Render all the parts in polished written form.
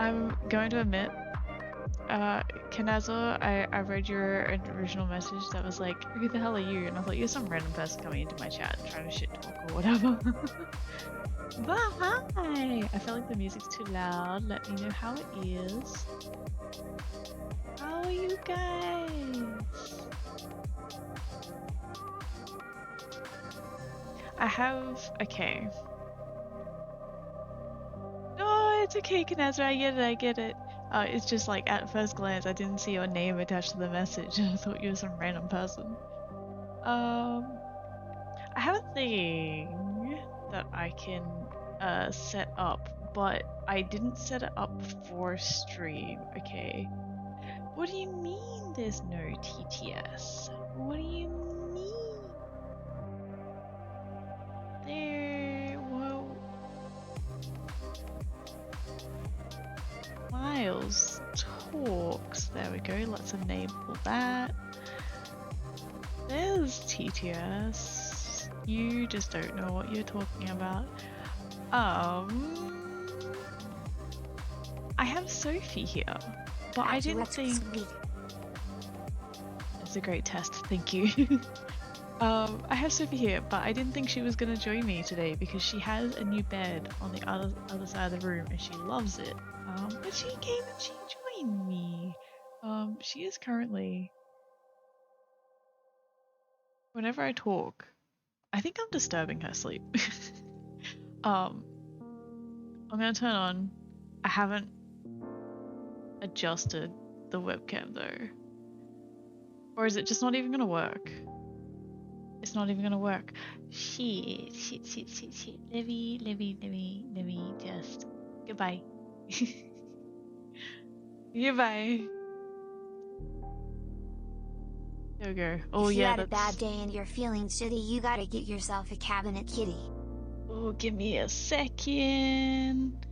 I'm going to admit, Kanazo, I read your original message that was like, who the hell are you? And I thought you're some random person coming into my chat trying to shit talk or whatever. But hi! I feel like the music's too loud. Let me know how it is. How are you guys? Okay. No, it's okay, Kanazo, I get it. It's just like at first glance, I didn't see your name attached to the message, and I thought you were some random person. I have a thing that I can set up, but I didn't set it up for stream. Okay. What do you mean there's no TTS? What do you mean? Whoa. Miles talks. There we go. Let's enable that. There's TTS. You just don't know what you're talking about. I have Sophie here, but I didn't think. It's a great test. Thank you. I have Sophie here, but I didn't think she was gonna join me today because she has a new bed on the other side of the room and she loves it. But she came and she joined me. She is currently. Whenever I talk, I think I'm disturbing her sleep. I'm gonna turn on. I haven't adjusted the webcam though. Or is it just not even gonna work? It's not even gonna work. Shit. Let me just. Goodbye. Goodbye. There we go. Oh if you yeah, had a bad day and you're feeling shitty, you gotta get yourself a cabinet kitty. Oh, give me a second.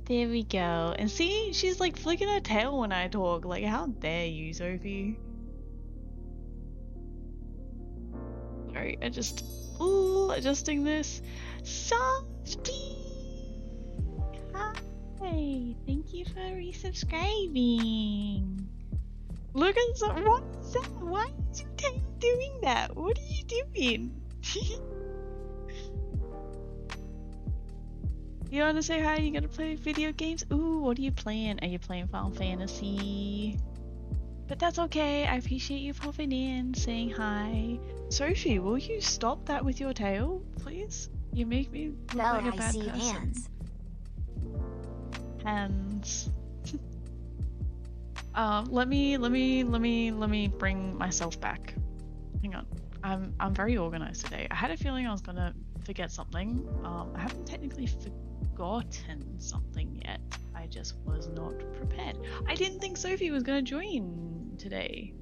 There we go. And see, she's like flicking her tail when I talk. Like, how dare you, Sophie? Sorry, adjusting this. Sophie! Hi! Thank you for resubscribing. Look at that. What is that? Why is your tail doing that? What are you doing? You wanna say hi? You gonna play video games? Ooh, what are you playing? Are you playing Final Fantasy? But that's okay. I appreciate you popping in, saying hi. Sophie, will you stop that with your tail, please? You make me look like a bad person. Hands. Hands. Let me bring myself back. Hang on. I'm very organized today. I had a feeling I was gonna forget something. I haven't technically forgotten something yet. I just was not prepared. I didn't think Sophie was gonna join today.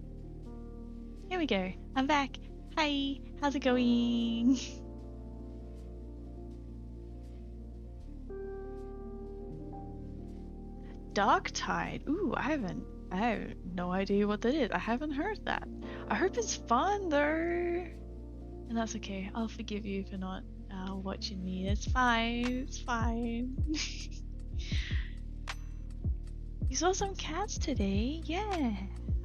Here we go. I'm back. Hi. How's it going? Dark Tide. Ooh, I have no idea what that is. I haven't heard that. I hope it's fun though. And that's okay. I'll forgive you for not watching me. It's fine. It's fine. You saw some cats today? Yeah.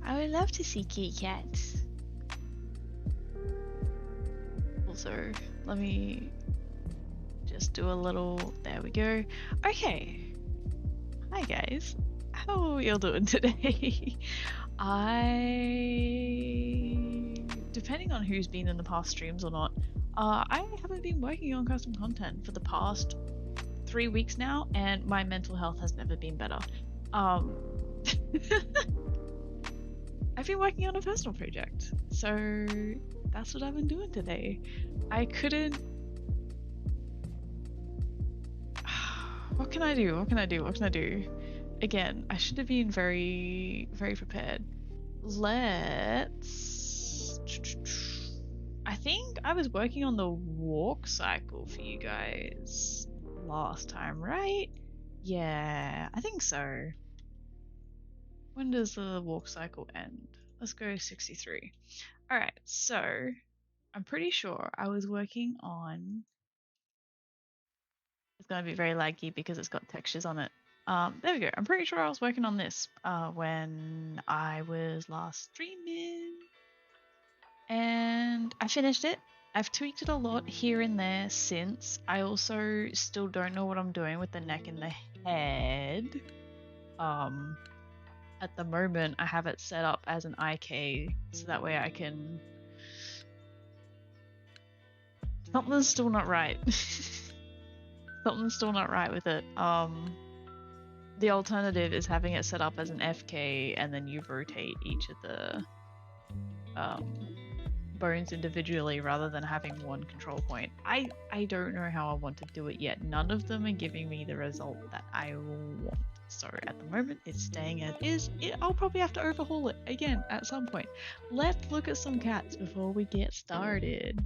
I would love to see kitty cats. Also, let me just do a little. There we go. Okay. Hi guys. How are y'all doing today? Depending on who's been in the past streams or not, I haven't been working on custom content for the past 3 weeks now, and my mental health has never been better. I've been working on a personal project, so that's what I've been doing today. I couldn't. What can I do? Again, I should have been very prepared. I think I was working on the walk cycle for you guys last time, right? Yeah, I think so. When does the walk cycle end? Let's go 63. Alright, so I'm pretty sure I was working on. It's gonna be very laggy because it's got textures on it. There we go. I'm pretty sure I was working on this when I was last streaming, and I finished it. I've tweaked it a lot here and there since. I also still don't know what I'm doing with the neck and the head. At the moment, I have it set up as an IK, so that way I can... Something's still not right. Something's still not right with it. The alternative is having it set up as an FK, and then you rotate each of the bones individually rather than having one control point. I don't know how I want to do it yet. None of them are giving me the result that I want. So at the moment it's staying as is. I'll probably have to overhaul it again at some point. Let's look at some cats before we get started.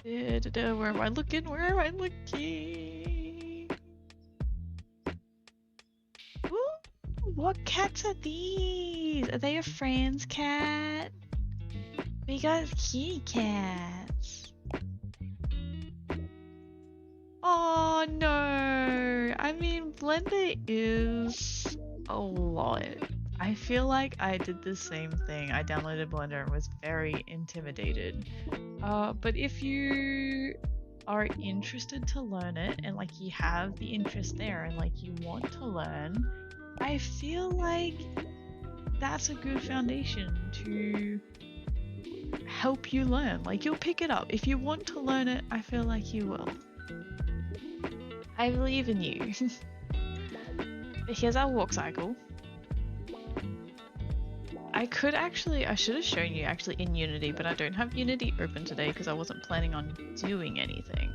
Where am I looking? Where am I looking? Ooh, what cats are these? Are they a friend's cat? We got kitty cats. Oh no! I mean, Blender is a lot. I feel like I did the same thing. I downloaded Blender and was very intimidated. But if you are interested to learn it and like you have the interest there and like you want to learn, I feel like that's a good foundation to help you learn. Like you'll pick it up. If you want to learn it, I feel like you will. I believe in you. But here's our walk cycle. I should have shown you actually in Unity, but I don't have Unity open today because I wasn't planning on doing anything.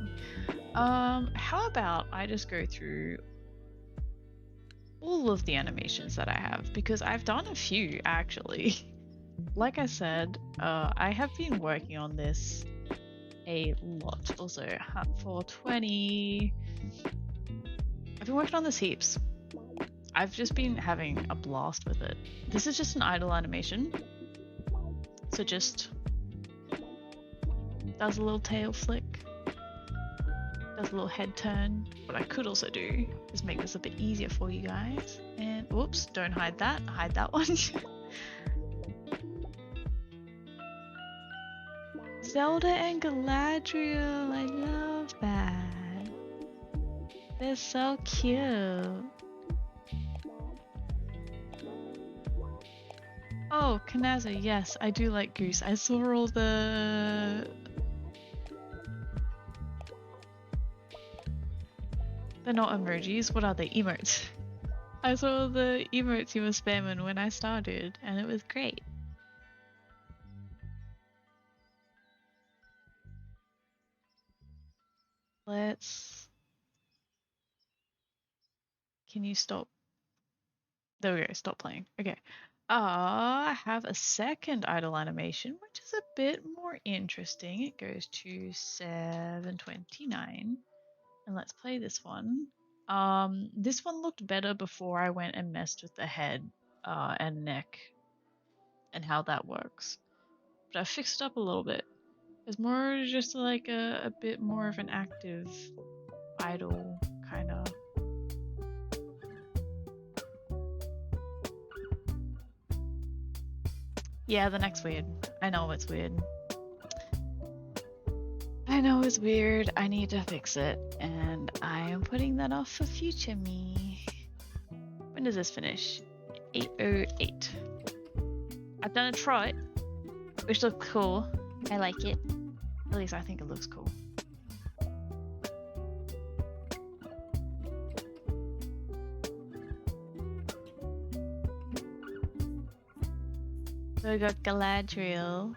How about I just go through all of the animations that I have, because I've done a few actually. Like I said, I have been working on this a lot. Also, Hunt for 20. I've been working on this heaps. I've just been having a blast with it. This is just an idle animation. So just does a little tail flick, does a little head turn. What I could also do is make this a bit easier for you guys. And whoops, don't hide that. Hide that one. Zelda and Galadriel, I love that. They're so cute. Oh, Kanazo, yes, I do like Goose. I saw all the... They're not emojis, what are they? Emotes. I saw the emotes you were spamming when I started, and it was great. Can you stop? There we go, stop playing. Okay. I have a second idle animation, which is a bit more interesting. It goes to 7:29. And let's play this one. This one looked better before I went and messed with the head and neck and how that works. But I fixed it up a little bit. It's more just like a bit more of an active idle kind of. Yeah, the neck's weird. I know it's weird. I know it's weird. I need to fix it, and I am putting that off for future me. When does this finish? 8:08. I've done a trot, which looks cool. I like it. At least I think it looks cool. So we got Galadriel.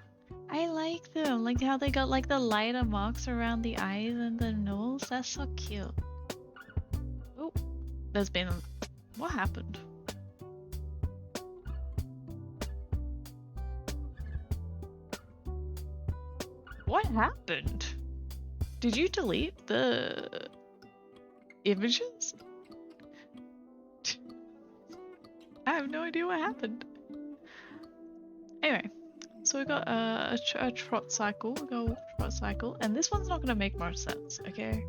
I like them, like how they got like the lighter marks around the eyes and the nose. That's so cute. Oh, there's been... What happened? What happened? Did you delete the images? I have no idea what happened. Anyway. So we got a trot cycle, and this one's not gonna make much sense, okay?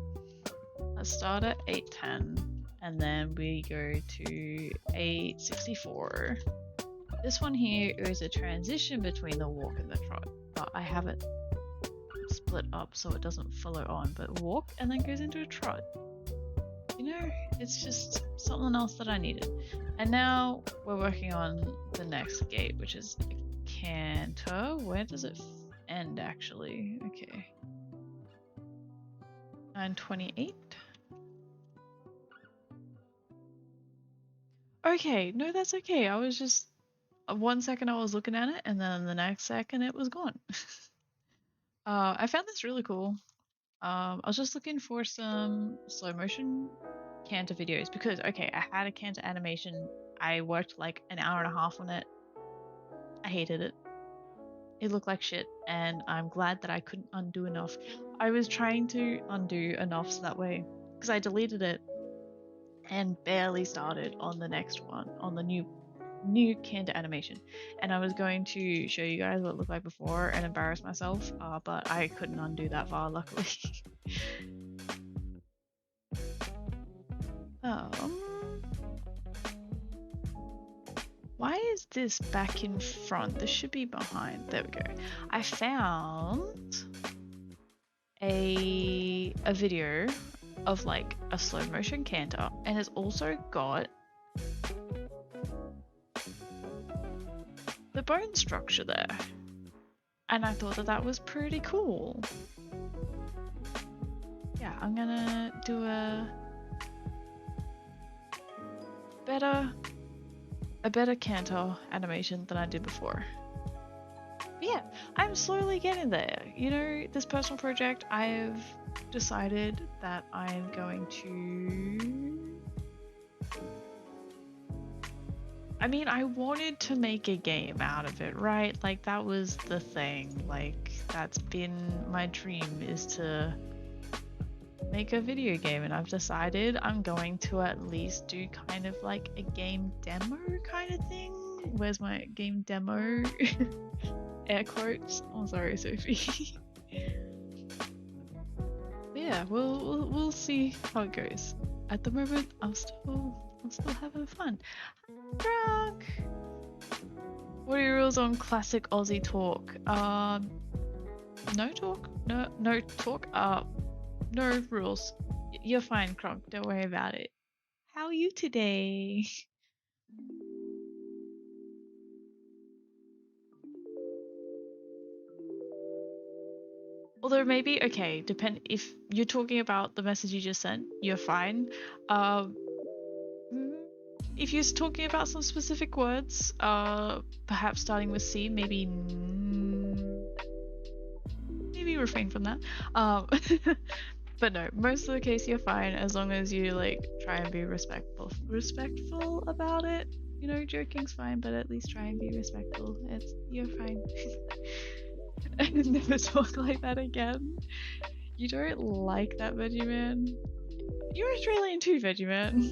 Let's start at 8:10 and then we go to 8:64. This one here is a transition between the walk and the trot, but I have it split up so it doesn't follow on, but walk and then goes into a trot. You know, it's just something else that I needed. And now we're working on the next gate, which is a canter. Where does it end actually? Okay. 9:28. Okay, no, that's okay. I was just 1 second I was looking at it, and then the next second it was gone. I found this really cool. I was just looking for some slow motion canter videos because, okay, I had a canter animation. I worked like an hour and a half on it. I hated it. It looked like shit, and I'm glad that I couldn't undo enough. I was trying to undo enough so that way, because I deleted it and barely started on the next one, on the new canter animation, and I was going to show you guys what it looked like before and embarrass myself, but I couldn't undo that far, luckily. Why is this back in front? This should be behind. There we go. I found a video of like a slow motion canter, and it's also got the bone structure there. And I thought that that was pretty cool. Yeah, I'm gonna do a better canter animation than I did before. But yeah, I'm slowly getting there. You know, this personal project, I've decided that I'm going to... I mean, I wanted to make a game out of it, right? Like, that was the thing. Like, that's been my dream, is to make a video game, and I've decided I'm going to at least do kind of like a game demo kind of thing. Where's my game demo? Air quotes. Oh, sorry, Sophie. Yeah, we'll see how it goes. At the moment, I'm still having fun. I'm drunk. What are your rules on classic Aussie talk? No talk. No talk. No rules. You're fine, Kronk. Don't worry about it. How are you today? Although maybe, okay, depend if you're talking about the message you just sent, you're fine. If you're talking about some specific words, perhaps starting with C, maybe refrain from that. But no, most of the case you're fine as long as you like try and be respectful about it. You know, joking's fine, but at least try and be respectful. You're fine. Never talk like that again. You don't like that, Veggie Man? You're Australian too, Veggie Man.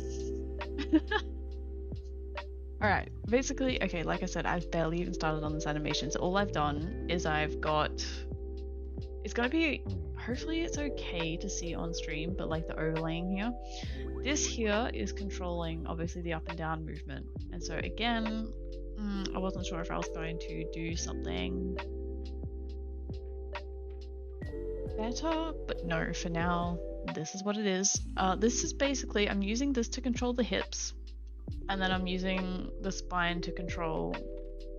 Alright, basically, okay, like I said, I've barely even started on this animation, so all I've done is I've got... It's gonna be... Hopefully it's okay to see on stream, but like the overlaying here. This here is controlling, obviously, the up and down movement. And so again, I wasn't sure if I was going to do something better, but no, for now, this is what it is. This is basically, I'm using this to control the hips, and then I'm using the spine to control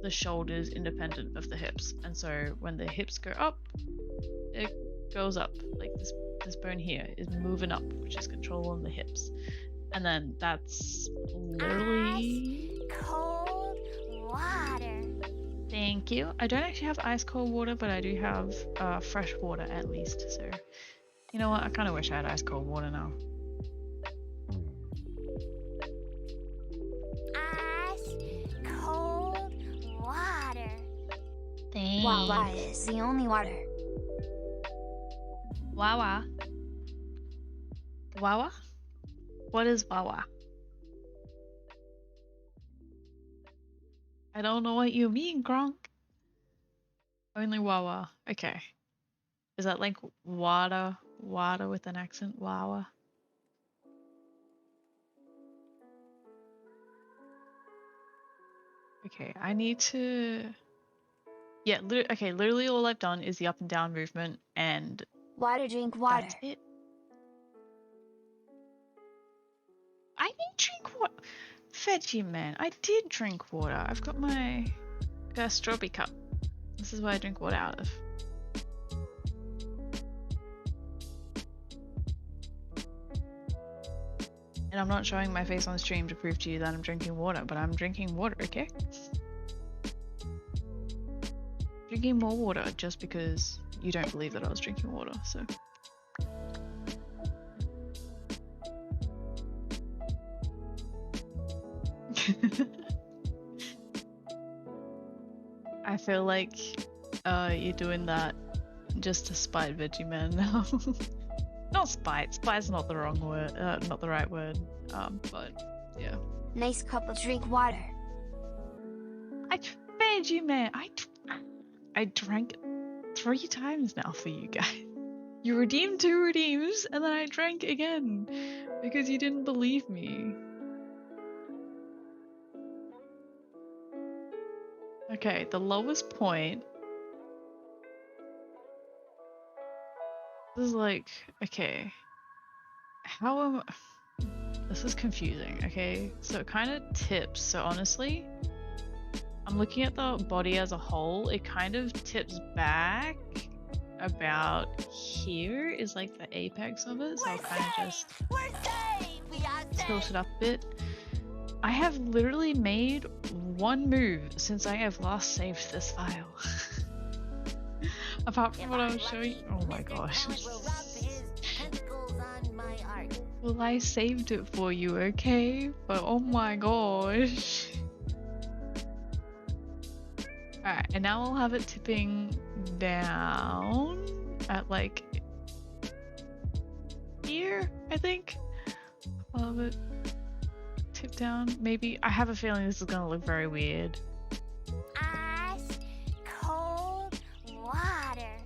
the shoulders independent of the hips. And so when the hips go up, it goes up. Like this bone here is moving up, which is controlling the hips. And then that's literally... Ice cold water. Thank you. I don't actually have ice cold water, but I do have fresh water at least. So, you know what? I kind of wish I had ice cold water now. Ice cold water. Thanks. Wawa is the only water. Wawa. Wawa? What is Wawa? I don't know what you mean, Gronk. Only Wawa. Okay. Is that like water? Water with an accent? Wawa. Okay, I need to... Yeah, okay, literally all I've done is the up and down movement, and Drink water. that's it. I didn't drink water. Veggie man, I did drink water. I've got a strawberry cup. This is what I drink water out of. And I'm not showing my face on stream to prove to you that I'm drinking water, but I'm drinking water, okay? Drinking more water just because you don't believe that I was drinking water, so. I feel like you're doing that just to spite Veggie Man now. Not spite. Spite's not the wrong word. Not the right word. But yeah. Nice cup of drink water. Veggie Man. I drank 3 times now for you guys. You redeemed 2 redeems, and then I drank again because you didn't believe me. Okay, the lowest point. This is like, okay. How am this is confusing, okay? So it kind of tips. So honestly, I'm looking at the body as a whole. It kind of tips back about here is like the apex of it. So I'll kind of just tilt it up a bit. I have literally made 1 move since I have last saved this file. Apart from what I was showing. Oh my gosh. Well, I saved it for you, okay? But oh my gosh. Alright, and now I'll have it tipping down at like here, I think. I'll have it tip down. Maybe. I have a feeling this is gonna look very weird. Ice cold water.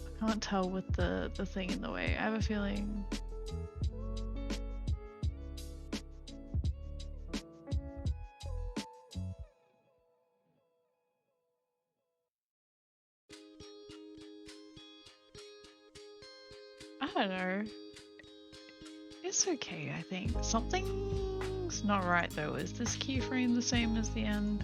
I can't tell with the thing in the way. I have a feeling. I don't know. It's okay, I think. Something's not right though. Is this keyframe the same as the end?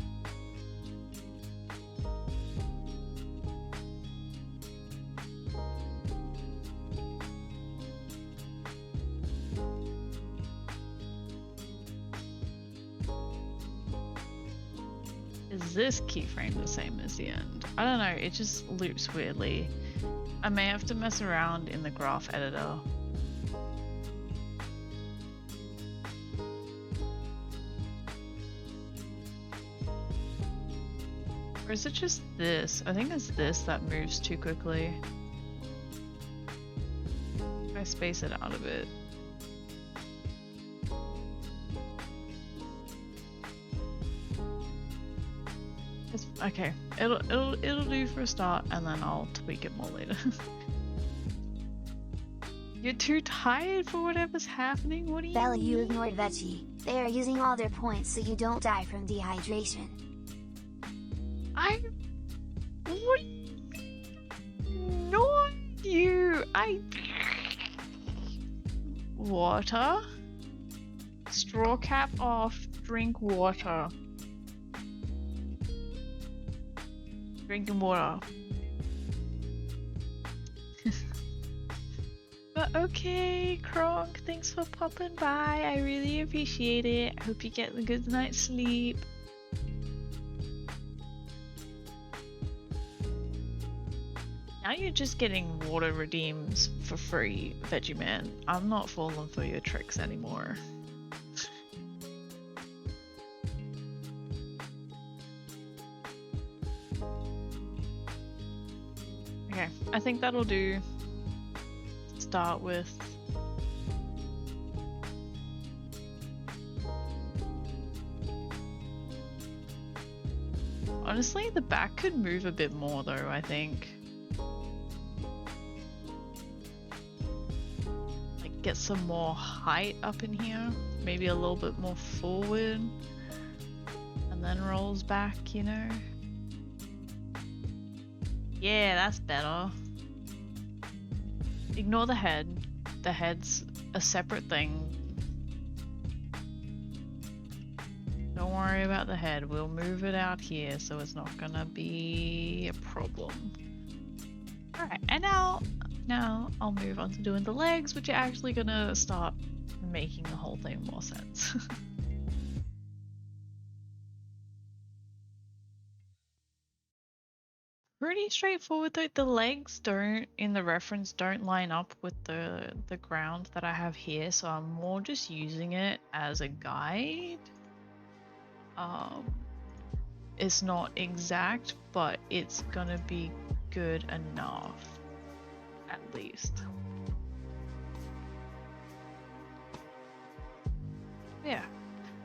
Is this keyframe the same as the end? I don't know, it just loops weirdly. I may have to mess around in the graph editor. Or is it just this? I think it's this that moves too quickly. If I space it out a bit. Okay, it'll do for a start, and then I'll tweak it more later. You're too tired for whatever's happening? What do you Bella, mean? you ignored Veggie. They are using all their points so you don't die from dehydration. What? Not you! Water? Straw cap off, drink water. Drinking water. But okay, Kronk, thanks for popping by. I really appreciate it. I hope you get a good night's sleep. Now you're just getting water redeems for free, Veggie Man. I'm not falling for your tricks anymore. Okay, I think that'll do. Start with honestly, the back could move a bit more though, I think. Like get some more height up in here, maybe a little bit more forward, and then rolls back, you know? Yeah, that's better. Ignore the head. The head's a separate thing. Don't worry about the head. We'll move it out here so it's not gonna be a problem. Alright, and now I'll move on to doing the legs, which are actually gonna start making the whole thing more sense. Pretty straightforward though. The legs in the reference don't line up with the ground that I have here, so I'm more just using it as a guide. It's not exact, but it's gonna be good enough, at least. Yeah,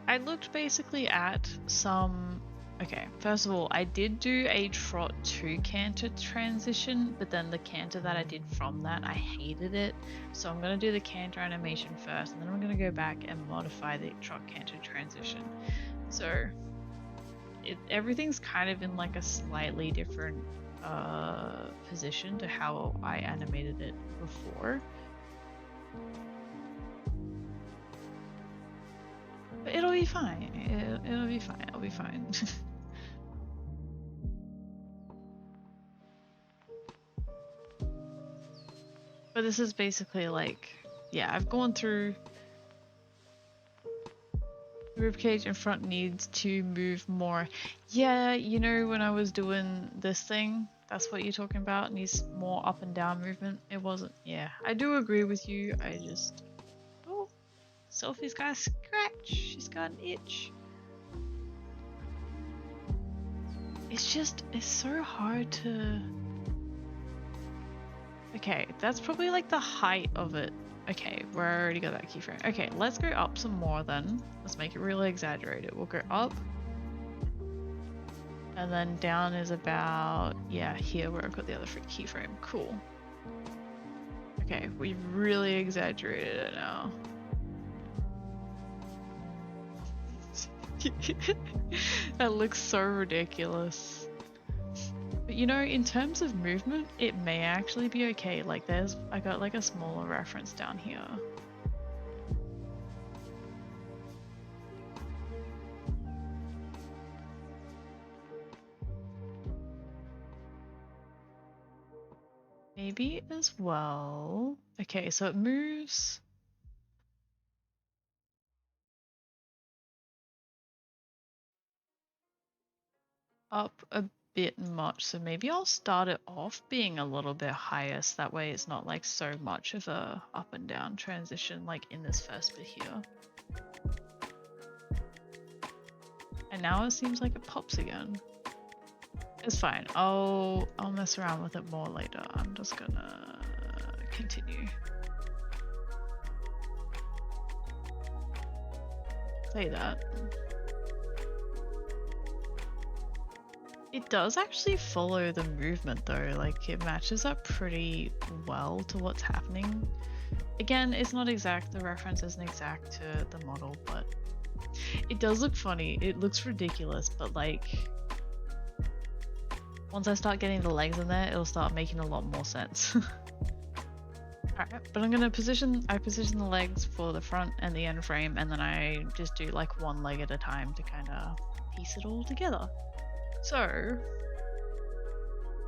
I looked basically at some. Okay, first of all, I did do a trot to canter transition, but then the canter that I did from that, I hated it. So I'm going to do the canter animation first, and then I'm going to go back and modify the trot canter transition. So everything's kind of in like a slightly different position to how I animated it before. But it'll be fine. It'll be fine. It'll be fine. But this is basically like, yeah, I've gone through. The ribcage in front needs to move more. Yeah, you know, when I was doing this thing, that's what you're talking about. Needs more up and down movement. It wasn't. Yeah, I do agree with you. I just. Oh, Sophie's got a scratch. She's got an itch. It's so hard to. Okay, that's probably like the height of it. Okay, we already got that keyframe. Okay, let's go up some more then. Let's make it really exaggerated. We'll go up. And then down is about, yeah, here where I've got the other keyframe. Cool. Okay, we've really exaggerated it now. That looks so ridiculous. But you know, in terms of movement, it may actually be okay. Like I got like a smaller reference down here. Maybe as well. Okay, so it moves. Up a bit much, so maybe I'll start it off being a little bit higher, so that way it's not like so much of a up and down transition like in this first bit here. And now it seems like it pops again. It's fine. I'll mess around with it more later. I'm just gonna continue. Say that. It does actually follow the movement though, like it matches up pretty well to what's happening. Again, it's not exact, the reference isn't exact to the model, but it does look funny. It looks ridiculous, but like once I start getting the legs in there, it'll start making a lot more sense. Alright, but I'm gonna position the legs for the front and the end frame, and then I just do like one leg at a time to kind of piece it all together. So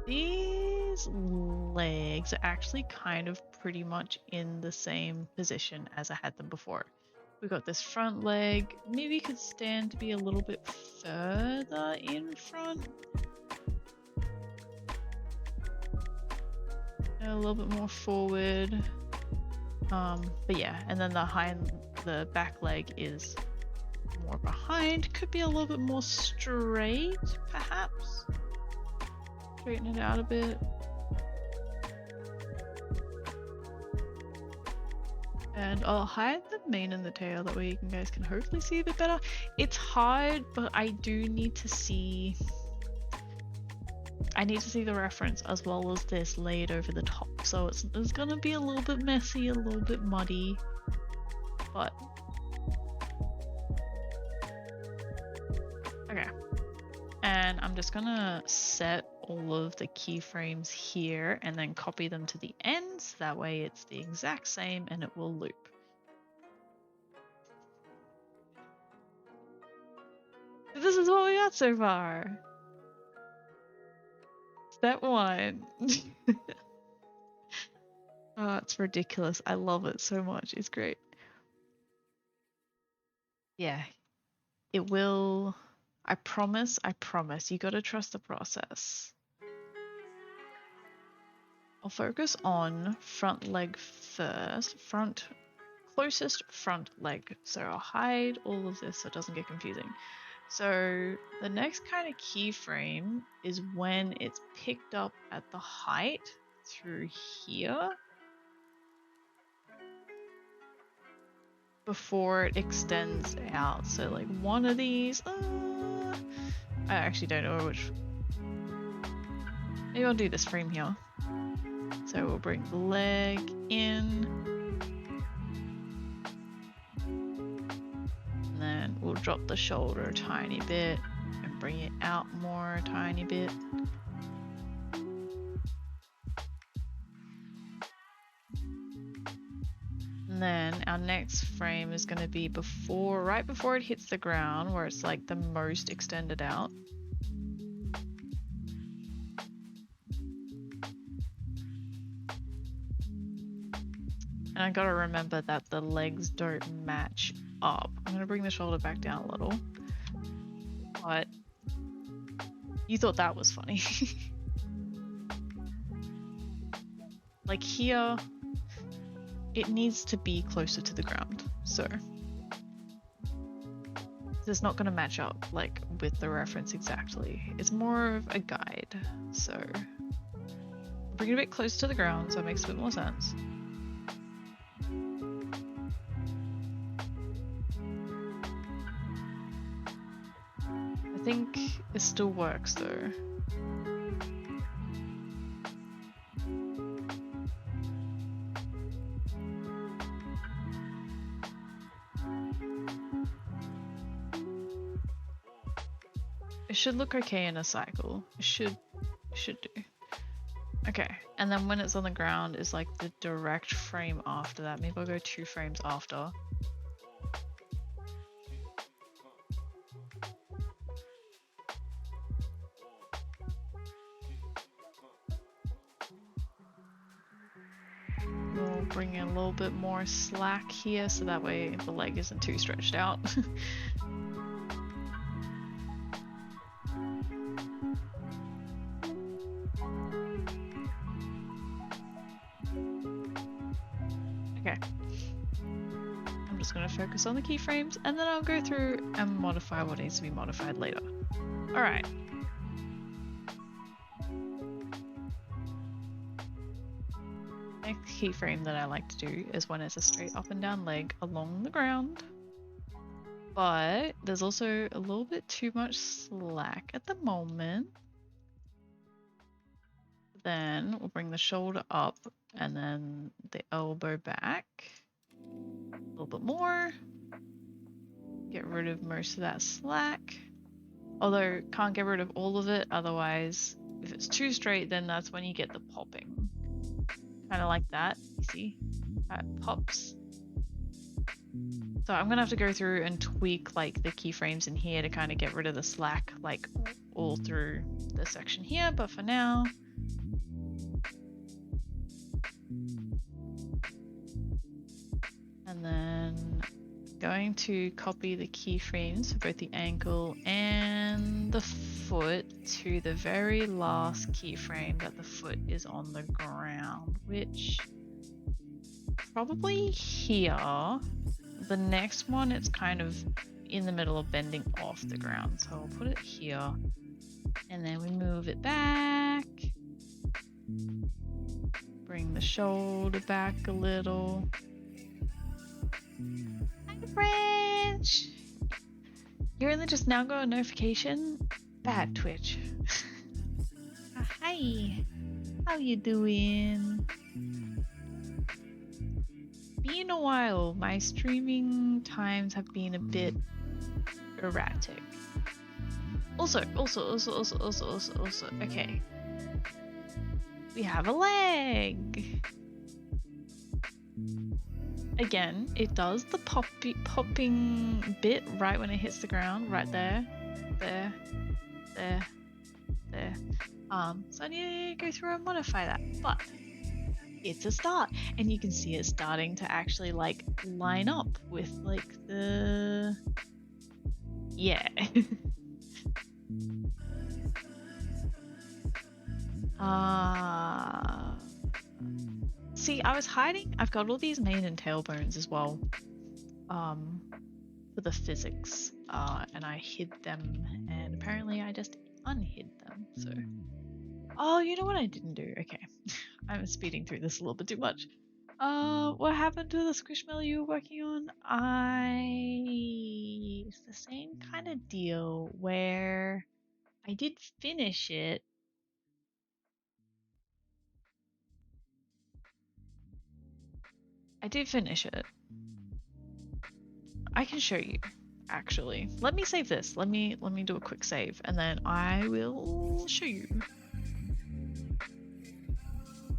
these legs are actually kind of pretty much in the same position as I had them before. We've got this front leg, maybe could stand to be a little bit further in front. A little bit more forward. But yeah, and then the back leg is more behind. Could be a little bit more straight, perhaps. Straighten it out a bit. And I'll hide the mane and the tail, that way you guys can hopefully see a bit better. It's hard, but I do need to see I need to see the reference as well as this laid over the top. So it's gonna be a little bit messy, a little bit muddy, but okay. And I'm just gonna set all of the keyframes here and then copy them to the ends. That way it's the exact same and it will loop. This is what we got so far. Step 1. Oh, it's ridiculous. I love it so much. It's great. Yeah, it will. I promise. You gotta trust the process. I'll focus on front leg first. Closest front leg. So I'll hide all of this so it doesn't get confusing. So the next kind of keyframe is when it's picked up at the height through here before it extends out. So like one of these, I actually don't know which. Maybe I'll do this frame here. So we'll bring the leg in. And then we'll drop the shoulder a tiny bit and bring it out more a tiny bit. And then our next frame is going to be right before it hits the ground, where it's like the most extended out. And I gotta remember that the legs don't match up. I'm gonna bring the shoulder back down a little. But you thought that was funny. Like here, it needs to be closer to the ground. So it's not gonna match up like with the reference exactly. It's more of a guide. So bring it a bit closer to the ground so it makes a bit more sense. I think it still works though. It should look okay in a cycle. It should do. Okay, and then when it's on the ground is like the direct frame after that. Maybe I'll go 2 frames after. We'll bring in a little bit more slack here so that way the leg isn't too stretched out. Okay. I'm just going to focus on the keyframes and then I'll go through and modify what needs to be modified later. Alright. Next keyframe that I like to do is when it's a straight up and down leg along the ground. But there's also a little bit too much slack at the moment. Then we'll bring the shoulder up and then the elbow back a little bit more. Get rid of most of that slack. Although can't get rid of all of it, otherwise if it's too straight then that's when you get the popping. Kind of like that, you see how it pops. So I'm gonna have to go through and tweak like the keyframes in here to kind of get rid of the slack like all through this section here, but for now and then going to copy the keyframes for both the ankle and the foot to the very last keyframe that the foot is on the ground, which probably here. The next one it's kind of in the middle of bending off the ground, so I'll put it here and then we move it back, bring the shoulder back a little. French! You only just now got a notification? Bad Twitch. Hi. How you doing? Been a while. My streaming times have been a bit erratic. Also, okay. We have a leg. Again, it does the popping bit right when it hits the ground, right there. There. So I need to go through and modify that, but it's a start, and you can see it starting to actually like line up with like the yeah. See, I was hiding. I've got all these mane and tail bones as well, for the physics, and I hid them, and apparently I just unhid them. So, oh, you know what I didn't do? Okay, I'm speeding through this a little bit too much. What happened to the squishmallow you were working on? It's the same kind of deal where I did finish it. I did finish it. I can show you, actually. Let me save this. Let me do a quick save, and then I will show you.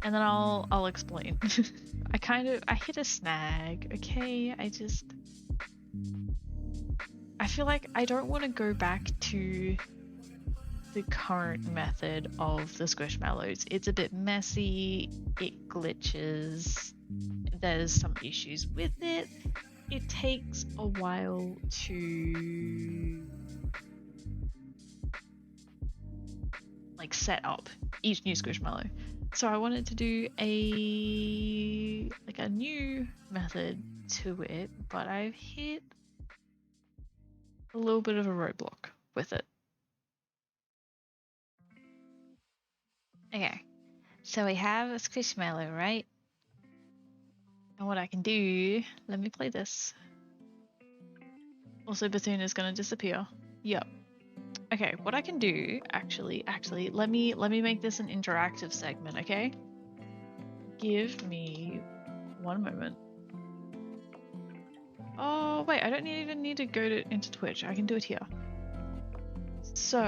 And then I'll explain. I hit a snag, okay? I feel like I don't want to go back to the current method of the squishmallows. It's a bit messy, it glitches, there's some issues with it. It takes a while to like set up each new squishmallow. So I wanted to do a new method to it, but I've hit a little bit of a roadblock with it. Okay, so we have a squishmallow, right? And what I can do, let me play this. Also, Bethune is gonna disappear. Yep. Okay, what I can do, actually, let me make this an interactive segment, okay? Give me one moment. Oh, wait, I don't even need to go into Twitch. I can do it here. So...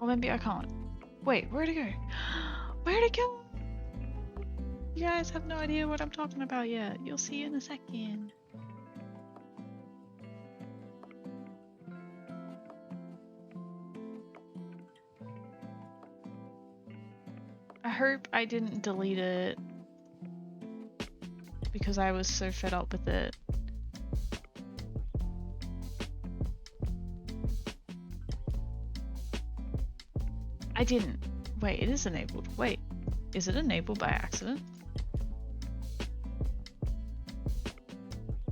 Or maybe I can't. Wait, where'd it go? Where'd it go? You guys have no idea what I'm talking about yet. You'll see in a second. I hope I didn't delete it because I was so fed up with it. I didn't. Wait, it is enabled. Wait, is it enabled by accident?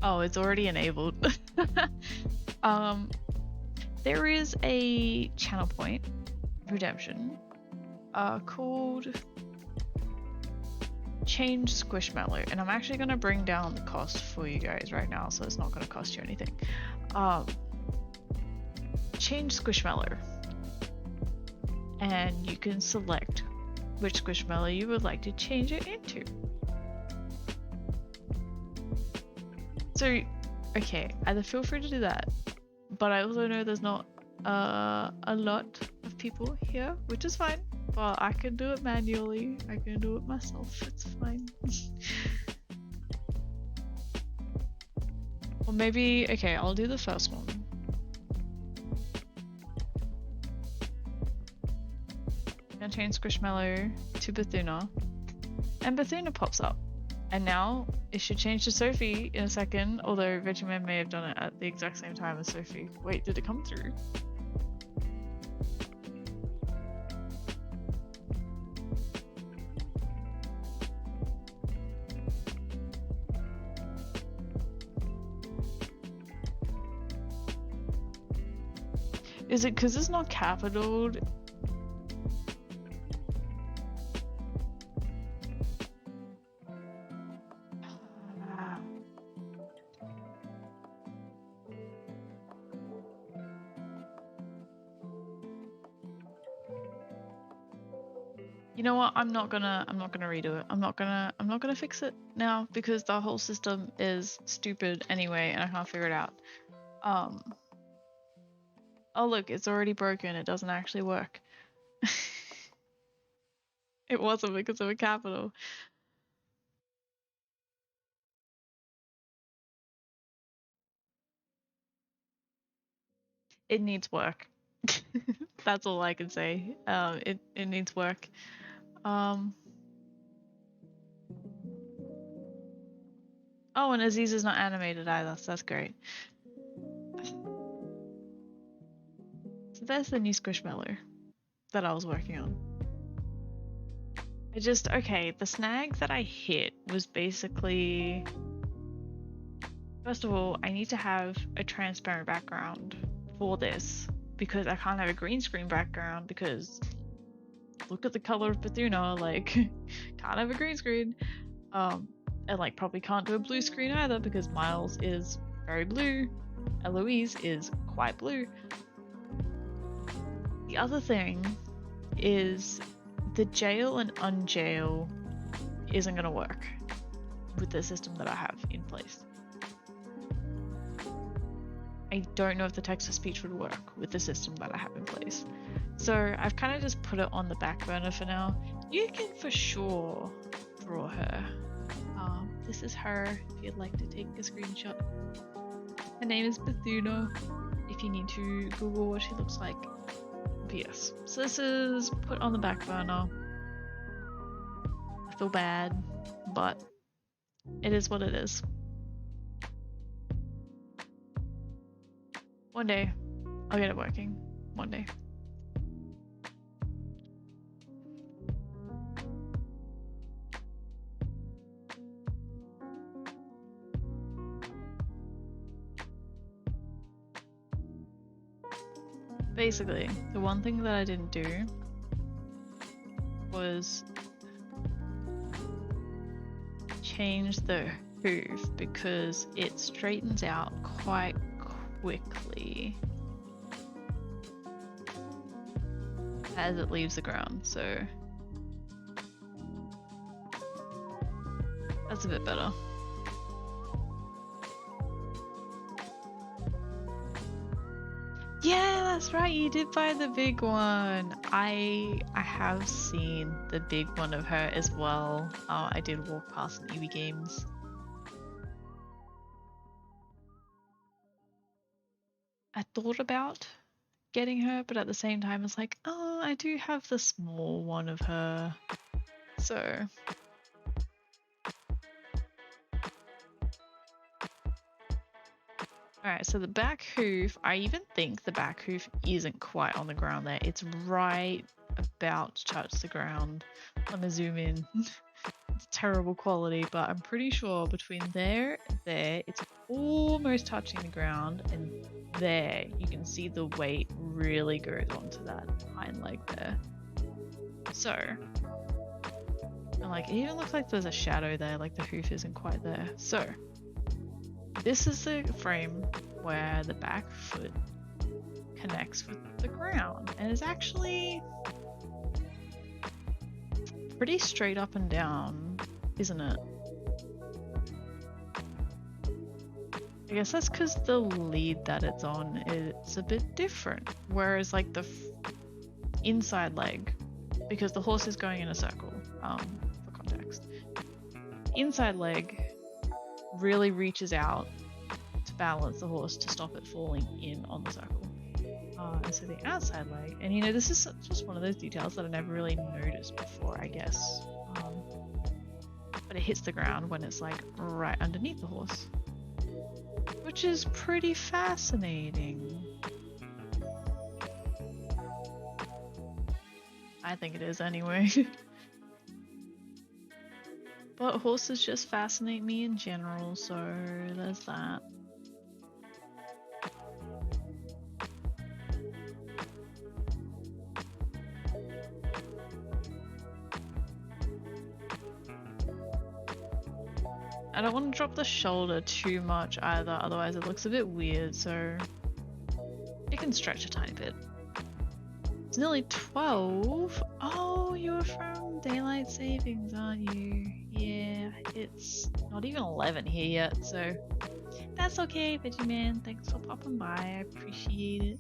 Oh, it's already enabled. There is a channel point redemption called Change Squishmallow, and I'm actually gonna bring down the cost for you guys right now, so it's not gonna cost you anything. Change Squishmallow, and you can select which squishmallow you would like to change it into. So, okay, either feel free to do that, but I also know there's not a lot of people here, which is fine, but I can do it manually. I can do it myself, it's fine. Or maybe, okay, I'll do the first one. I'm gonna change Squishmallow to Bethuna, and Bethuna pops up. And now it should change to Sophie in a second, although Vegeman may have done it at the exact same time as Sophie. Wait, did it come through? Is it because it's not capitaled? You know what? I'm not gonna redo it. I'm not gonna fix it now because the whole system is stupid anyway and I can't figure it out. Oh look, it's already broken. It doesn't actually work. It wasn't because of a capital. It needs work. That's all I can say. It needs work. Oh, and Aziz is not animated either, so that's great. So there's the new Squishmallow that I was working on. Okay, the snag that I hit was basically, first of all, I need to have a transparent background for this because I can't have a green screen background because look at the color of Bethuna, like, can't have a green screen. And like probably can't do a blue screen either because Miles is very blue, Eloise is quite blue. The other thing is the jail and unjail isn't going to work with the system that I have in place. I don't know if the text-to-speech would work with the system that I have in place. So I've kind of just put it on the back burner for now. You can for sure draw her. This is her, if you'd like to take a screenshot. Her name is Bethuna, if you need to Google what she looks like. But yes, so this is put on the back burner. I feel bad, but it is what it is. One day, I'll get it working. One day. Basically, the one thing that I didn't do was change the hoof because it straightens out quite quickly as it leaves the ground, so that's a bit better. Yeah, that's right, you did buy the big one. I have seen the big one of her as well. I did walk past an EV Games. I thought about getting her, but at the same time it's like, oh, I do have the small one of her. So alright, so the back hoof, I even think the back hoof isn't quite on the ground there. It's right about to touch the ground. Let me zoom in. It's terrible quality, but I'm pretty sure between there and there, it's almost touching the ground, and there you can see the weight really goes onto that hind leg there. So, and like it even looks like there's a shadow there, like the hoof isn't quite there. So, this is the frame where the back foot connects with the ground and is actually pretty straight up and down, isn't it? I guess that's because the lead that it's on is a bit different, whereas like the inside leg, because the horse is going in a circle, for context, inside leg really reaches out to balance the horse to stop it falling in on the circle. And so the outside leg, and you know, this is just one of those details that I never really noticed before, I guess. But it hits the ground when it's like right underneath the horse, which is pretty fascinating. I think it is anyway. But horses just fascinate me in general, so there's that. I don't want to drop the shoulder too much either, otherwise it looks a bit weird, so it can stretch a tiny bit. It's nearly 12. Oh, you were from daylight savings, aren't you? Yeah, it's not even 11 here yet, so that's okay, Veggie Man. Thanks for popping by. I appreciate it.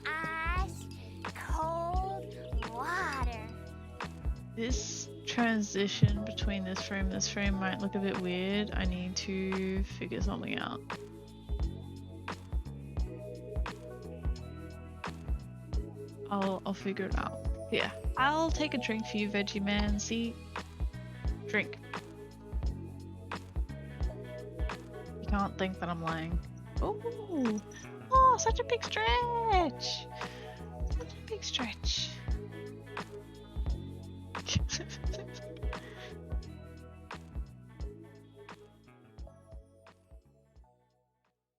Ice cold water. This transition between this frame might look a bit weird. I need to figure something out. I'll figure it out. Yeah, I'll take a drink for you, Veggie Man. See? Drink. You can't think that I'm lying. Oh, oh, such a big stretch. Such a big stretch.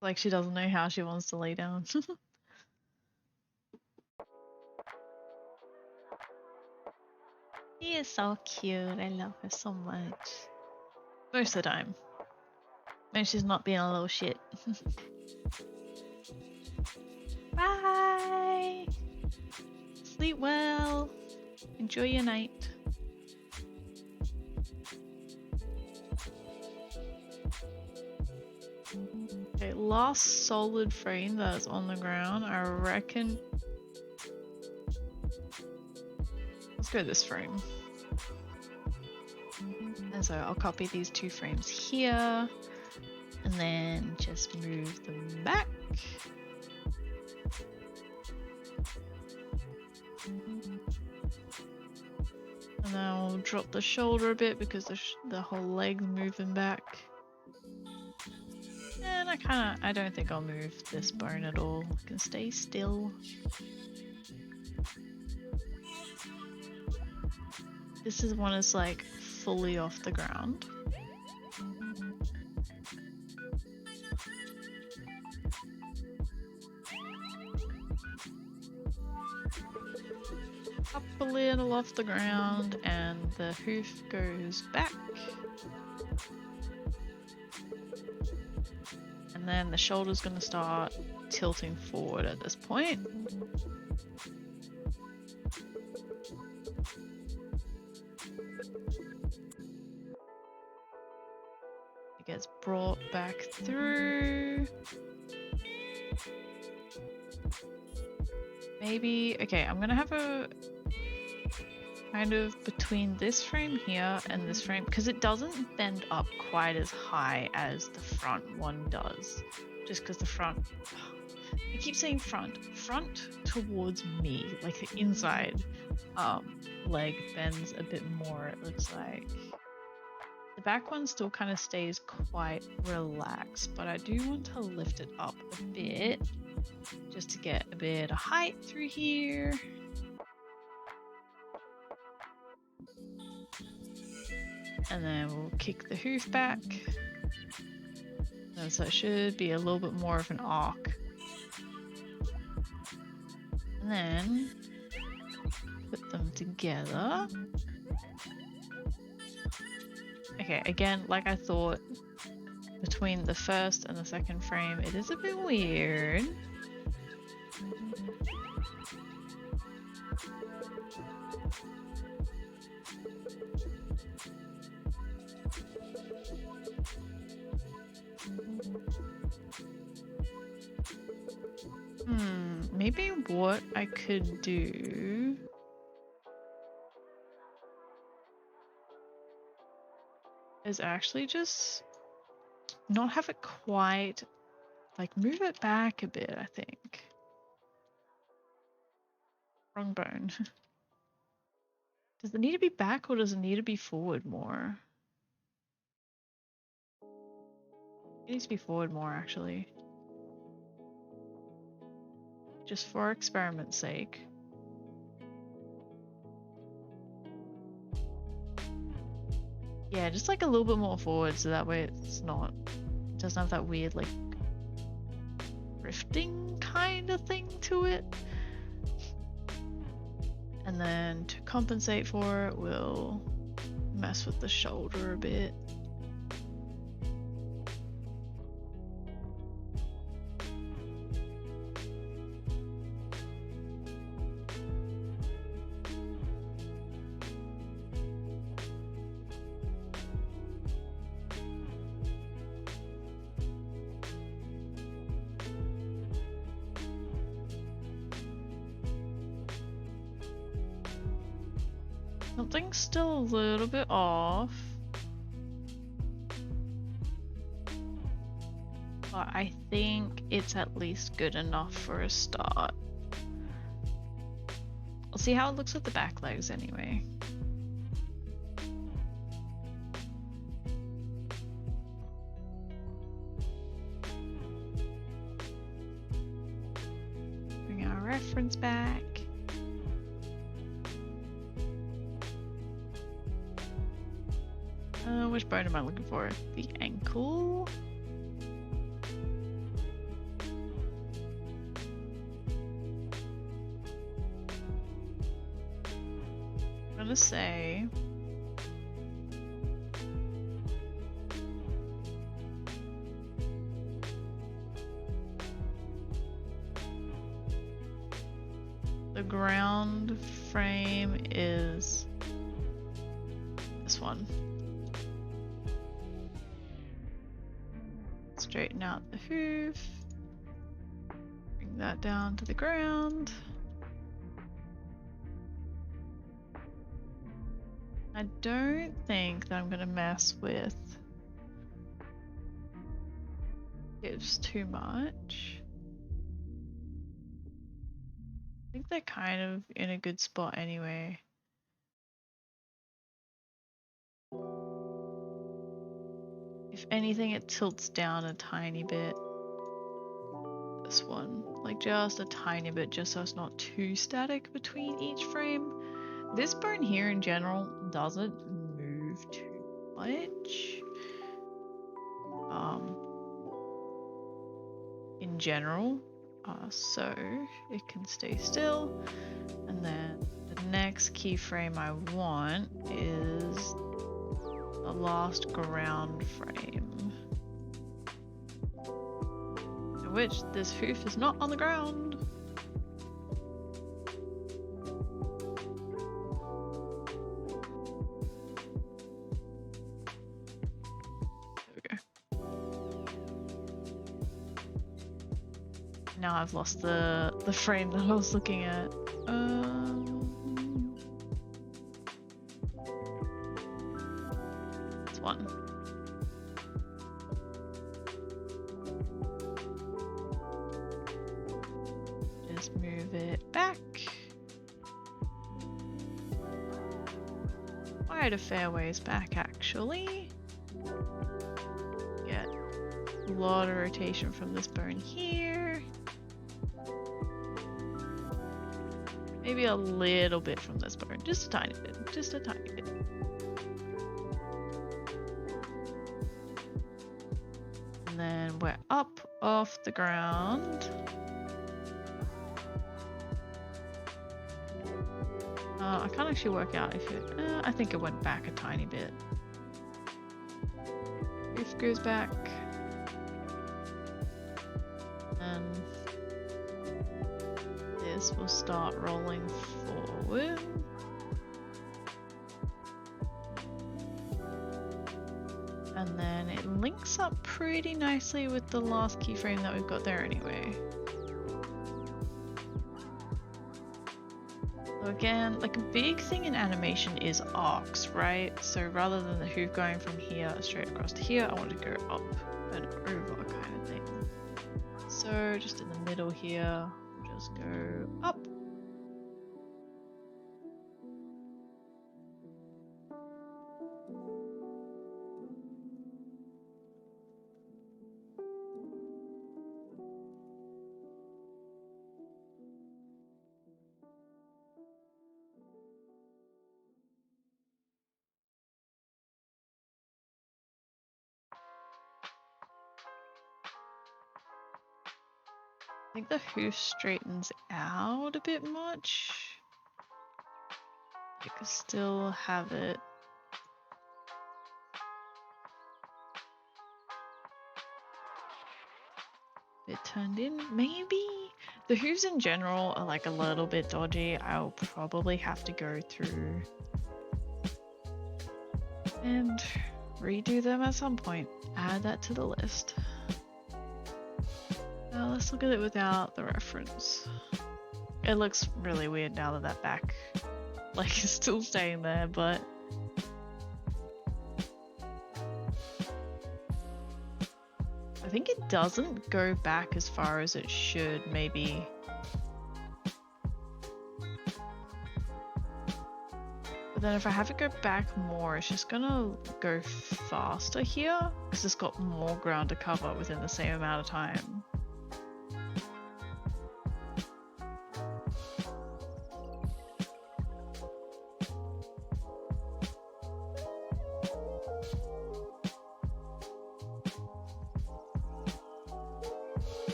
Like she doesn't know how she wants to lay down. She is so cute. I love her so much. Most of the time. When she's not being a little shit. Bye! Sleep well. Enjoy your night. Okay, last solid frame that's on the ground, I reckon. Let's go this frame. And so I'll copy these two frames here and then just move them back. And then I'll drop the shoulder a bit because the whole leg's moving back. And I don't think I'll move this bone at all. I can stay still. This is one is like fully off the ground. Up a little off the ground and the hoof goes back. And then the shoulder's going to start tilting forward at this point. It gets brought back through. Maybe, okay, I'm gonna have a kind of between this frame here and this frame, because it doesn't bend up quite as high as the front one does. Just because the front, I keep saying front towards me, like the inside leg bends a bit more, it looks like. The back one still kind of stays quite relaxed, but I do want to lift it up a bit just to get a bit of height through here. And then we'll kick the hoof back. And so it should be a little bit more of an arc. And then put them together. Okay, again, like I thought, between the first and the second frame, it is a bit weird. Maybe what I could do is actually just not have it quite, like move it back a bit, I think. Wrong bone. Does it need to be back or does it need to be forward more? It needs to be forward more, actually. Just for experiment's sake. Yeah, just like a little bit more forward so that way it's not, it doesn't have that weird like rifting kind of thing to it. And then to compensate for it, we'll mess with the shoulder a bit. Something's still a little bit off. But I think it's at least good enough for a start. I'll see how it looks with the back legs anyway. Bring our reference back. Which bone am I looking for? The ankle? I'm gonna say the ground frame is this one. Straighten out the hoof. Bring that down to the ground. I don't think that I'm gonna mess with hips too much. I think they're kind of in a good spot anyway. If anything, it tilts down a tiny bit. This one, like just a tiny bit, just so it's not too static between each frame. This bone here in general doesn't move too much. In general, so it can stay still. And then the next keyframe I want is the last ground frame, in which this hoof is not on the ground. Now I've lost the frame that I was looking at. It's one. Just move it back. Quite a fair ways back, actually. Get a lot of rotation from this bone here. Maybe a little bit from this bone, just a tiny bit, just a tiny bit. And then we're up off the ground. I can't actually work out if it, I think it went back a tiny bit. Hoof goes back. And this will start rolling forward. And then it links up pretty nicely with the last keyframe that we've got there anyway. So again, like a big thing in animation is arcs, right? So rather than the hoof going from here straight across to here, I want to go up and over kind of thing. So just in the middle here, just go up. I think the hoof straightens out a bit much. I could still have it. Bit turned in, maybe? The hooves in general are like a little bit dodgy. I'll probably have to go through and redo them at some point. Add that to the list. Now let's look at it without the reference. It looks really weird now that that back like it's still staying there, but I think it doesn't go back as far as it should, maybe. But then if I have it go back more, it's just gonna go faster here because it's got more ground to cover within the same amount of time.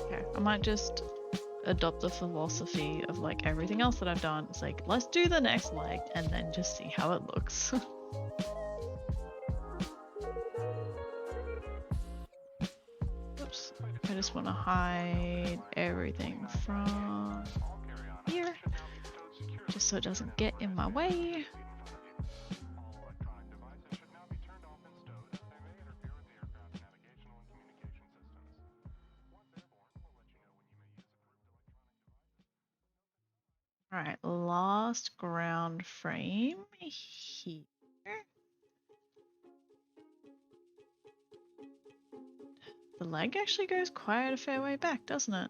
Okay, I might just adopt the philosophy of like everything else that I've done. It's like, let's do the next leg and then just see how it looks. Oops, I just want to hide everything from here just so it doesn't get in my way. Alright, last ground frame here. The leg actually goes quite a fair way back, doesn't it?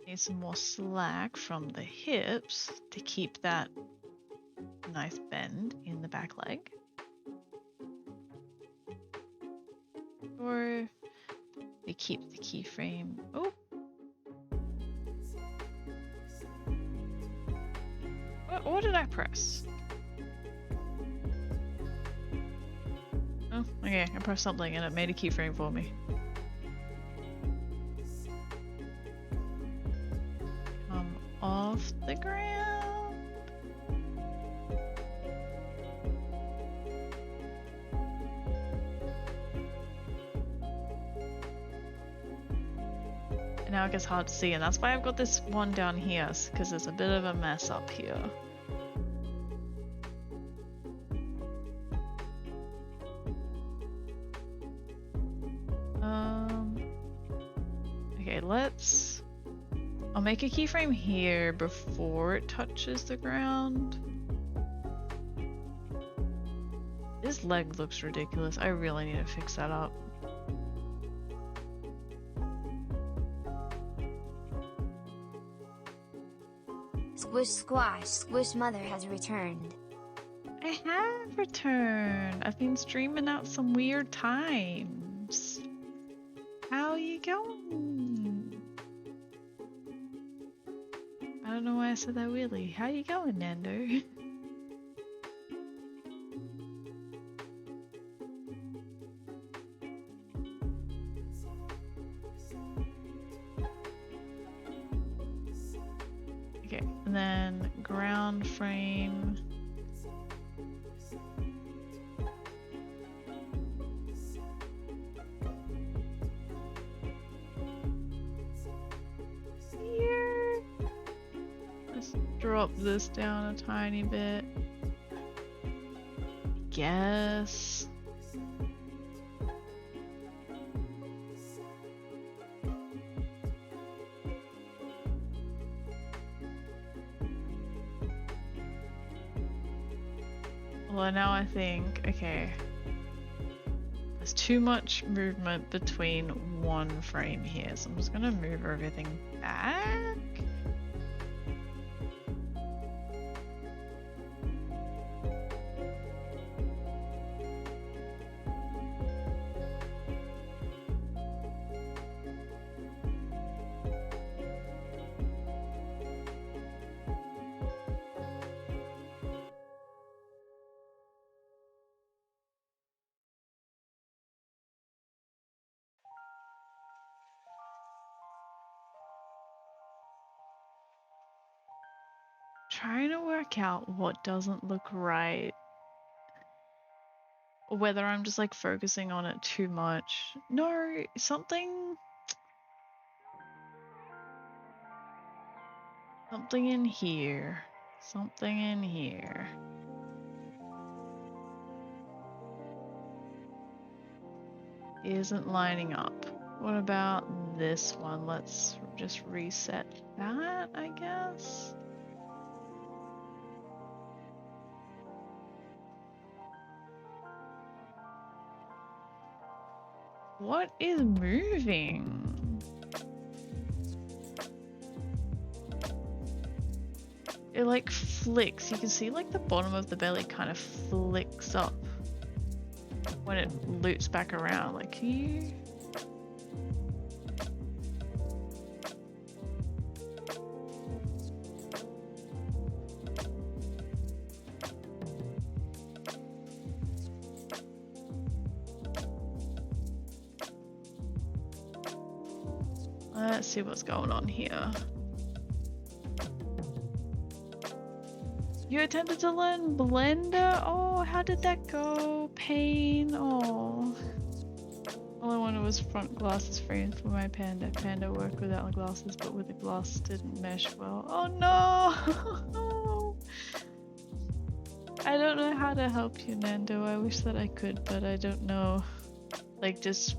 Need some more slack from the hips to keep that nice bend in the back leg. Or we keep the keyframe. Oh! What did I press? Oh, okay, I pressed something and it made a keyframe for me. Come off the ground. And now it gets hard to see, and that's why I've got this one down here, because there's a bit of a mess up here. Okay, I'll make a keyframe here before it touches the ground. This leg looks ridiculous. I really need to fix that up. Squish squash, Squish Mother has returned. I have returned. I've been streaming out some weird times. How you going? I don't know why I said that weirdly. How you going, Nando? Okay, and then ground frame. Here. Let's drop this down a tiny bit. Guess. Well, now I think, okay, there's too much movement between one frame here, so I'm just gonna move everything back. Trying to work out what doesn't look right. Or whether I'm just like focusing on it too much. No, something in here. Something in here. Isn't lining up. What about this one? Let's just reset that, I guess. What is moving? It like flicks. You can see like the bottom of the belly kind of flicks up when it loops back around. Like, can you? Let's see what's going on here. You attempted to learn Blender? Oh, how did that go? Pain? Oh. All I wanted was front glasses framed for my panda. Panda worked without the glasses, but with the glass didn't mesh well. Oh no! I don't know how to help you, Nando. I wish that I could, but I don't know. Like, just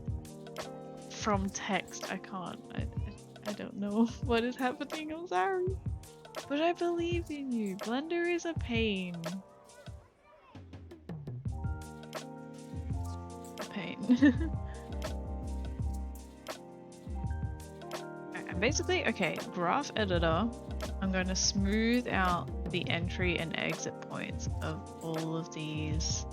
from text, I can't. I don't know what is happening. I'm sorry. But I believe in you. Blender is a pain. A pain. And basically, okay, graph editor. I'm going to smooth out the entry and exit points of all of these.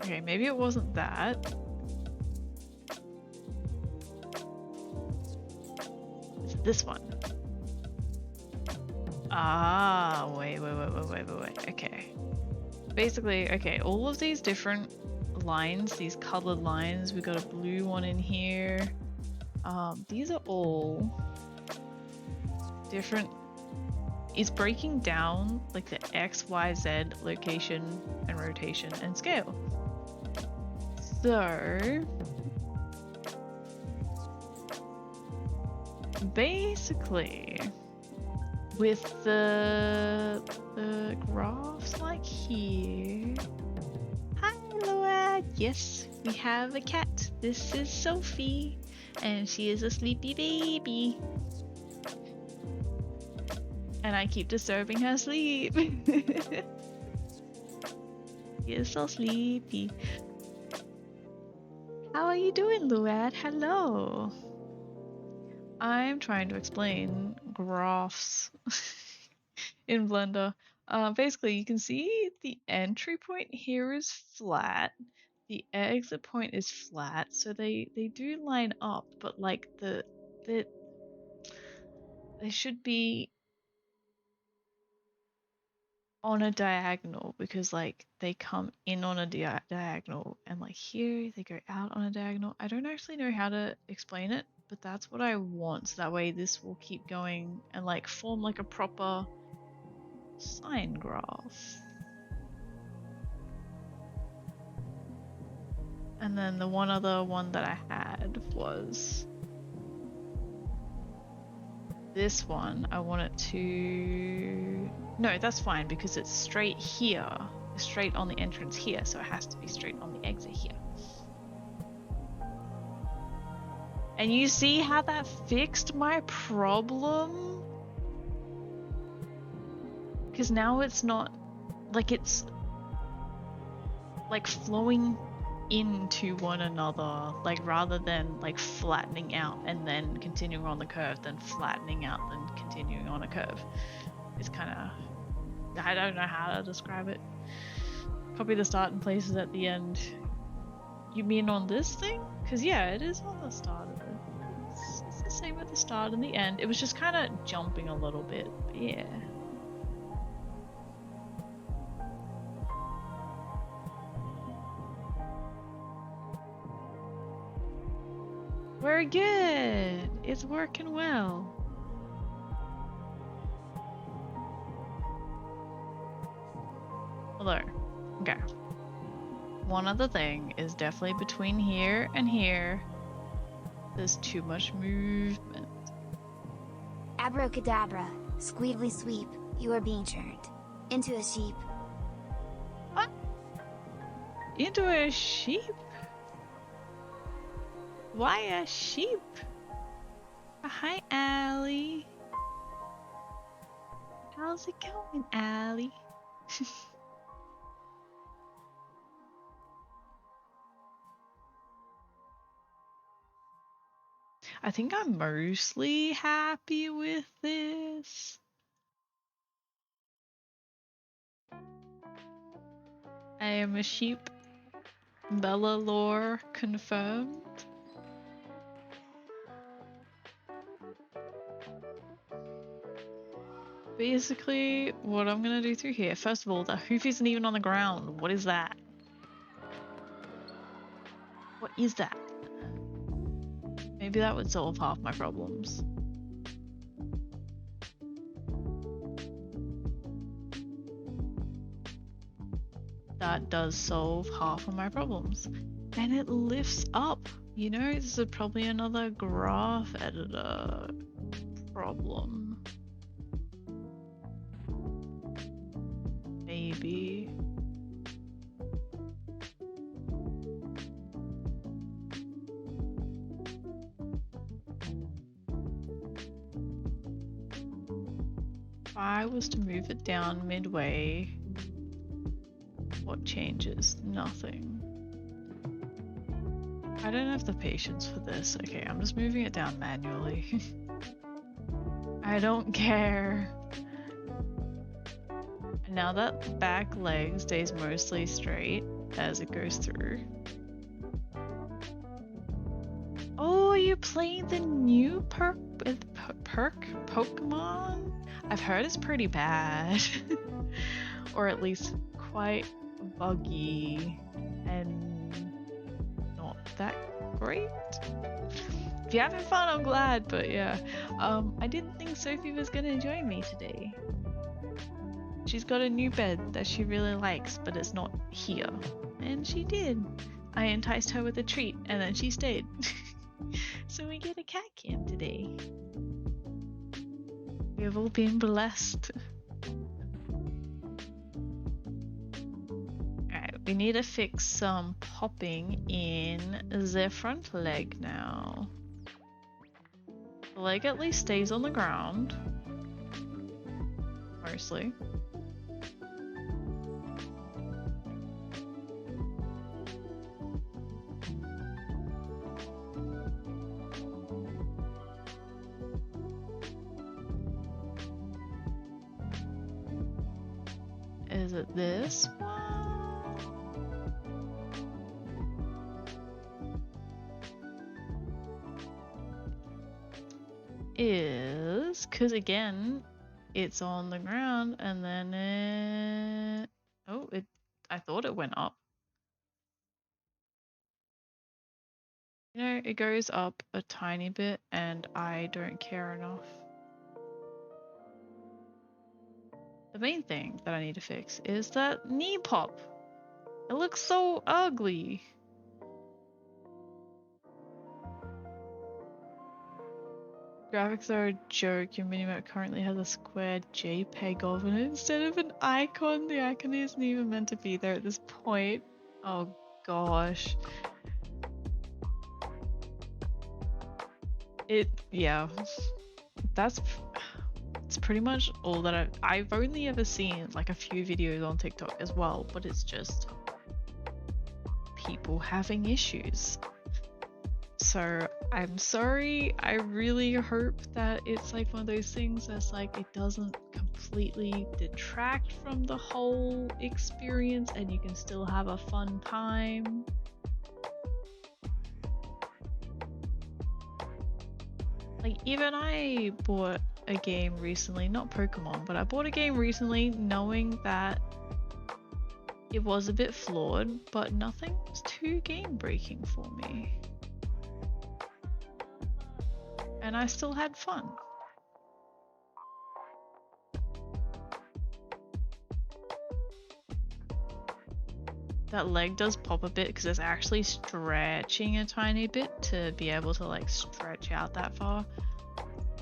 Okay, maybe it wasn't that. It's this one. Ah, wait. Okay. Basically, okay, all of these different lines, these colored lines, we got a blue one in here. These are all different. It's breaking down like the X, Y, Z location and rotation and scale. So basically, with the graphs like here. Hi, Loa. Yes, we have a cat. This is Sophie, and she is a sleepy baby. And I keep disturbing her sleep. She is so sleepy. How are you doing, Luad? Hello. I'm trying to explain graphs in Blender. Basically, you can see the entry point here is flat. The exit point is flat, so they do line up, but like they should be on a diagonal because like they come in on a diagonal and like here they go out on a diagonal. I don't actually know how to explain it, but that's what I want, so that way this will keep going and like form like a proper sine graph. And then the one other one that I had was this one. I want it to... No, that's fine because it's straight here. It's straight on the entrance here, so it has to be straight on the exit here. And you see how that fixed my problem? Because now it's not... like it's... like flowing into one another, like rather than like flattening out and then continuing on the curve, then flattening out, then continuing on a curve. It's kind of... I don't know how to describe it. Copy the start and places at the end. You mean on this thing? Because yeah, it is on the start of it. It's the same at the start and the end. It was just kind of jumping a little bit, but yeah. We're good. It's working well. Although, okay. One other thing is definitely between here and here. There's too much movement. Abracadabra, squeedly sweep, you are being turned into a sheep. What? Into a sheep? Why a sheep? Hi, Allie. How's it going, Allie? I think I'm mostly happy with this. I am a sheep. Bella lore confirmed. Basically, what I'm gonna do through here, first of all, the hoof isn't even on the ground. What is that? What is that? Maybe that would solve half my problems. That does solve half of my problems. And it lifts up. You know, this is probably another graph editor problem. Maybe. If I was to move it down midway, what changes? Nothing. I don't have the patience for this. Okay, I'm just moving it down manually. I don't care. And now that back leg stays mostly straight as it goes through. Oh, you playing the new perk Pokemon? I've heard it's pretty bad. Or at least quite buggy and not that great. If you're having fun, I'm glad, but yeah. I didn't think Sophie was gonna join me today. She's got a new bed that she really likes, but it's not here. And she did. I enticed her with a treat, and then she stayed. So we get a cat cam today. We have all been blessed. Alright, we need to fix some popping in the front leg now. The leg at least stays on the ground. Mostly. Is it this one? Is, because again, it's on the ground and then it... Oh, I thought it went up. You know, it goes up a tiny bit and I don't care enough. The main thing that I need to fix is that knee pop. It looks so ugly. Graphics are a joke. Your minimap currently has a square JPEG of it instead of an icon. The icon isn't even meant to be there at this point. Oh gosh. Yeah. It's pretty much all that I've only ever seen like a few videos on TikTok as well, but it's just people having issues. So I'm sorry. I really hope that it's like one of those things that's like it doesn't completely detract from the whole experience and you can still have a fun time. Like even I bought a game recently, not Pokemon, but I bought a game recently knowing that it was a bit flawed, but nothing was too game breaking for me. And I still had fun. That leg does pop a bit because it's actually stretching a tiny bit to be able to like stretch out that far.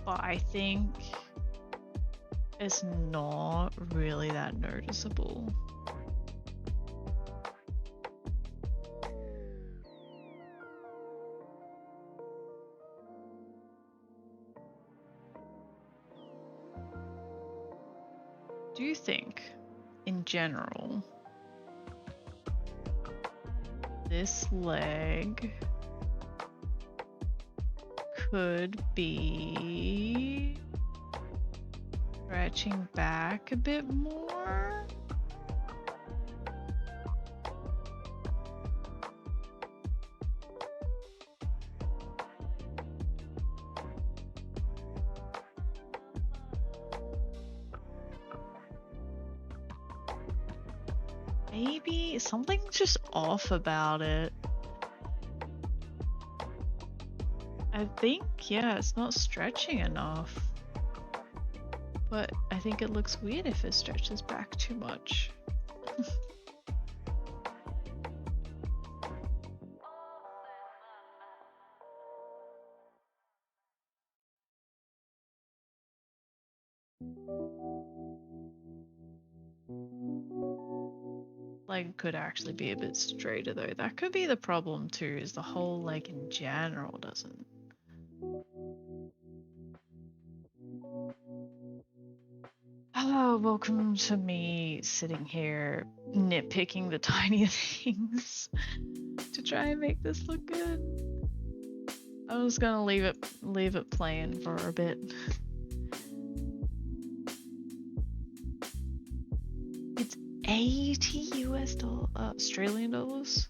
But I think it's not really that noticeable. think, in general, this leg could be stretching back a bit more? Maybe something's just off about it. I think, yeah, it's not stretching enough. But I think it looks weird if it stretches back too much. Leg could actually be a bit straighter though. That could be the problem too, is the whole leg in general doesn't. Hello, welcome to me sitting here nitpicking the tinier things to try and make this look good. I'm just gonna leave it playing for a bit. It's 80 US dollars, Australian dollars.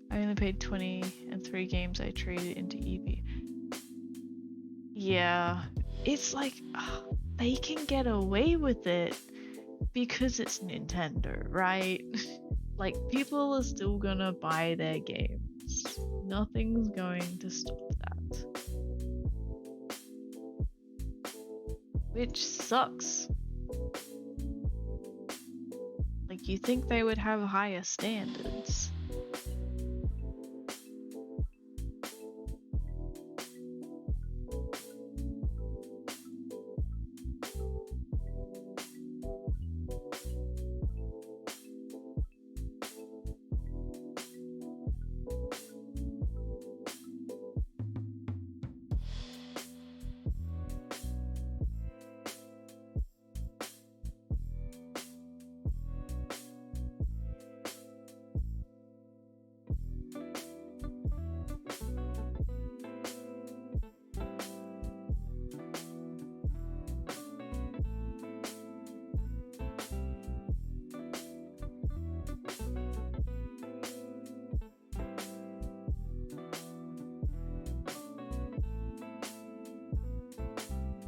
I only paid 20 and 3 games I traded into EB. Yeah, it's like they can get away with it because it's Nintendo, right? Like, people are still gonna buy their games. Nothing's going to stop that. Which sucks. Like, you think they would have higher standards.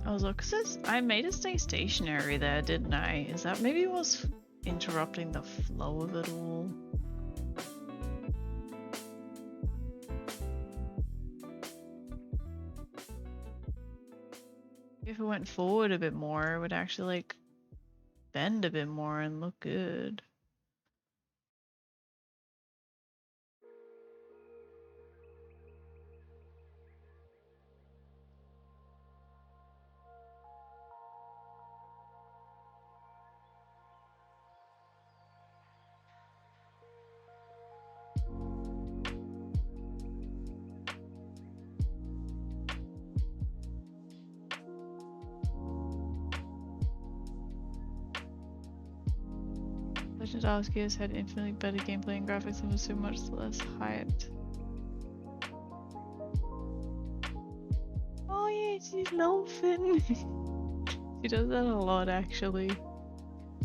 I was like, I made it stay stationary there, didn't I? Is that maybe what's interrupting the flow of it all? If it went forward a bit more, it would actually like bend a bit more and look good. Legend of Arceus had infinitely better gameplay and graphics and was so much less hyped. Oh yeah, she's laughing. She does that a lot actually.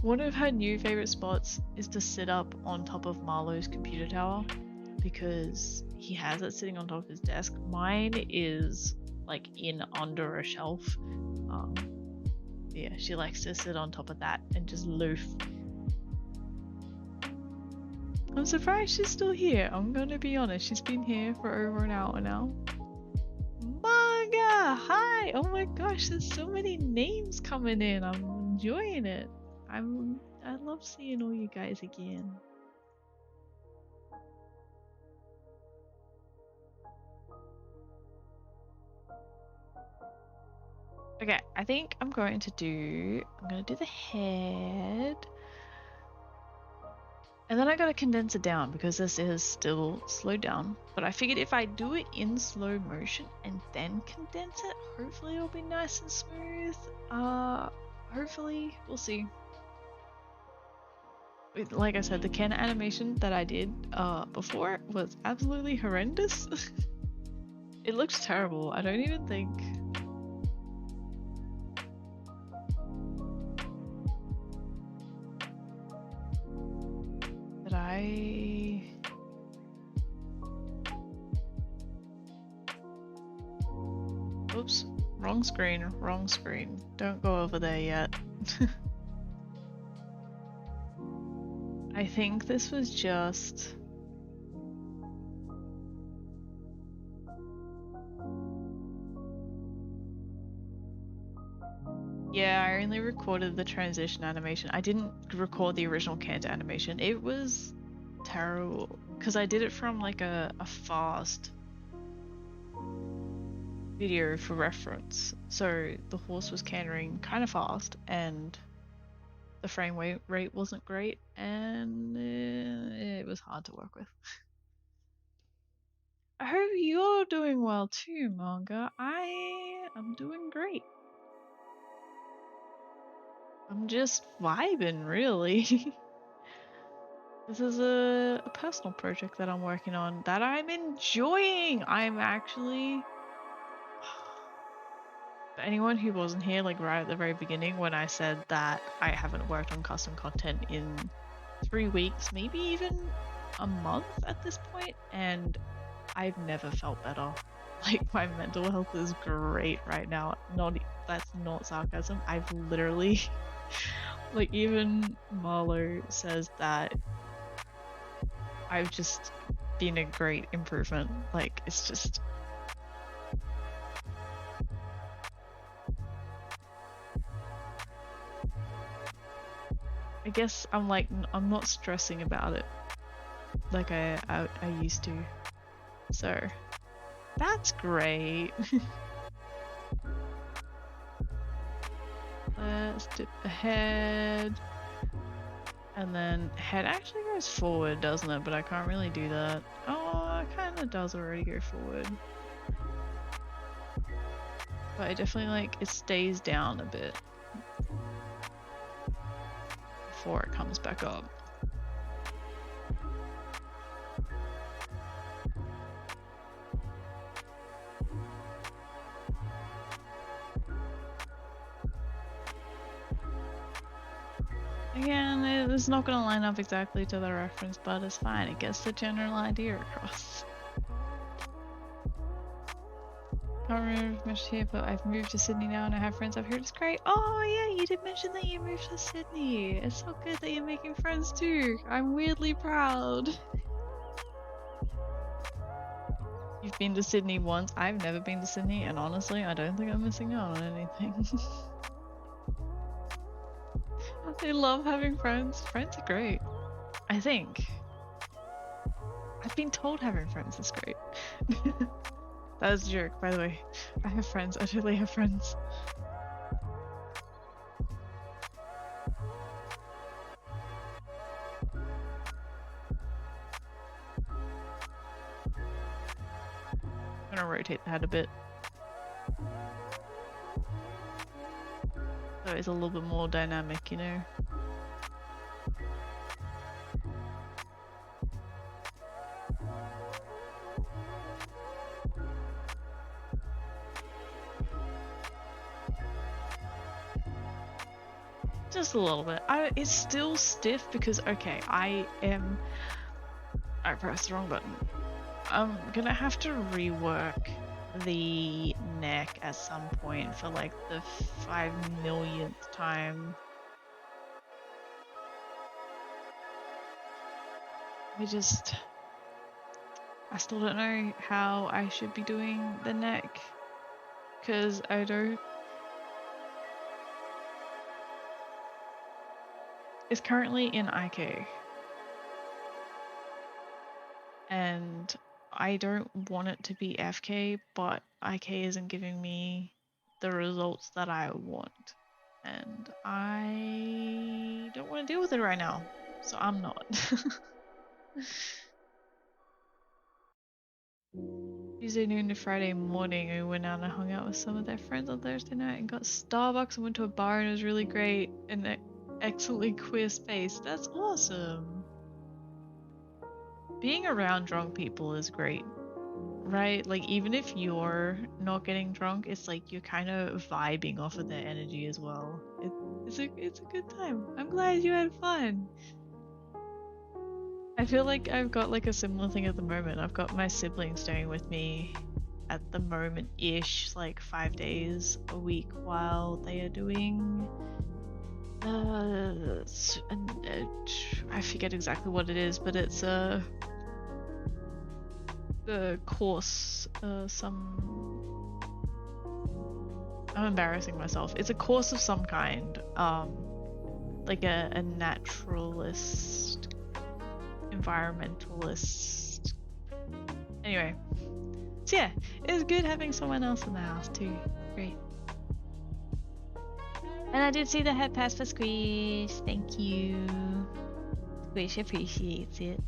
One of her new favorite spots is to sit up on top of Marlowe's computer tower because he has it sitting on top of his desk. Mine is like in under a shelf. Yeah, she likes to sit on top of that and just loof. I'm surprised she's still here. I'm gonna be honest, she's been here for over an hour now. Manga! Hi! Oh my gosh, there's so many names coming in. I'm enjoying it. I love seeing all you guys again. Okay, I think I'm gonna do the head. And then I gotta condense it down because this is still slowed down. But I figured if I do it in slow motion and then condense it, hopefully it'll be nice and smooth. Hopefully, we'll see. like I said, the can animation that I did before was absolutely horrendous. It looks terrible. I don't even think. Did I? Oops, wrong screen, wrong screen. Don't go over there yet. I think this was just... Yeah, I only recorded the transition animation. I didn't record the original canned animation. It was terrible because I did it from like a fast video for reference. So the horse was cantering kind of fast and the frame rate wasn't great and it was hard to work with. I hope you're doing well too, Manga. I am doing great. I'm just vibing, really. This is a personal project that I'm working on that I'm enjoying. I'm actually... For anyone who wasn't here, like right at the very beginning when I said that I haven't worked on custom content in 3 weeks, maybe even a month at this point, and I've never felt better. Like my mental health is great right now. That's not sarcasm. I've literally like even Marlo says that I've just been a great improvement. Like it's just I guess I'm like I'm not stressing about it like I used to. So that's great. Let's dip the head. And then head actually goes forward, doesn't it? But I can't really do that. Oh, it kind of does already go forward. But it definitely like, it stays down a bit before it comes back up. Again, it's not going to line up exactly to the reference, but it's fine. It gets the general idea across. Can't remember much here, but I've moved to Sydney now and I have friends up here. It's great. Oh yeah, you did mention that you moved to Sydney. It's so good that you're making friends too. I'm weirdly proud. You've been to Sydney once. I've never been to Sydney, and honestly, I don't think I'm missing out on anything. I love having friends. Friends are great. I think. I've been told having friends is great. That was a joke, by the way. I have friends. I totally have friends. I'm gonna rotate the head a bit. So it's a little bit more dynamic, you know? Just a little bit. It's still stiff because, okay, I pressed the wrong button. I'm gonna have to rework the neck at some point for like the 5 millionth time. I still don't know how I should be doing the neck, because I don't... It's currently in IK, and I don't want it to be FK, but IK isn't giving me the results that I want, and I don't want to deal with it right now, so I'm not. Tuesday noon to Friday morning, we went out and hung out with some of their friends on Thursday night and got Starbucks and went to a bar and it was really great. And excellent queer space. That's awesome. Being around drunk people is great, right? Like, even if you're not getting drunk, it's like you're kind of vibing off of their energy as well. It's a good time. I'm glad you had fun. I feel like I've got like a similar thing at the moment. I've got my siblings staying with me at the moment-ish, like 5 days a week while they are doing I forget exactly what it is, but it's the course some I'm embarrassing myself. It's a course of some kind, like a naturalist, environmentalist. Anyway, so yeah, it was good having someone else in the house too. Great. And I did see the head pass for Squish. Thank you. Squish appreciates it.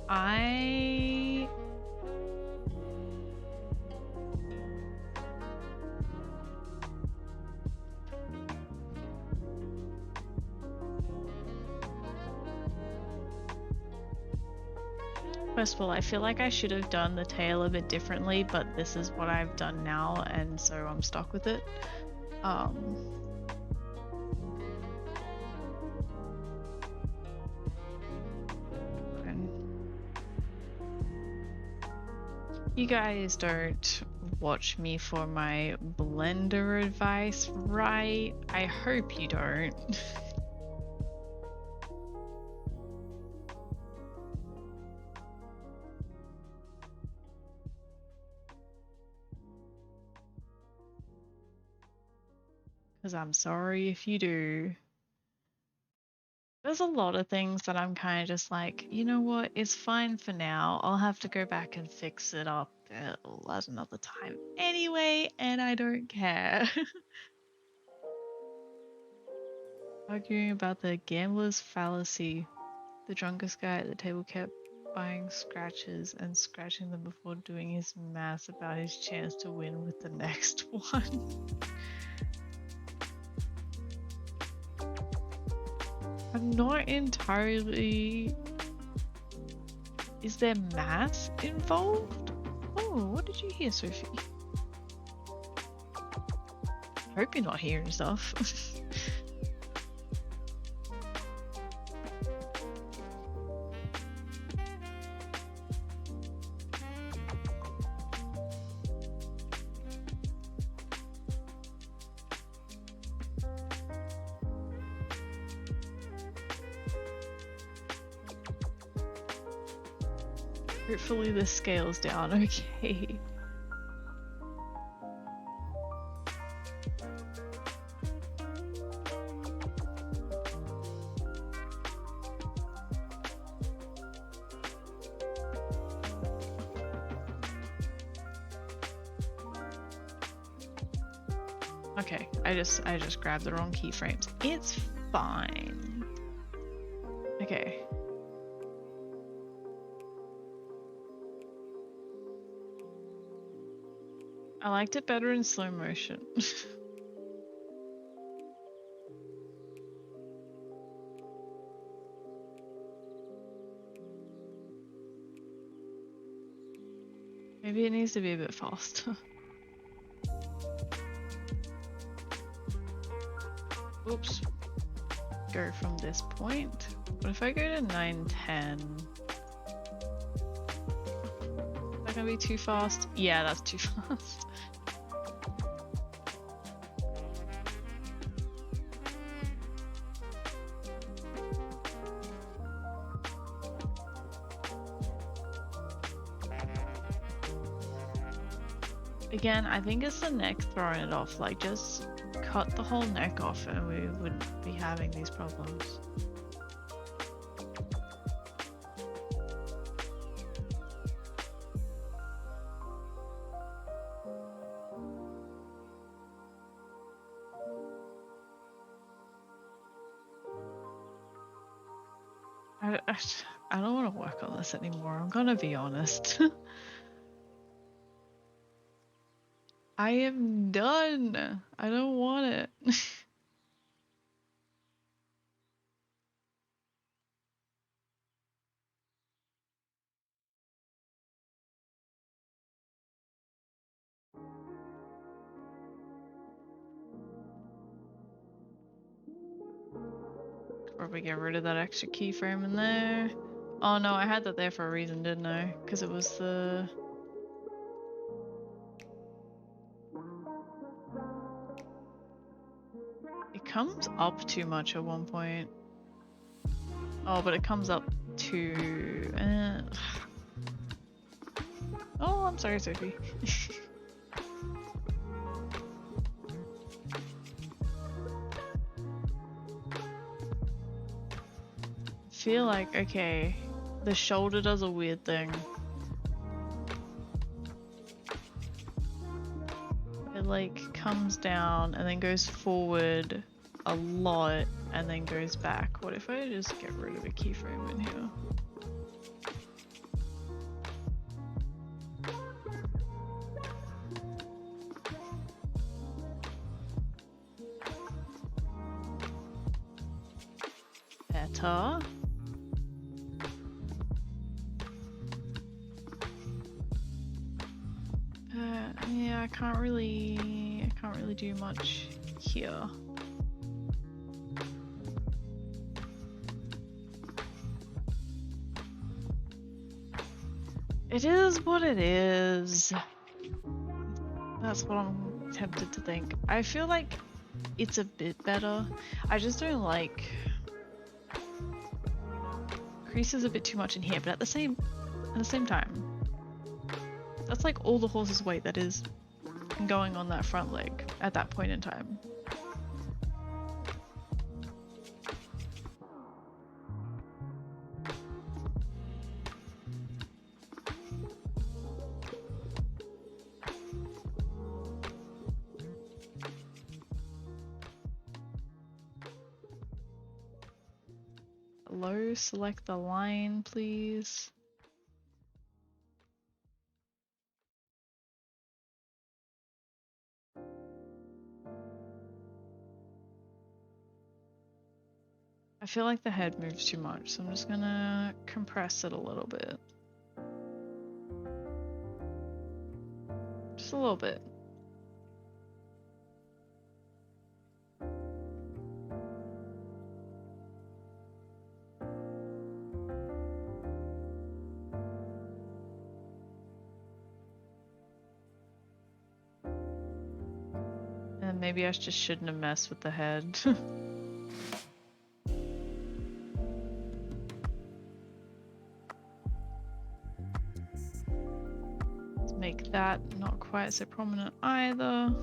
I First of all, I feel like I should have done the tail a bit differently, but this is what I've done now, and so I'm stuck with it. You guys don't watch me for my blender advice, right? I hope you don't. Because I'm sorry if you do. There's a lot of things that I'm kind of just like, you know what, it's fine for now. I'll have to go back and fix it up at another time anyway, and I don't care. Arguing about the gambler's fallacy. The drunkest guy at the table kept buying scratches and scratching them before doing his maths about his chance to win with the next one. I'm not entirely... Is there math involved? Oh, what did you hear, Sophie? I hope you're not hearing stuff. Hopefully this scales down okay. Okay, I just grabbed the wrong keyframes. It's fine. Okay. I liked it better in slow motion. Maybe it needs to be a bit faster. Oops. Go from this point. What if I go to 9:10? Is that gonna be too fast? Yeah, that's too fast. Again, I think it's the neck throwing it off. Like, just cut the whole neck off and we wouldn't be having these problems. I don't want to work on this anymore. I'm gonna be honest. I am done. I don't want it. Probably get rid of that extra keyframe in there. Oh no, I had that there for a reason, didn't I? Because it was the... It comes up too much at one point. Oh, but it comes up to... Oh, I'm sorry, Sophie. Feel like, okay, the shoulder does a weird thing. It like comes down and then goes forward a lot and then goes back. What if I just get rid of a keyframe in here? Better. Yeah, I can't really do much here. It is what it is. That's what I'm tempted to think. I feel like it's a bit better. I just don't like creases a bit too much in here, but at the same time, that's like all the horse's weight that is going on that front leg at that point in time. Low, select the line, please. I feel like the head moves too much, so I'm just gonna compress it a little bit. Just a little bit. And maybe I just shouldn't have messed with the head. Let's make that not quite so prominent either.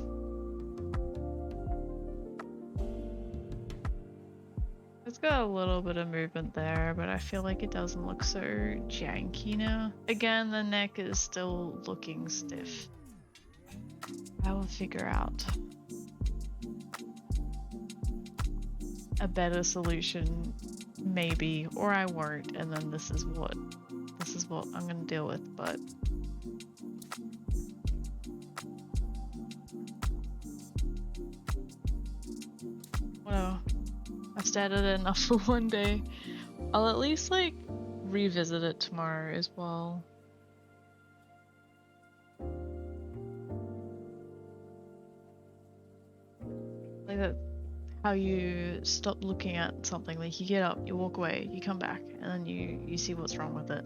It's got a little bit of movement there, but I feel like it doesn't look so janky now. Again, the neck is still looking stiff. I will figure out a better solution, maybe, or I won't, and then this is what I'm gonna deal with, but whatever. I've stared at it enough for one day. I'll at least like revisit it tomorrow as well. Like that, how you stop looking at something, like you get up, you walk away, you come back, and then you see what's wrong with it.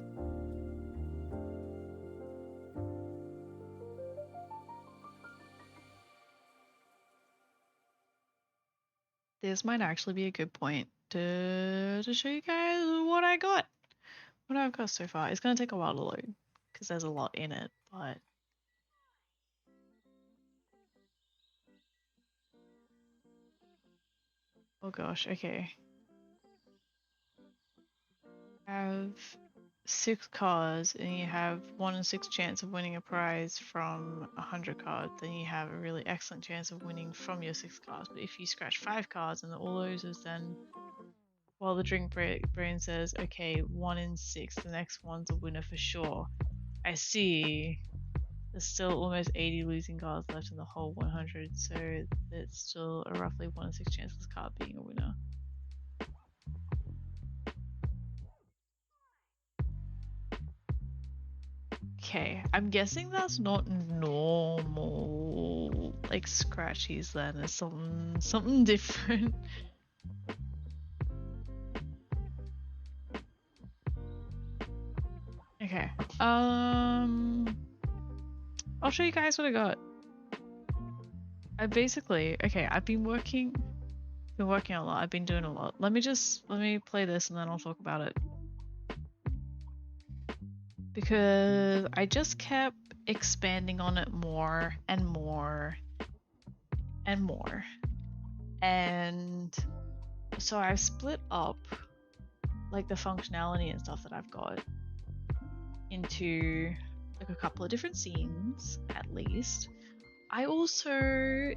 This might actually be a good point to show you guys what I've got so far. It's gonna take a while to load because there's a lot in it, but oh gosh, okay. Have 6 cards and you have 1 in 6 chance of winning a prize from 100 cards, then you have a really excellent chance of winning from your 6 cards. But if you scratch 5 cards and all those is then, well, the drink brain says, okay, 1 in 6, the next one's a winner for sure. I see. There's still almost 80 losing cards left in the whole 100, so it's still a roughly 1 in 6 chance of this card being a winner. Okay, I'm guessing that's not normal, like scratchies then. It's something different. Okay, I'll show you guys what I got. I've been working a lot. I've been doing a lot. Let me play this and then I'll talk about it. Because I just kept expanding on it more and more and more. And so I've split up like the functionality and stuff that I've got into like a couple of different scenes at least. I also,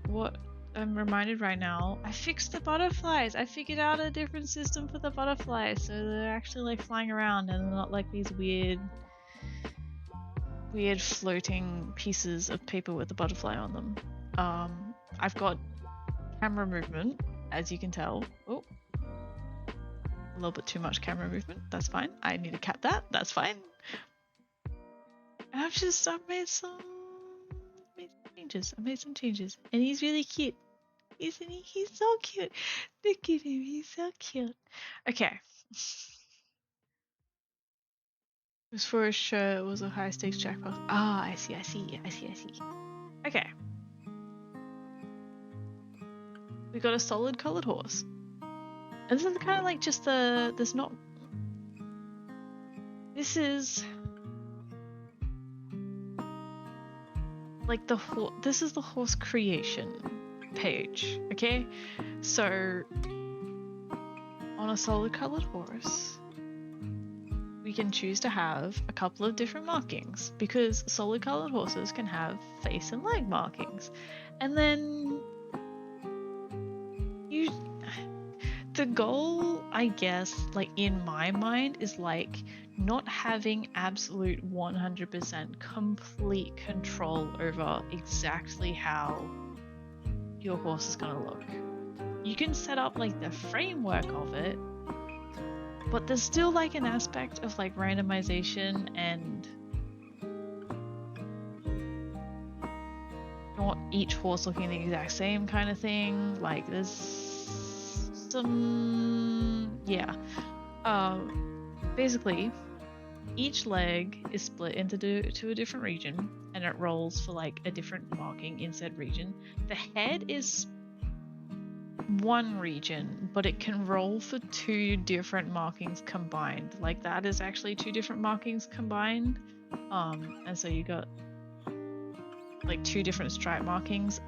what I'm reminded right now, I fixed the butterflies. I figured out a different system for the butterflies, so they're actually like flying around and not like these weird floating pieces of paper with a butterfly on them. I've got camera movement, as you can tell. Oh, a little bit too much camera movement. That's fine. I need to cap that. That's fine. And I've made some changes. I made some changes, and he's really cute, isn't he? He's so cute. Look at him. He's so cute. Okay. It was for a show. It was a high stakes jackpot. Ah, I see. Okay. We got a solid colored horse. And this is kind of like just this is like this is the horse creation page, okay? So on a solid colored horse, we can choose to have a couple of different markings because solid colored horses can have face and leg markings. And then the goal, I guess, like in my mind, is like not having absolute 100% complete control over exactly how your horse is gonna look. You can set up like the framework of it, but there's still like an aspect of like randomization and not each horse looking the exact same kind of thing. Like there's some, yeah. Basically, each leg is split into a different region, and it rolls for like a different marking in said region. The head is one region, but it can roll for 2 different markings combined. Like that is actually 2 different markings combined. And so you got like 2 different stripe markings.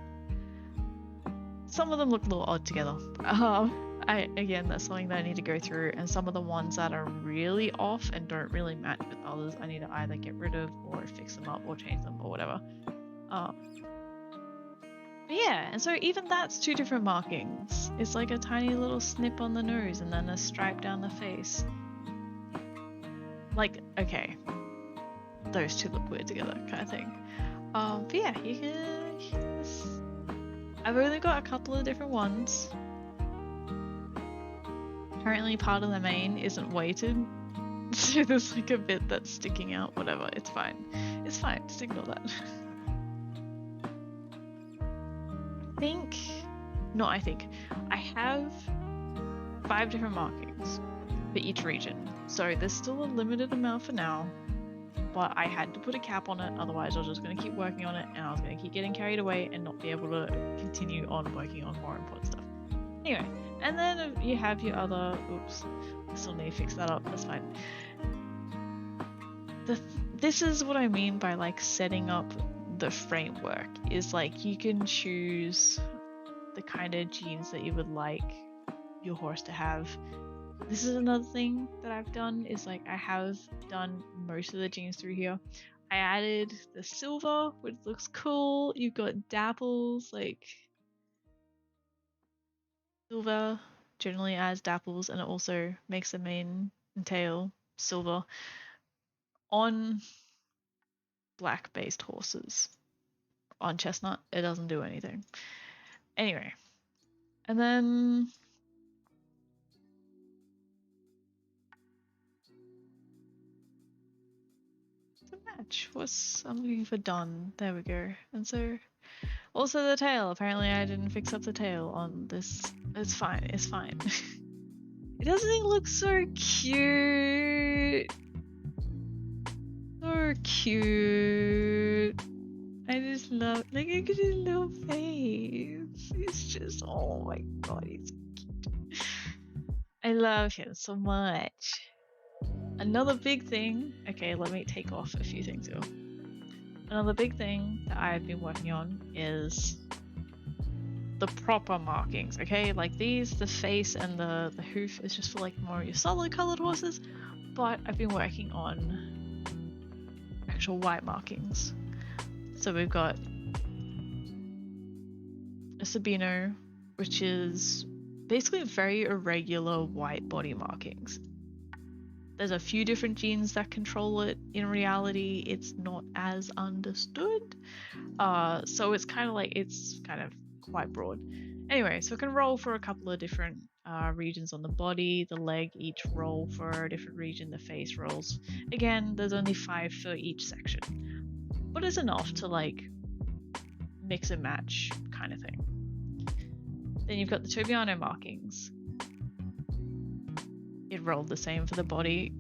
Some of them look a little odd together. Again, that's something that I need to go through, and some of the ones that are really off and don't really match with others, I need to either get rid of or fix them up or change them or whatever. But yeah, and so even that's 2 different markings. It's like a tiny little snip on the nose and then a stripe down the face. Like, okay, those 2 look weird together kind of thing. But yeah, you can... I've only got a couple of different ones. Apparently part of the mane isn't weighted, so there's like a bit that's sticking out, whatever, it's fine. It's fine, just ignore that. I have 5 different markings for each region, so there's still a limited amount for now, but I had to put a cap on it, otherwise I was just going to keep working on it and I was going to keep getting carried away and not be able to continue on working on more important stuff. Anyway, and then you have your other, oops, I still need to fix that up, that's fine. This is what I mean by like setting up the framework, is like you can choose the kind of genes that you would like your horse to have. This is another thing that I've done, is like I have done most of the genes through here. I added the silver, which looks cool. You've got dapples, like silver generally adds dapples, and it also makes the mane and tail silver. On black based horses. On chestnut, it doesn't do anything. Anyway, and then the match was, I'm looking for done. There we go. And so also the tail. Apparently I didn't fix up the tail on this. It's fine. It's fine. It doesn't look so cute. So cute. I just love, like, look at his little face. He's just, oh my god, he's cute. I love him so much. Another big thing, okay, let me take off a few things here. Another big thing that I've been working on is the proper markings, okay? Like these, the face and the hoof is just for like more of your solid colored horses, but I've been working on actual white markings. So we've got a Sabino, which is basically very irregular white body markings. There's a few different genes that control it. In reality, it's not as understood. So it's kind of like, it's kind of quite broad. Anyway, so it can roll for a couple of different regions on the body, the leg each roll for a different region, the face rolls. Again, there's only 5 for each section, but it's enough to like mix and match kind of thing. Then you've got the Tobiano markings. It rolled the same for the body.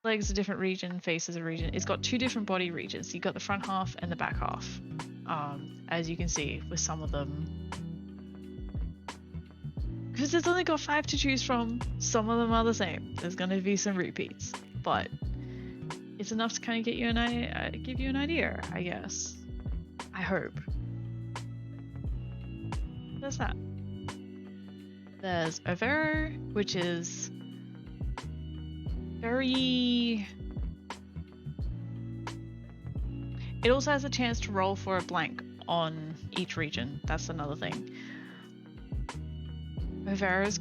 Legs a different region, face is a region. It's got 2 different body regions. So you've got the front half and the back half. As you can see with some of them. Because it's only got 5 to choose from, some of them are the same. There's going to be some repeats, but it's enough to kind of get you give you an idea, I guess. I hope. There's that. There's Overo, which is very... It also has a chance to roll for a blank on each region. That's another thing. Overo is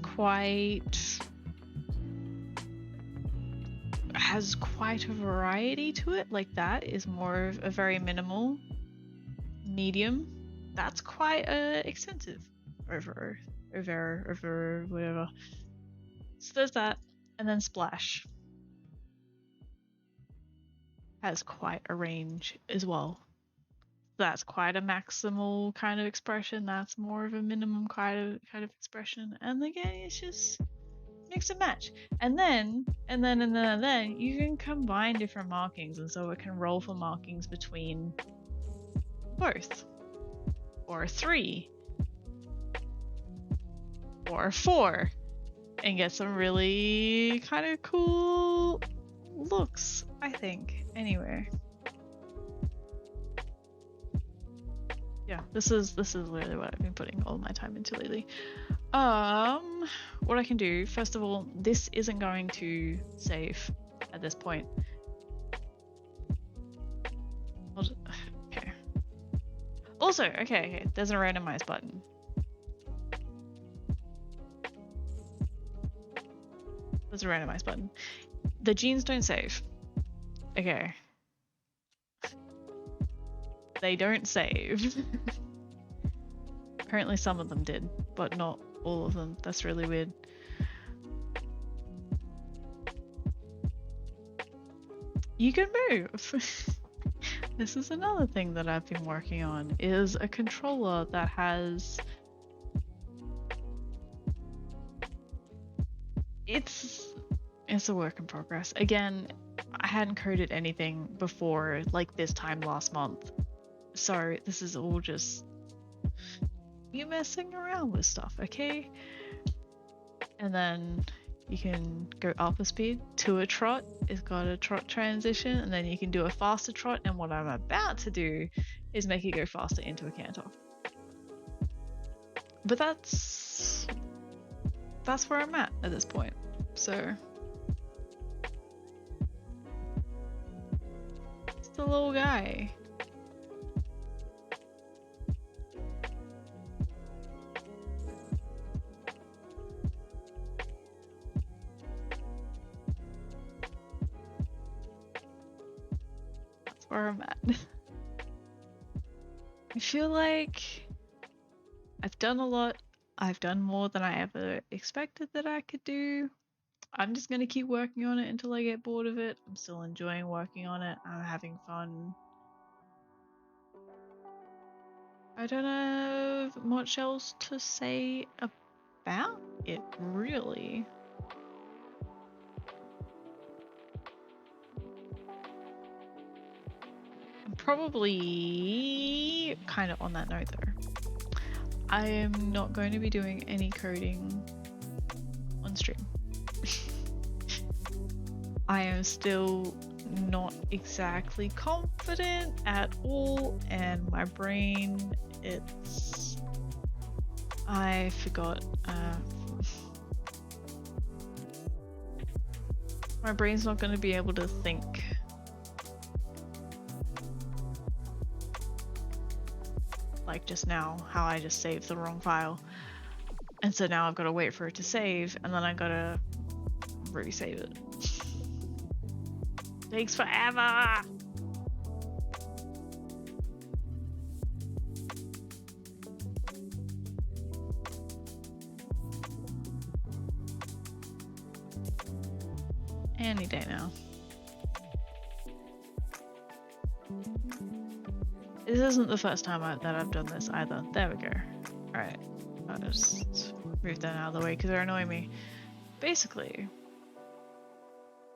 has quite a variety to it. Like that is more of a very minimal. Medium, that's quite extensive. Over whatever. So there's that, and then Splash has quite a range as well. That's quite a maximal kind of expression. That's more of a minimum kind of expression. And again, it's just mix and match. And then you can combine different markings, and so it can roll for markings between both, or 3, or 4, and get some really kind of cool looks, I think. Anyway. Yeah, this is literally what I've been putting all my time into lately. What I can do, first of all, this isn't going to save at this point. Okay. Also, okay, there's a randomize button. There's a randomize button. The genes don't save. Okay. They don't save. Apparently some of them did, but not all of them. That's really weird. You can move. This is another thing that I've been working on, is a controller that has... It's a work in progress. Again, I hadn't coded anything before like this time last month. So this is all just you messing around with stuff, okay? And then you can go up a speed to a trot. It's got a trot transition, and then you can do a faster trot, and what I'm about to do is make it go faster into a canter. But that's where I'm at this point. So it's the little guy. where I'm at. I feel like I've done a lot. I've done more than I ever expected that I could do. I'm just gonna keep working on it until I get bored of it. I'm still enjoying working on it. I'm having fun. I don't have much else to say about it, really. I'm probably kind of on that note though. I am not going to be doing any coding on stream. I am still not exactly confident at all, and my brain, I forgot. My brain's not going to be able to think. Like just now, how I just saved the wrong file. And so now I've got to wait for it to save, and then I gotta re-save it. Takes forever! Any day now. This isn't the first time that I've done this either. There we go. Alright. I'll just move that out of the way because they're annoying me. Basically,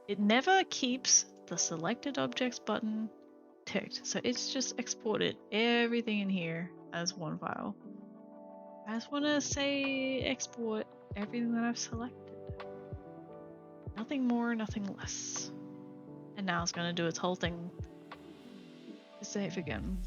it never keeps the selected objects button ticked. So it's just exported everything in here as one file. I just want to say export everything that I've selected. Nothing more, nothing less. And now it's going to do its whole thing to save again.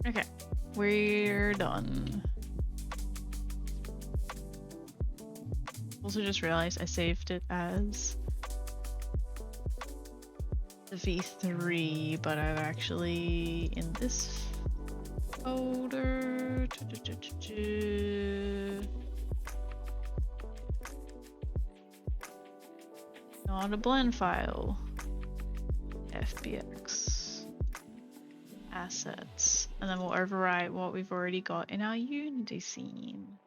Okay, we're done. Also just realized I saved it as the v3, but I've actually in this folder not a blend file. FBX assets, and then we'll overwrite what we've already got in our Unity scene.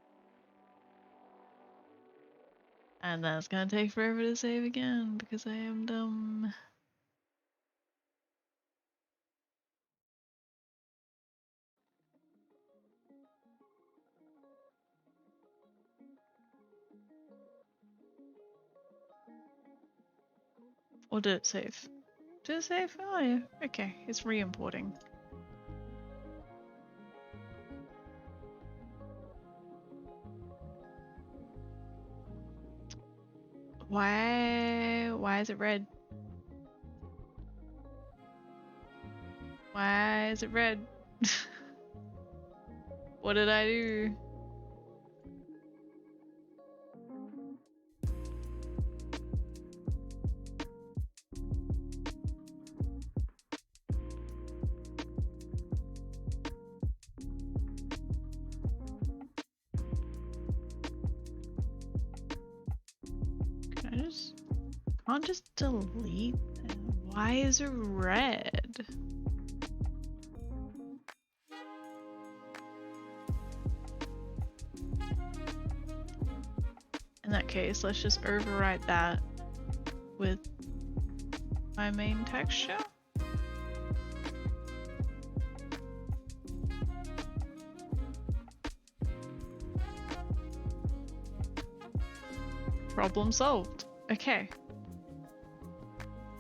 And then it's gonna take forever to save again because I am dumb. Or did it save? Did it save? Oh yeah, okay, it's re-importing. Why is it red? Why is it red? What did I do? Can't just delete them. Why is it red? In that case, let's just overwrite that with my main texture. Problem solved. Okay.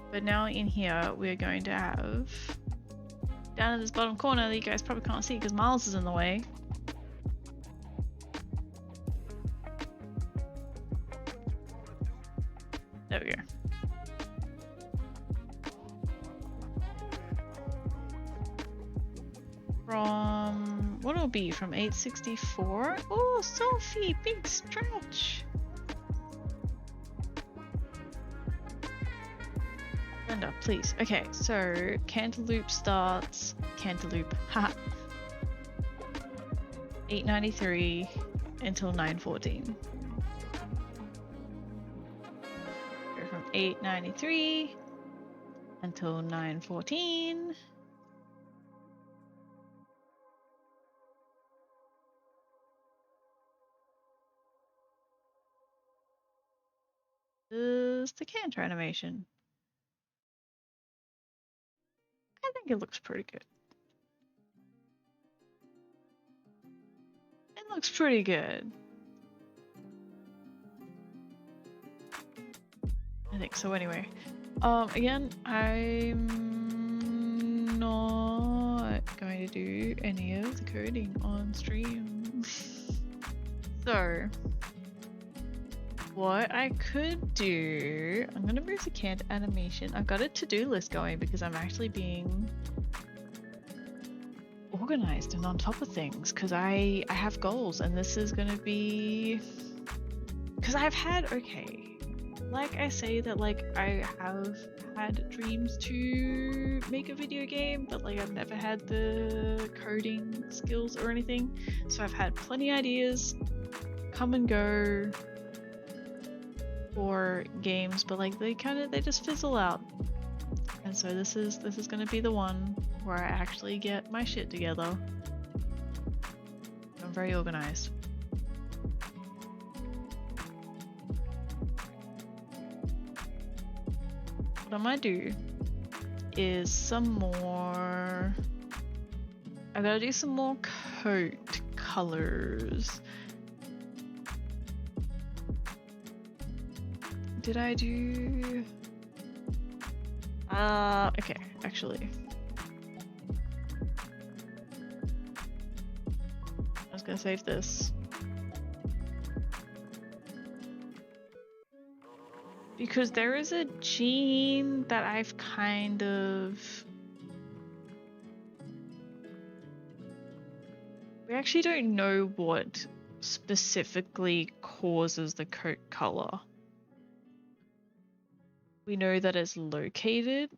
But now in here, we're going to have, down in this bottom corner that you guys probably can't see because Miles is in the way. There we go. From, what will it be, from 864? Oh, Sophie, big stretch. The Render, please. Okay, so Cantaloupe starts. Cantaloupe. Haha. 893 until 914. Go from 893 until 914. Is the canter animation. I think it looks pretty good. It looks pretty good. I think so anyway. Again, I'm not going to do any of the coding on stream. So, what I could do, I'm gonna move the canned animation. I've got a to-do list going because I'm actually being organized and on top of things because I have goals, and this is gonna be because I've had like I say that like I have had dreams to make a video game, but like I've never had the coding skills or anything. So I've had plenty of ideas come and go for games, but like they just fizzle out. And so this is gonna be the one where I actually get my shit together. I'm very organized. What I might do is some more. I gotta do some more coat colors. Did I do? Okay, actually. I was gonna save this. Because there is a gene that I've kind of... We actually don't know what specifically causes the coat color. We know that it's located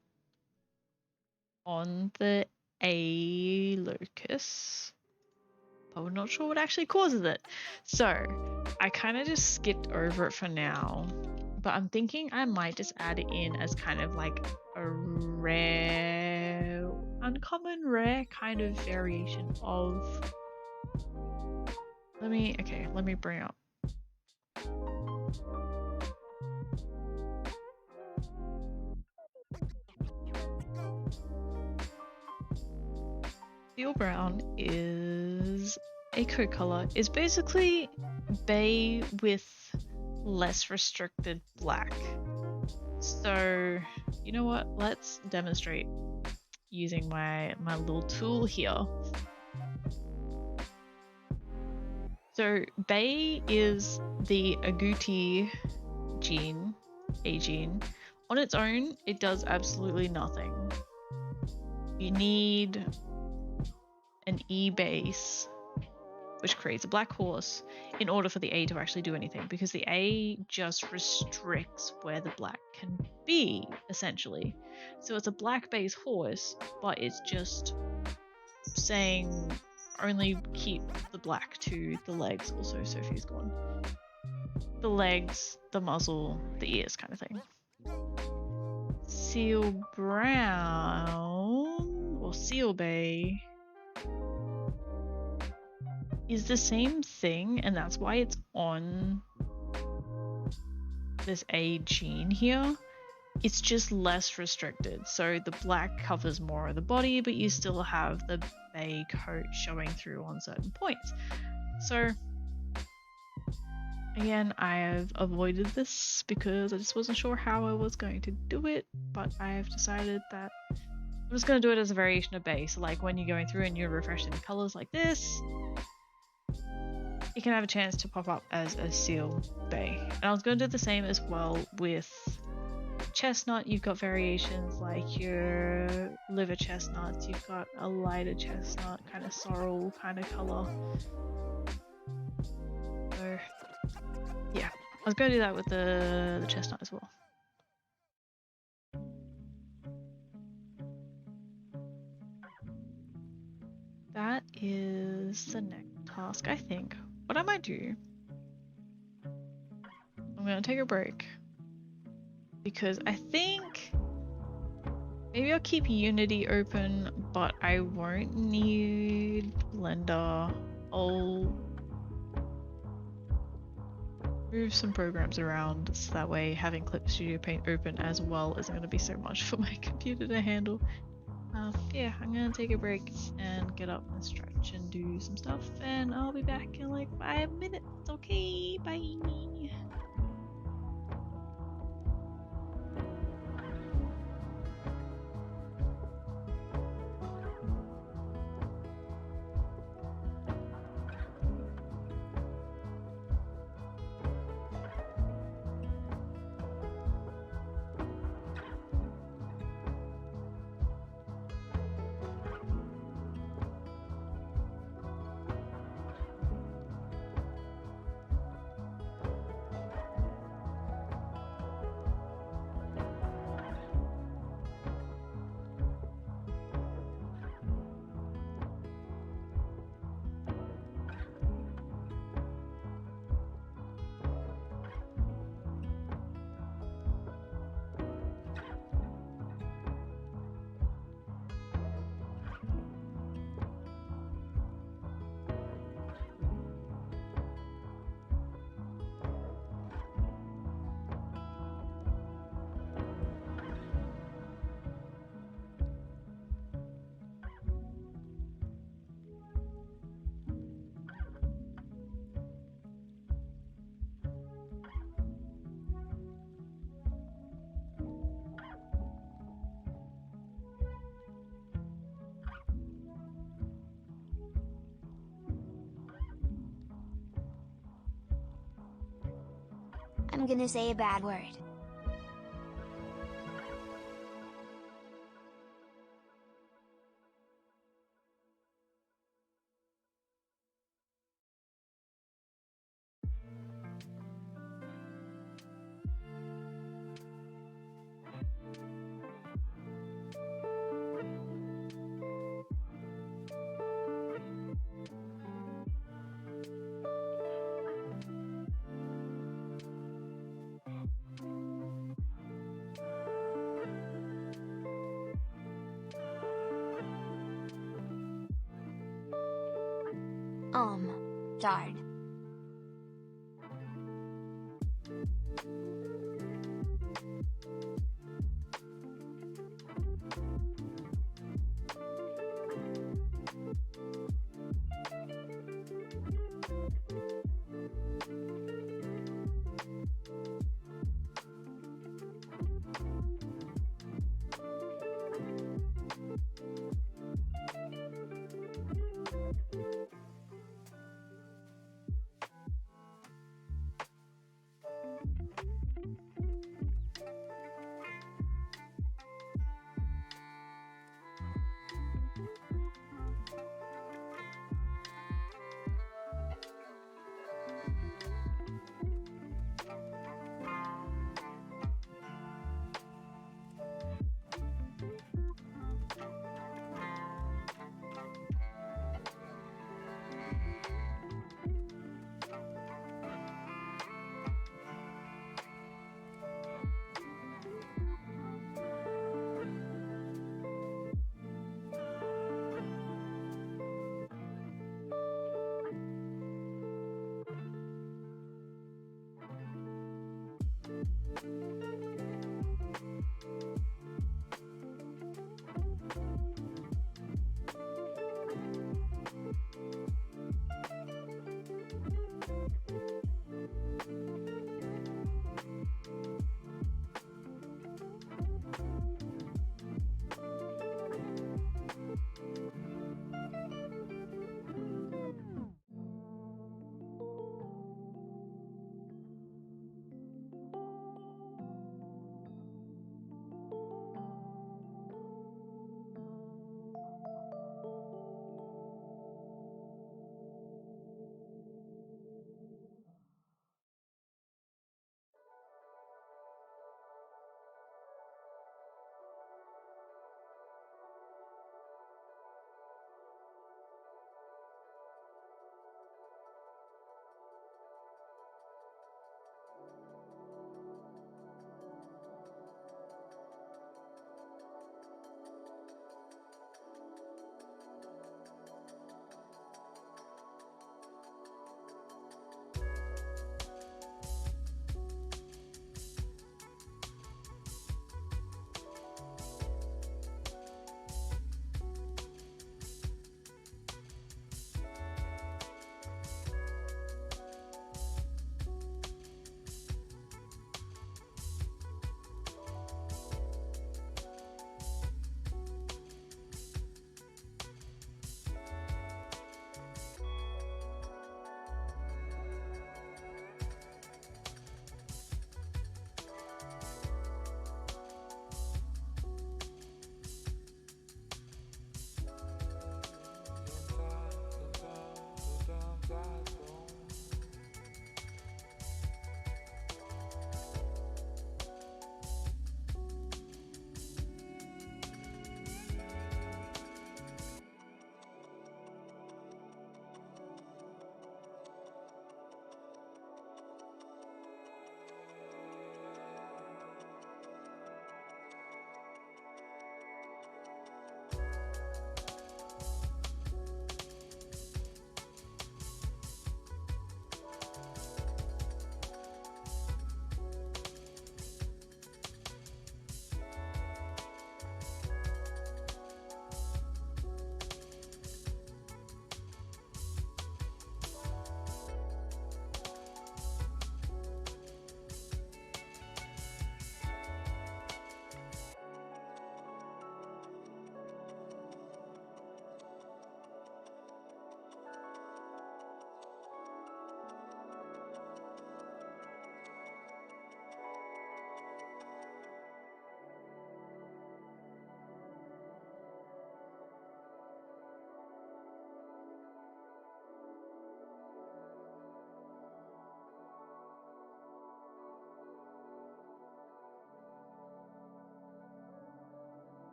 on the A locus, but we're not sure what actually causes it. So I kind of just skipped over it for now, but I'm thinking I might just add it in as kind of like a rare, uncommon rare kind of variation of... Let me bring up. Steel brown is a coat color. It's basically bay with less restricted black. So you know what? Let's demonstrate using my little tool here. So bay is the agouti gene, a gene. On its own, it does absolutely nothing. You need an E base, which creates a black horse, in order for the A to actually do anything, because the A just restricts where the black can be, essentially. So it's a black base horse, but it's just saying only keep the black to the legs. Also, Sophie's gone. The legs, the muzzle, the ears, kind of thing. Seal brown or seal bay is the same thing, and that's why it's on this A gene here. It's just less restricted, so the black covers more of the body, but you still have the bay coat showing through on certain points. So again, I have avoided this because I just wasn't sure how I was going to do it, but I have decided that I'm just going to do it as a variation of bay. So like when you're going through and you're refreshing the colors like this, you can have a chance to pop up as a seal bay. And I was going to do the same as well with chestnut. You've got variations like your liver chestnuts, you've got a lighter chestnut, kind of sorrel kind of color. So yeah, I was going to do that with the chestnut as well. is the next task, I think. What I might do, I'm gonna take a break because I think maybe I'll keep Unity open, but I won't need Blender. I'll move some programs around so that way having Clip Studio Paint open as well isn't going to be so much for my computer to handle. Yeah, I'm gonna take a break and get up and stretch and do some stuff, and I'll be back in like 5 minutes. Okay, bye. I'm gonna say a bad word. Darn.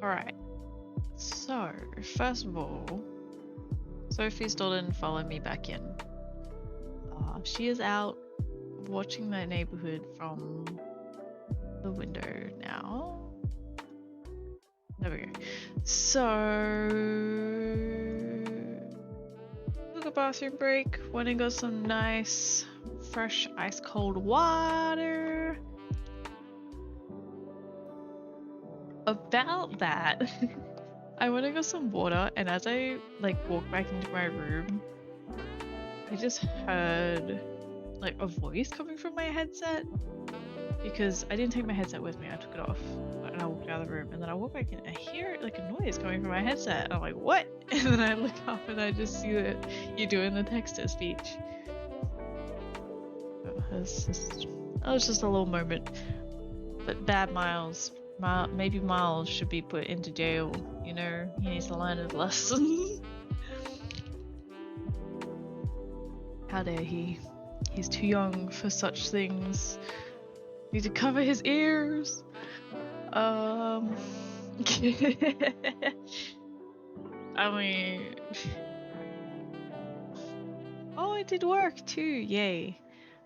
Alright. So, first of all, Sophie still didn't follow me back in. She is out watching the neighborhood from the window now. There we go. So, took a bathroom break, went and got some nice, fresh, ice cold water. About that, I went and got some water, and as I walked back into my room, I just heard a voice coming from my headset, because I didn't take my headset with me. I took it off and I walked out of the room, and then I walk back in and I hear a noise coming from my headset, and I'm like, what? And then I look up and I just see that you're doing the text-to-speech. That was just a little moment. But bad Miles. Maybe Miles should be put into jail. You know, he needs to learn his lesson. How dare he? He's too young for such things. Need to cover his ears. I mean, oh, it did work too. Yay.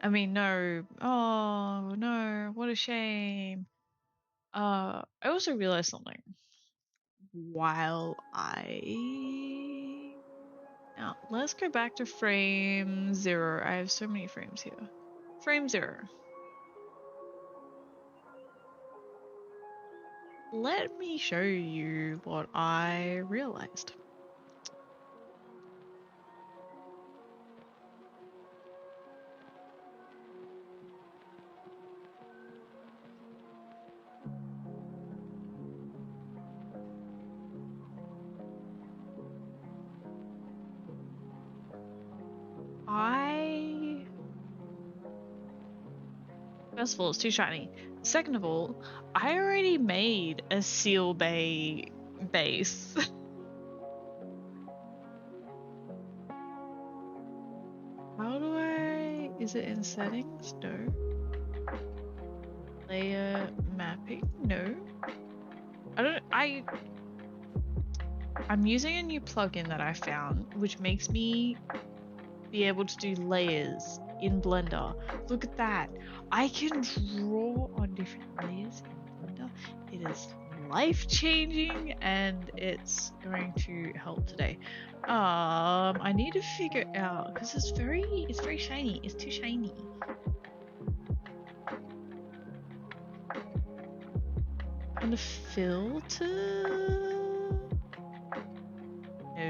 I mean, no. Oh no, what a shame. I also realized something while now let's go back to frame 0. I have so many frames here. Frame 0. Let me show you what I realized. First of all, it's too shiny. Second of all, I already made a Seal Bay base. How do I... Is it in settings? No. Layer mapping? No. I'm using a new plugin that I found, which makes me be able to do layers in Blender. Look at that. I can draw on different layers in Blender. It is life-changing, and it's going to help today. I need to figure out, because it's very shiny. It's too shiny. And the filter? No.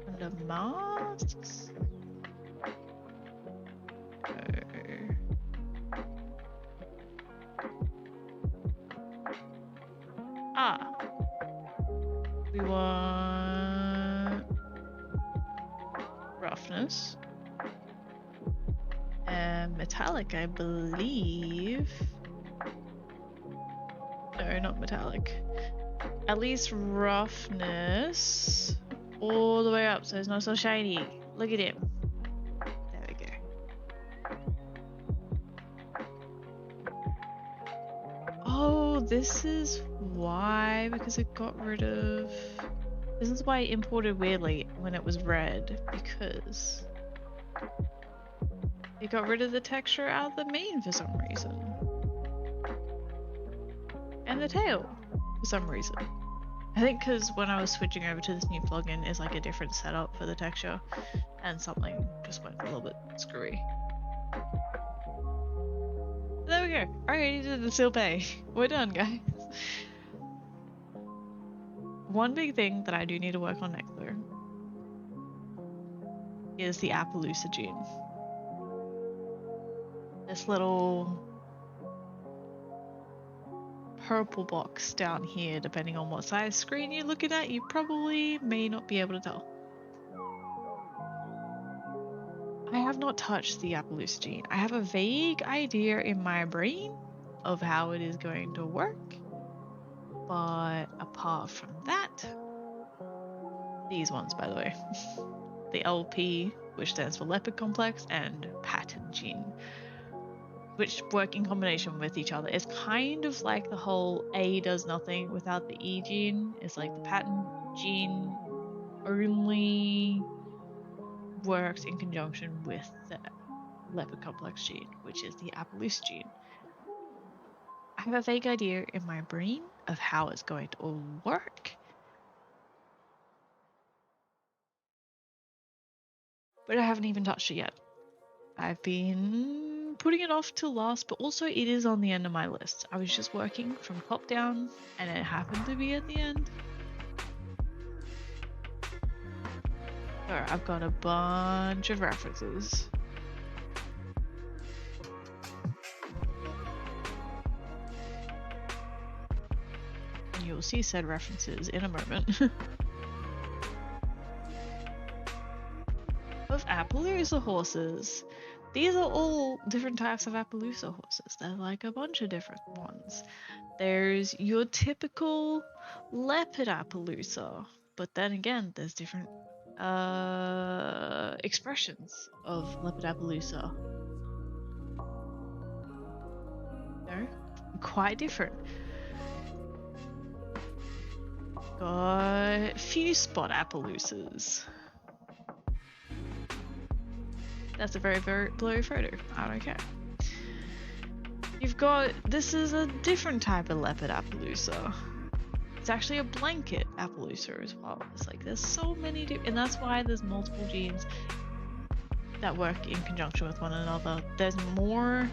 And the masks? We want roughness and metallic, I believe. No, not metallic. At least roughness all the way up so it's not so shiny. Look at him. There we go. Oh, this is why, because it got rid of... This is why it imported weirdly when it was red, because it got rid of the texture out of the main for some reason. And the tail for some reason. I think because when I was switching over to this new plugin, it's like a different setup for the texture, and something just went a little bit screwy. There we go. Alright, did the Seal Bay. We're done, guys. One big thing that I do need to work on next though is the Appaloosa gene. This little purple box down here, depending on what size screen you're looking at, you probably may not be able to tell. I have not touched the Appaloosa gene. I have a vague idea in my brain of how it is going to work. But apart from that, these ones, by the way, the LP, which stands for Leopard Complex, and Pattern Gene. which work in combination with each other. It's kind of like the whole A does nothing without the E gene. It's like the pattern gene only works in conjunction with the leopard complex gene, which is the Appaloosa gene. I have a vague idea in my brain of how it's going to all work, but I haven't even touched it yet. I've been putting it off till last, but also it is on the end of my list. I was just working from top down and it happened to be at the end. So I've got a bunch of references. And you'll see said references in a moment. Of Appaloosa horses. These are all different types of Appaloosa horses. They're like a bunch of different ones. There's your typical leopard Appaloosa, but then again, there's different expressions of leopard Appaloosa. No, quite different. Got few spot Appaloosas. That's a very, very blurry photo. I don't care. You've got, this is a different type of leopard Appaloosa. It's actually a blanket Appaloosa as well. It's like there's so many different, and that's why there's multiple genes that work in conjunction with one another. There's more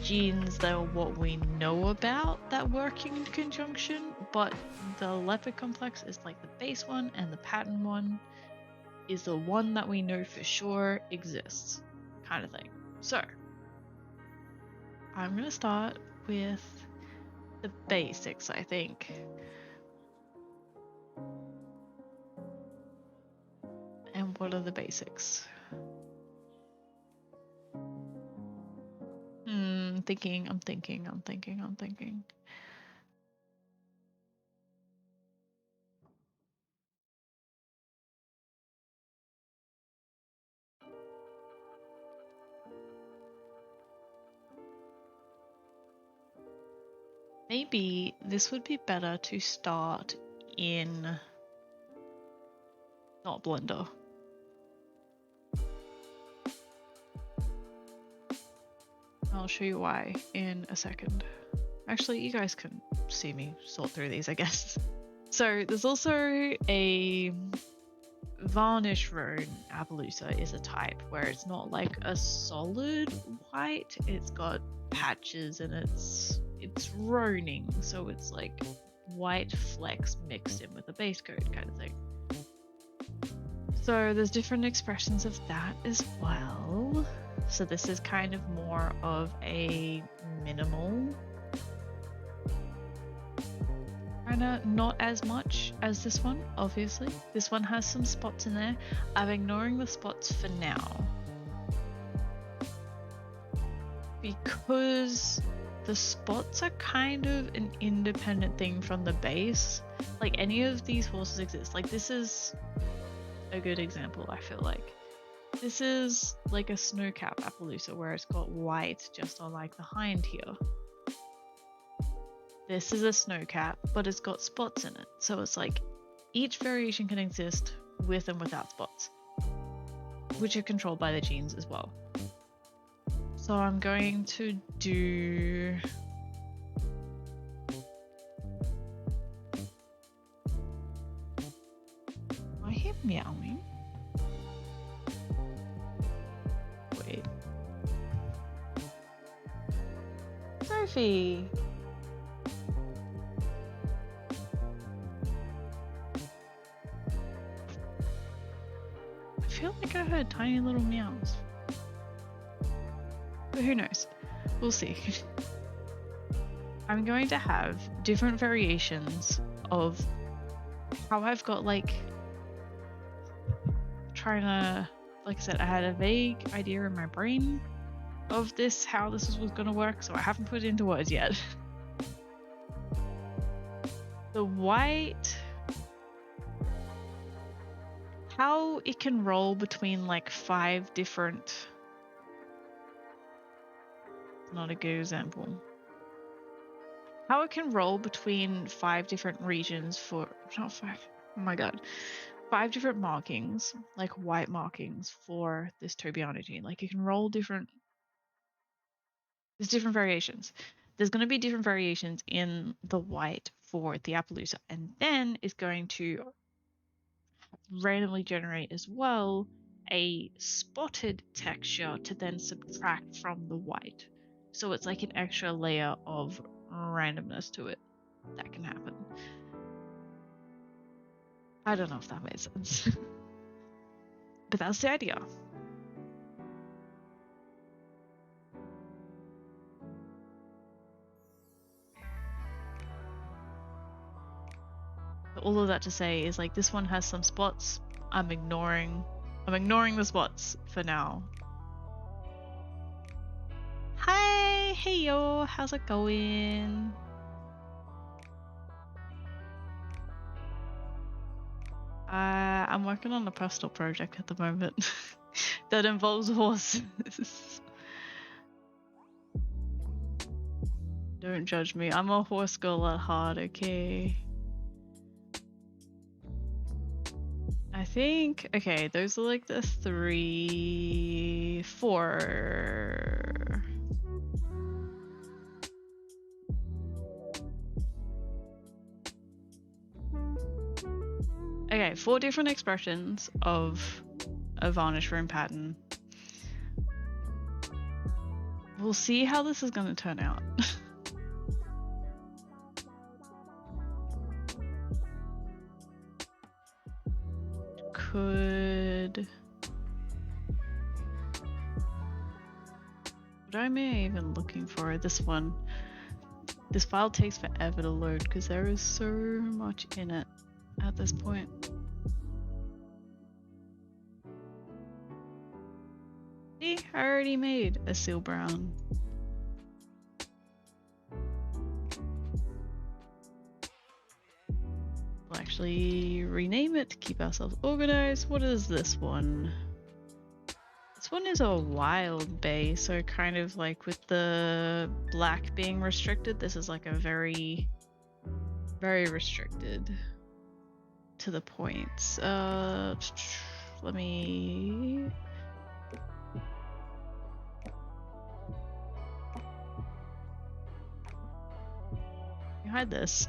genes than what we know about that work in conjunction, but the leopard complex is like the base one, and the pattern one is the one that we know for sure exists, kind of thing. So I'm gonna start with the basics, I think. And what are the basics? I'm thinking. Maybe this would be better to start in not Blender. I'll show you why in a second. Actually, you guys can see me sort through these, I guess. So there's also a varnish roan Appaloosa is a type where it's not like a solid white, it's got patches and it's roaning, so it's like white flecks mixed in with a base coat kind of thing. So there's different expressions of that as well. So this is kind of more of a minimal, kinda not as much as this one, obviously. This one has some spots in there. I'm ignoring the spots for now, because the spots are kind of an independent thing from the base. Like any of these horses exist. Like this is a good example, I feel like. This is like a snowcap Appaloosa where it's got white just on like the hind here. This is a snowcap, but it's got spots in it. So it's like each variation can exist with and without spots, which are controlled by the genes as well. So I'm going to do I hear meowing. Wait. Sophie! I feel like I heard tiny little meows. But who knows? We'll see. I'm going to have different variations of how I've got like trying to, like I said, I had a vague idea in my brain of this, how this was going to work, so I haven't put it into words yet. The white, how it can roll between like 5 different not a good example. How it can roll between 5 different regions for not 5. Oh my god. 5 different markings, like white markings for this Tobianity. Like you can roll different. There's different variations. There's going to be different variations in the white for the Appaloosa, and then it's going to randomly generate as well a spotted texture to then subtract from the white. So it's like an extra layer of randomness to it that can happen. I don't know if that makes sense. But that's the idea. All of that to say is like this one has some spots. I'm ignoring the spots for now. Hi, hey yo, how's it going? I'm working on a personal project at the moment that involves horses. Don't judge me. I'm a horse girl at heart, okay? I think, okay, those are like the 3, 4. Okay, 4 different expressions of a varnish rune pattern. We'll see how this is going to turn out. What am I even looking for? This one. This file takes forever to load because there is so much in it at this point. See, I already made a seal brown. We'll actually rename it to keep ourselves organized. What is this one? This one is a wild bay, so kind of like with the black being restricted, this is like a very, very restricted to the points. Let me... hide this.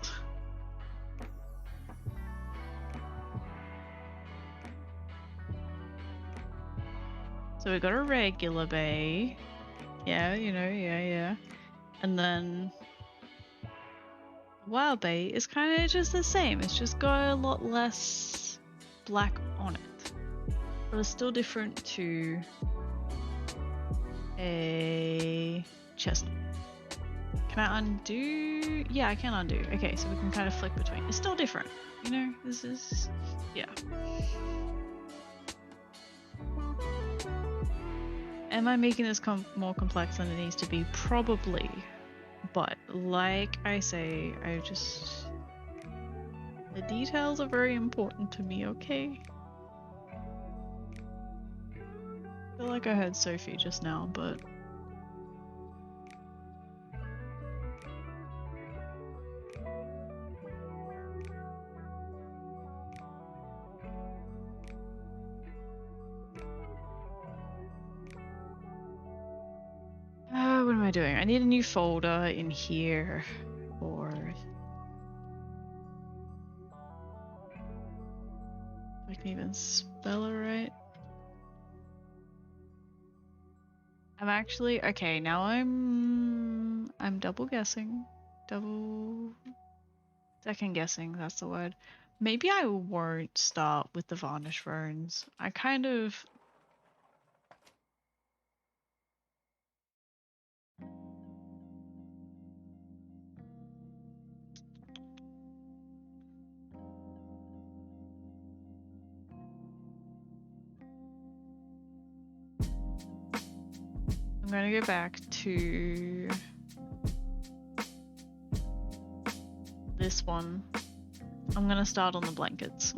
So we got a regular bay. Yeah, you know, yeah. And then wild bay is kind of just the same. It's just got a lot less black on it. But it's still different to a chestnut. Can I undo? Yeah, I can undo. Okay, so we can kind of flick between. It's still different. You know, this is... yeah. Am I making this more complex than it needs to be? Probably. But like I say, the details are very important to me, okay? I feel like I heard Sophie just now, but... what am I doing? I need a new folder in here for... I can even spell it right. I'm actually... okay, now I'm double guessing. Second guessing, that's the word. Maybe I won't start with the varnish runes. I kind of... I'm gonna go back to this one. I'm gonna start on the blankets.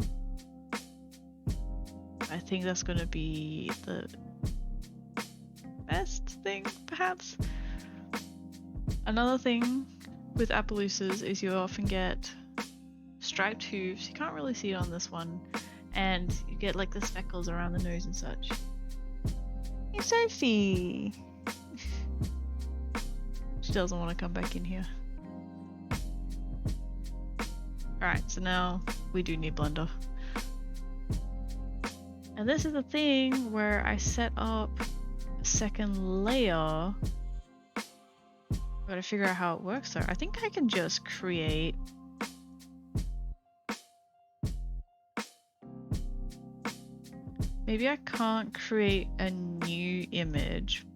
I think that's gonna be the best thing, perhaps. Another thing with Appaloosas is you often get striped hooves. You can't really see it on this one. And you get like the speckles around the nose and such. Hey, Sophie! She doesn't want to come back in here. Alright, so now we do need Blender. And this is the thing where I set up a second layer. Gotta figure out how it works though. I think I can just create maybe I can't create a new image.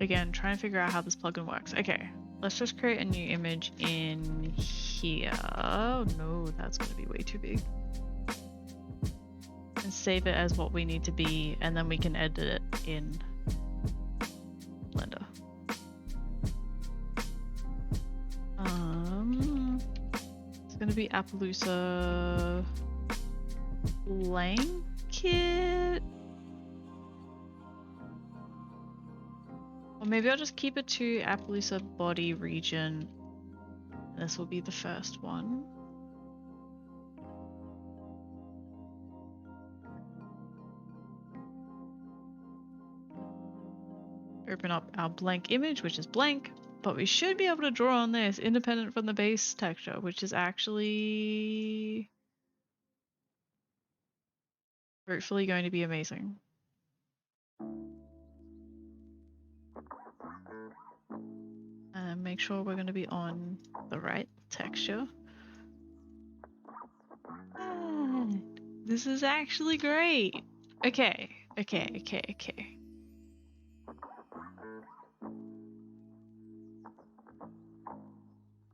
Again, trying to figure out how this plugin works. Okay, let's just create a new image in here. Oh no, that's gonna be way too big. And save it as what we need to be, and then we can edit it in Blender. It's gonna be Appaloosa blanket. Or maybe I'll just keep it to Appaloosa body region. This will be the first one. Open up our blank image, which is blank, but we should be able to draw on this independent from the base texture, which is actually hopefully going to be amazing. And make sure we're going to be on the right texture. This is actually great. Okay.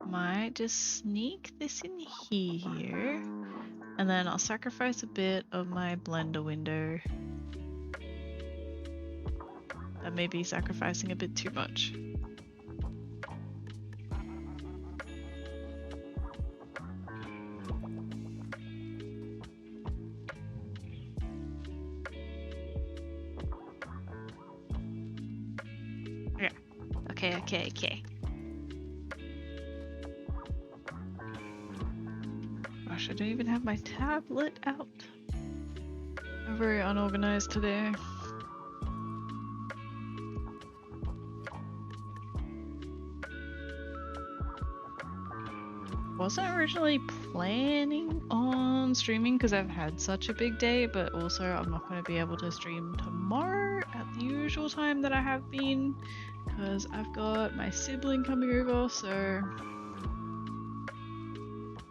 Might just sneak this in here, and then I'll sacrifice a bit of my Blender window. That may be sacrificing a bit too much. Okay. Gosh, I don't even have my tablet out. I'm very unorganized today. Wasn't originally planning on streaming because I've had such a big day, but also I'm not going to be able to stream tomorrow at the usual time that I have been because I've got my sibling coming over, so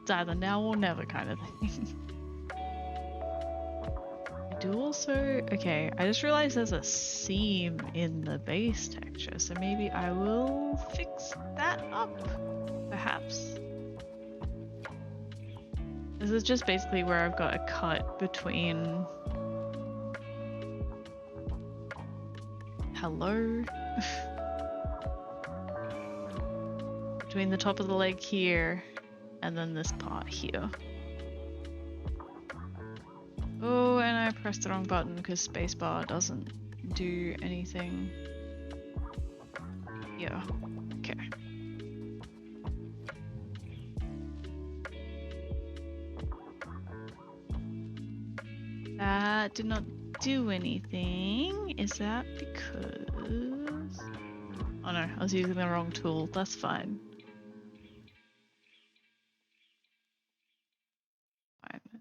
it's either now or never kind of thing. I do also, okay, I just realized there's a seam in the base texture, so maybe I will fix that up, perhaps. This is just basically where I've got a cut between... Hello? Between the top of the leg here and then this part here. Oh, and I pressed the wrong button because spacebar doesn't do anything. Yeah, okay. That did not do anything. Is that because... Oh no, I was using the wrong tool. That's fine.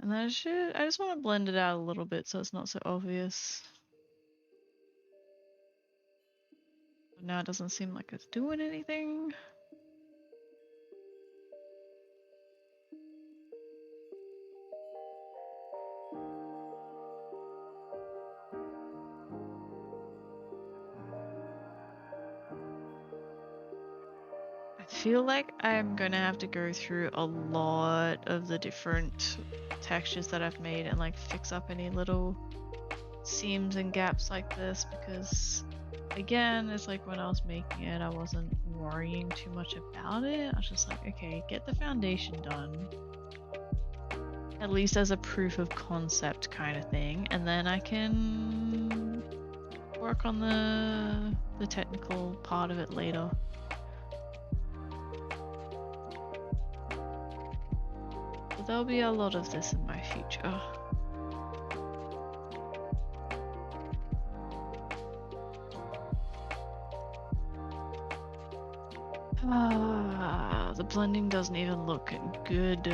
And then I just want to blend it out a little bit so it's not so obvious. But now it doesn't seem like it's doing anything. I feel like I'm gonna have to go through a lot of the different textures that I've made and like fix up any little seams and gaps like this, because again, it's like when I was making it I wasn't worrying too much about it. I was just like, okay, get the foundation done at least as a proof of concept kind of thing, and then I can work on the technical part of it later. But there'll be a lot of this in my future. The blending doesn't even look good.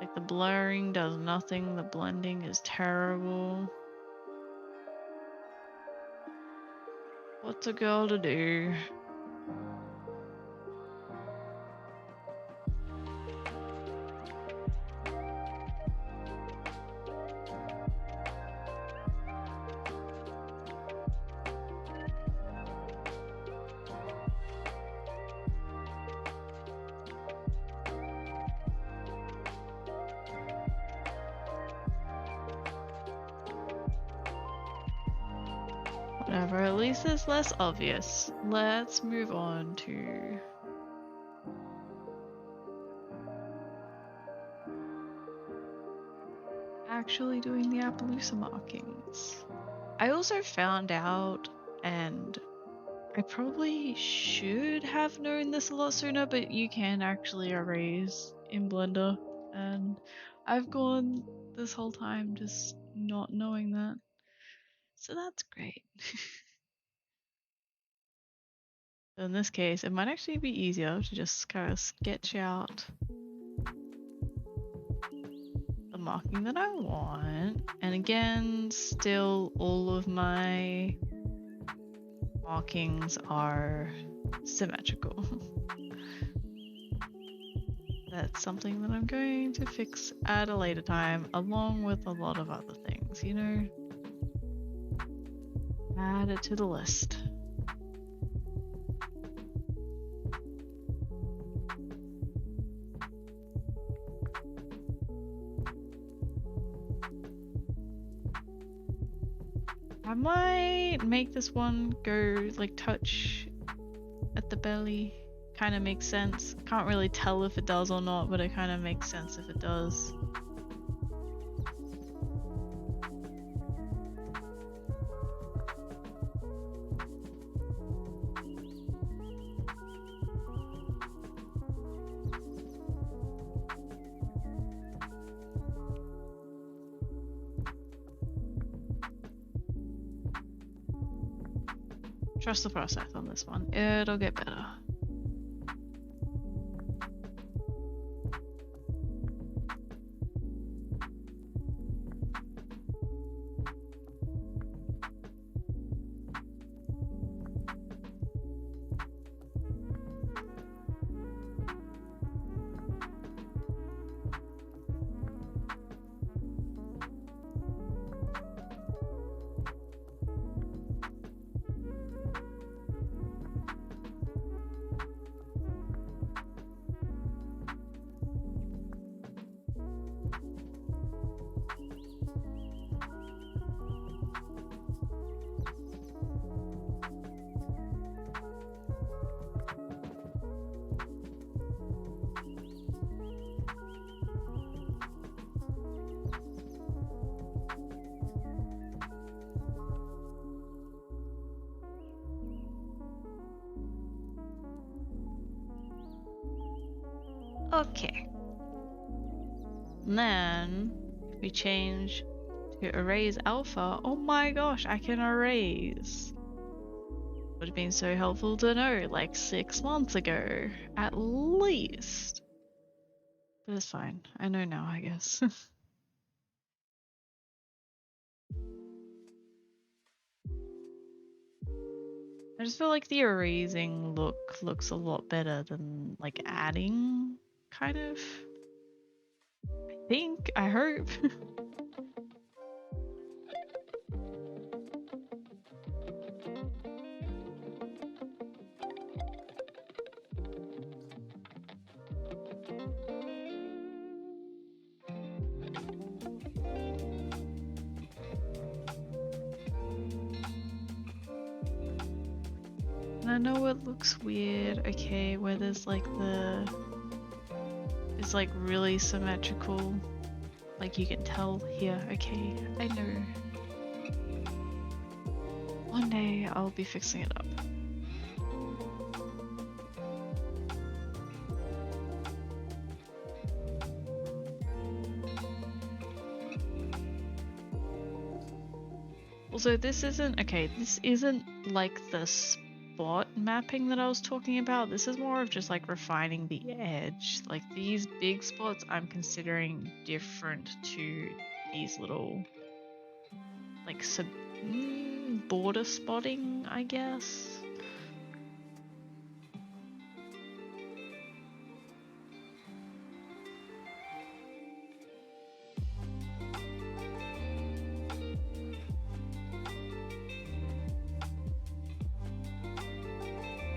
Like the blurring does nothing, the blending is terrible. What's a girl to do? Whatever, at least it's less obvious. Let's move on to... actually doing the Appaloosa markings. I also found out, and I probably should have known this a lot sooner, but you can actually erase in Blender, and I've gone this whole time just not knowing that. So that's great. In this case, it might actually be easier to just kind of sketch out the marking that I want. And again, still all of my markings are symmetrical. That's something that I'm going to fix at a later time, along with a lot of other things, you know? Add it to the list. I might make this one go like touch at the belly. Kind of makes sense. Can't really tell if it does or not, but it kind of makes sense if it does. Trust the process on this one. It'll get better. Okay. And then if we change to erase alpha, oh my gosh, I can erase. Would have been so helpful to know like 6 months ago, at least. But it's fine. I know now, I guess. I just feel like the erasing look looks a lot better than like adding, kind of. I think, I hope. And I know it looks weird, okay, where there's like it's like really symmetrical. Like you can tell here, okay, I know. One day I'll be fixing it up. Also, this isn't like the spot mapping that I was talking about. This is more of just like refining the edge. Like these big spots I'm considering different to these little like border spotting, I guess.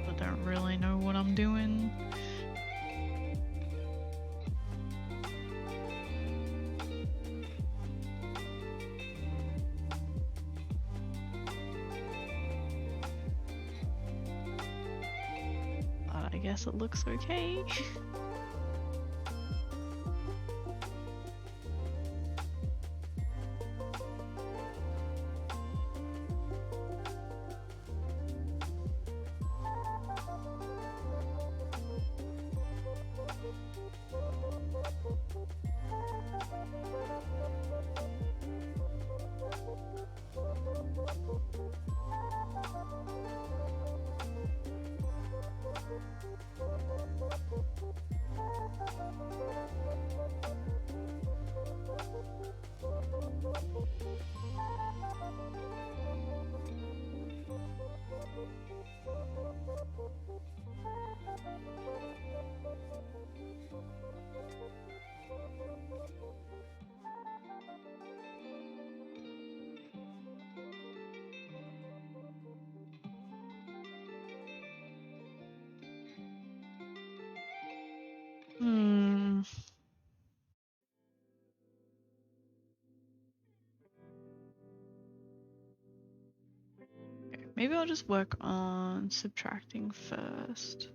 I don't really know what I'm doing. But I guess it looks okay. Okay, maybe I'll just work on subtracting first.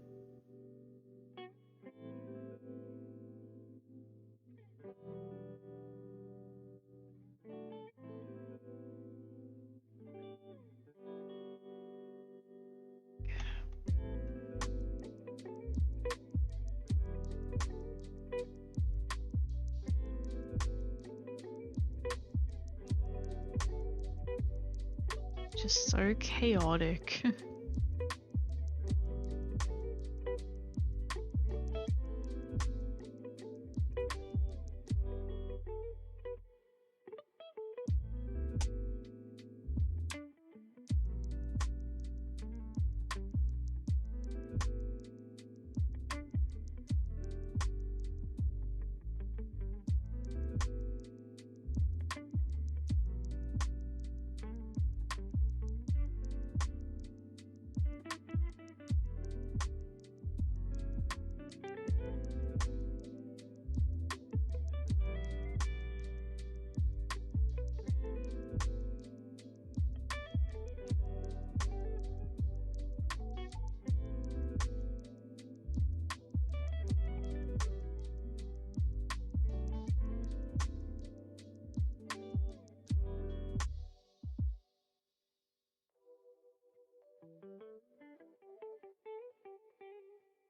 Just so chaotic.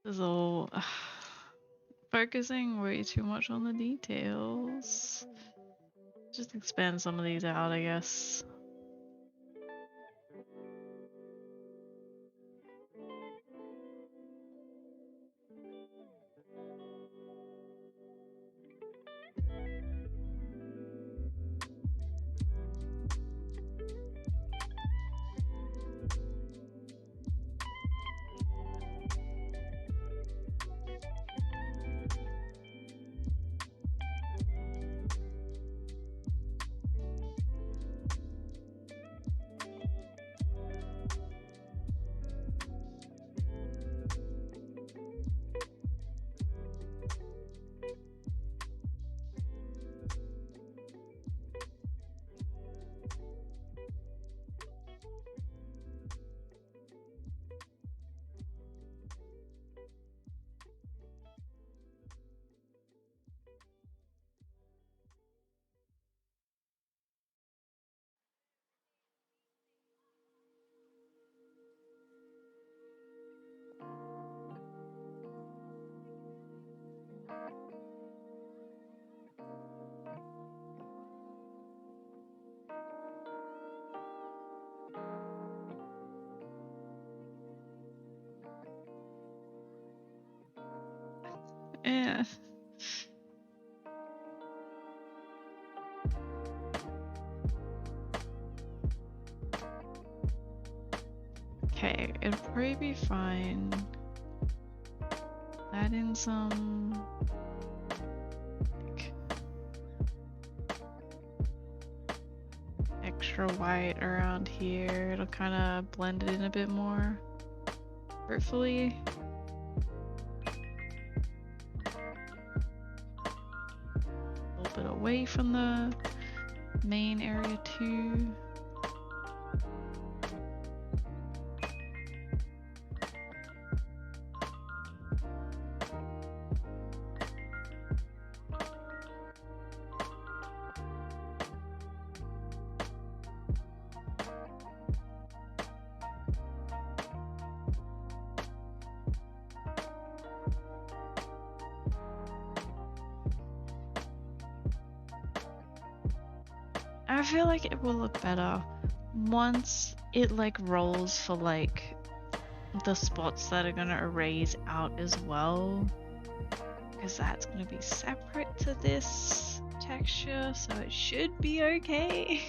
This is all focusing way too much on the details. Just expand some of these out, I guess. Okay, it'll probably be fine. Add in some like, extra white around here. It'll kind of blend it in a bit more, hopefully. A little bit away from the main area too. I feel like it will look better once it like rolls for like the spots that are gonna erase out as well, because that's gonna be separate to this texture, so it should be okay.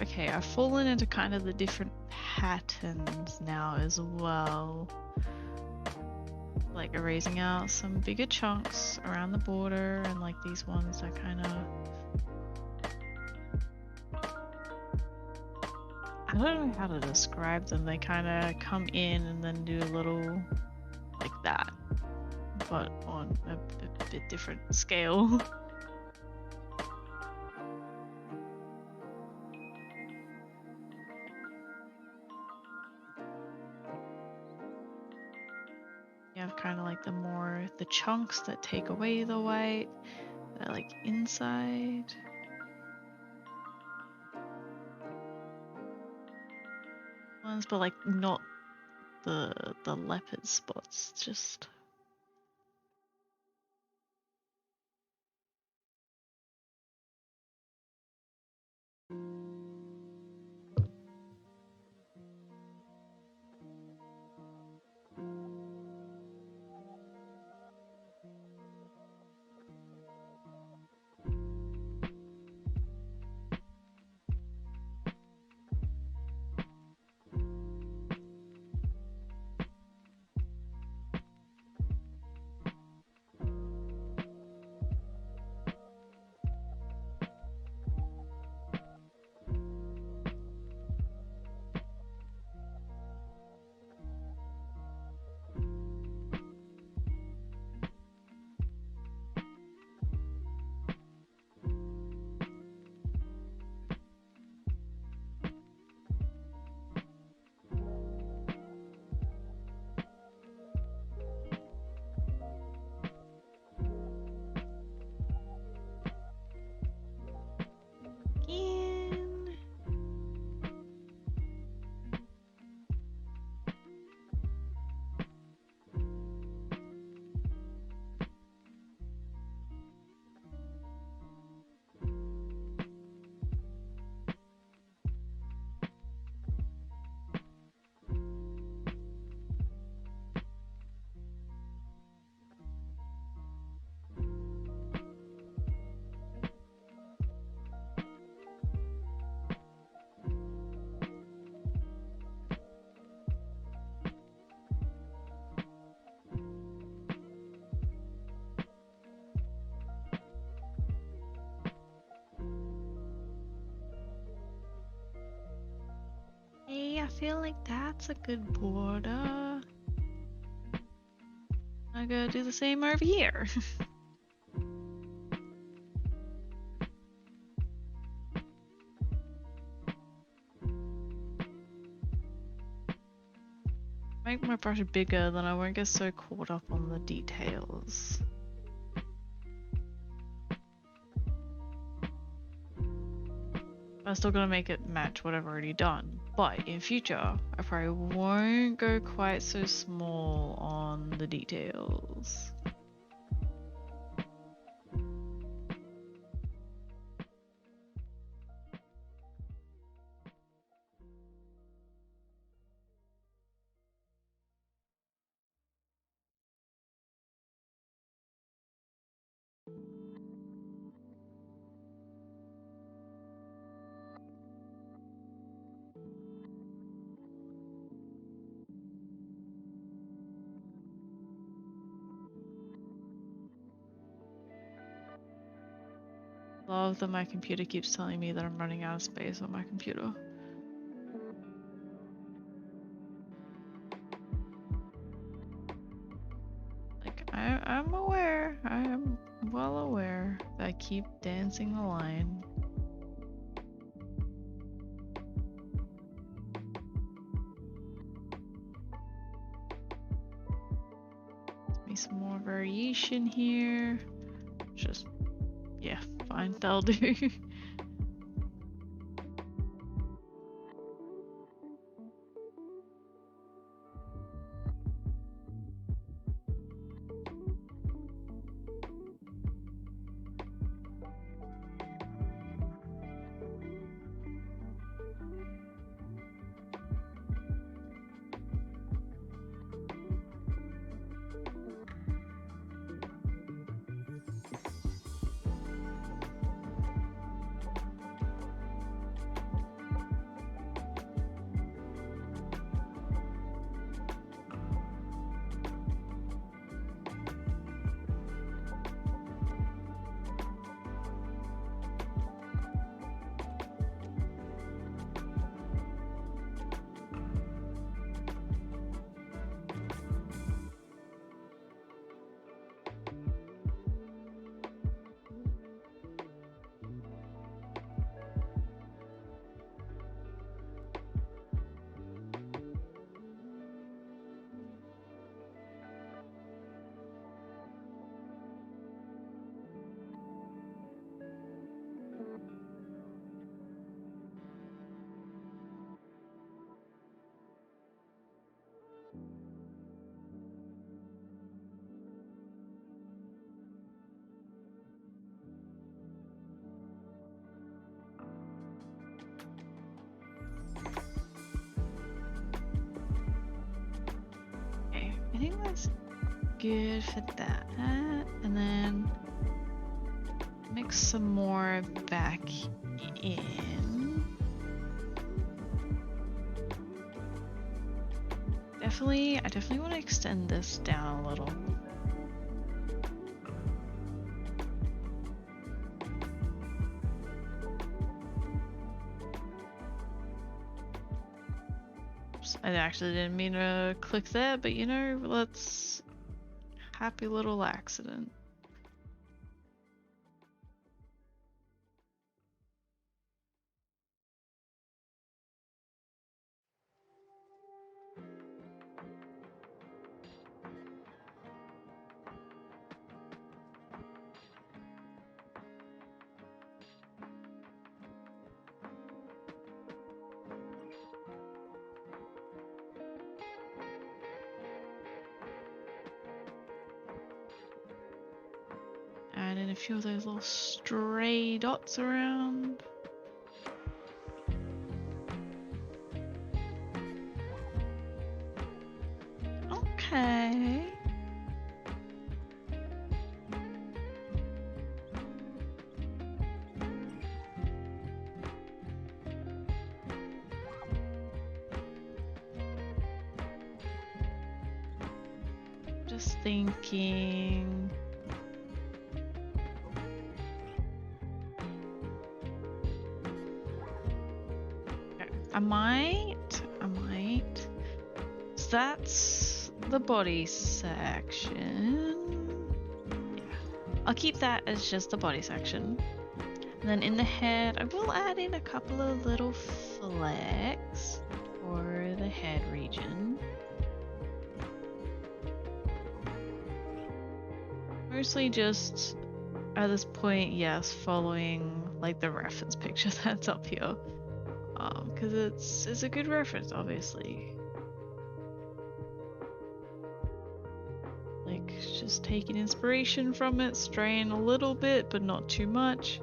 Okay, I've fallen into kind of the different patterns now as well. Like erasing out some bigger chunks around the border, and like these ones are kind of... I don't know how to describe them. They kind of come in and then do a little like that, but on a bit different scale. You have kind of like the chunks that take away the white, that are like inside. Ones, but like not the leopard spots, just... In. Hey, I feel like that's a good border. I'm gonna do the same over here. Make my brush bigger, then I won't get so caught up on the details. I'm still gonna make it match what I've already done. But in future, I probably won't go quite so small on the details. Love that my computer keeps telling me that I'm running out of space on my computer. Like, I'm aware, I am well aware that I keep dancing the line. Be some more variation here. Just, yeah, fine, that'll do. I think that's good for that. And then mix some more back in. I definitely want to extend this down a little. Oops, I actually didn't mean to click that, but you know, let's... Happy little accident. Add in a few of those little stray dots around. Okay. Just thinking. Okay. I might. So that's the body section. Yeah. I'll keep that as just the body section. And then in the head, I will add in a couple of little flecks for the head region. Mostly just, at this point, yes, following like the reference picture that's up here, because it's a good reference, obviously. Like, just taking inspiration from it, straying a little bit, but not too much.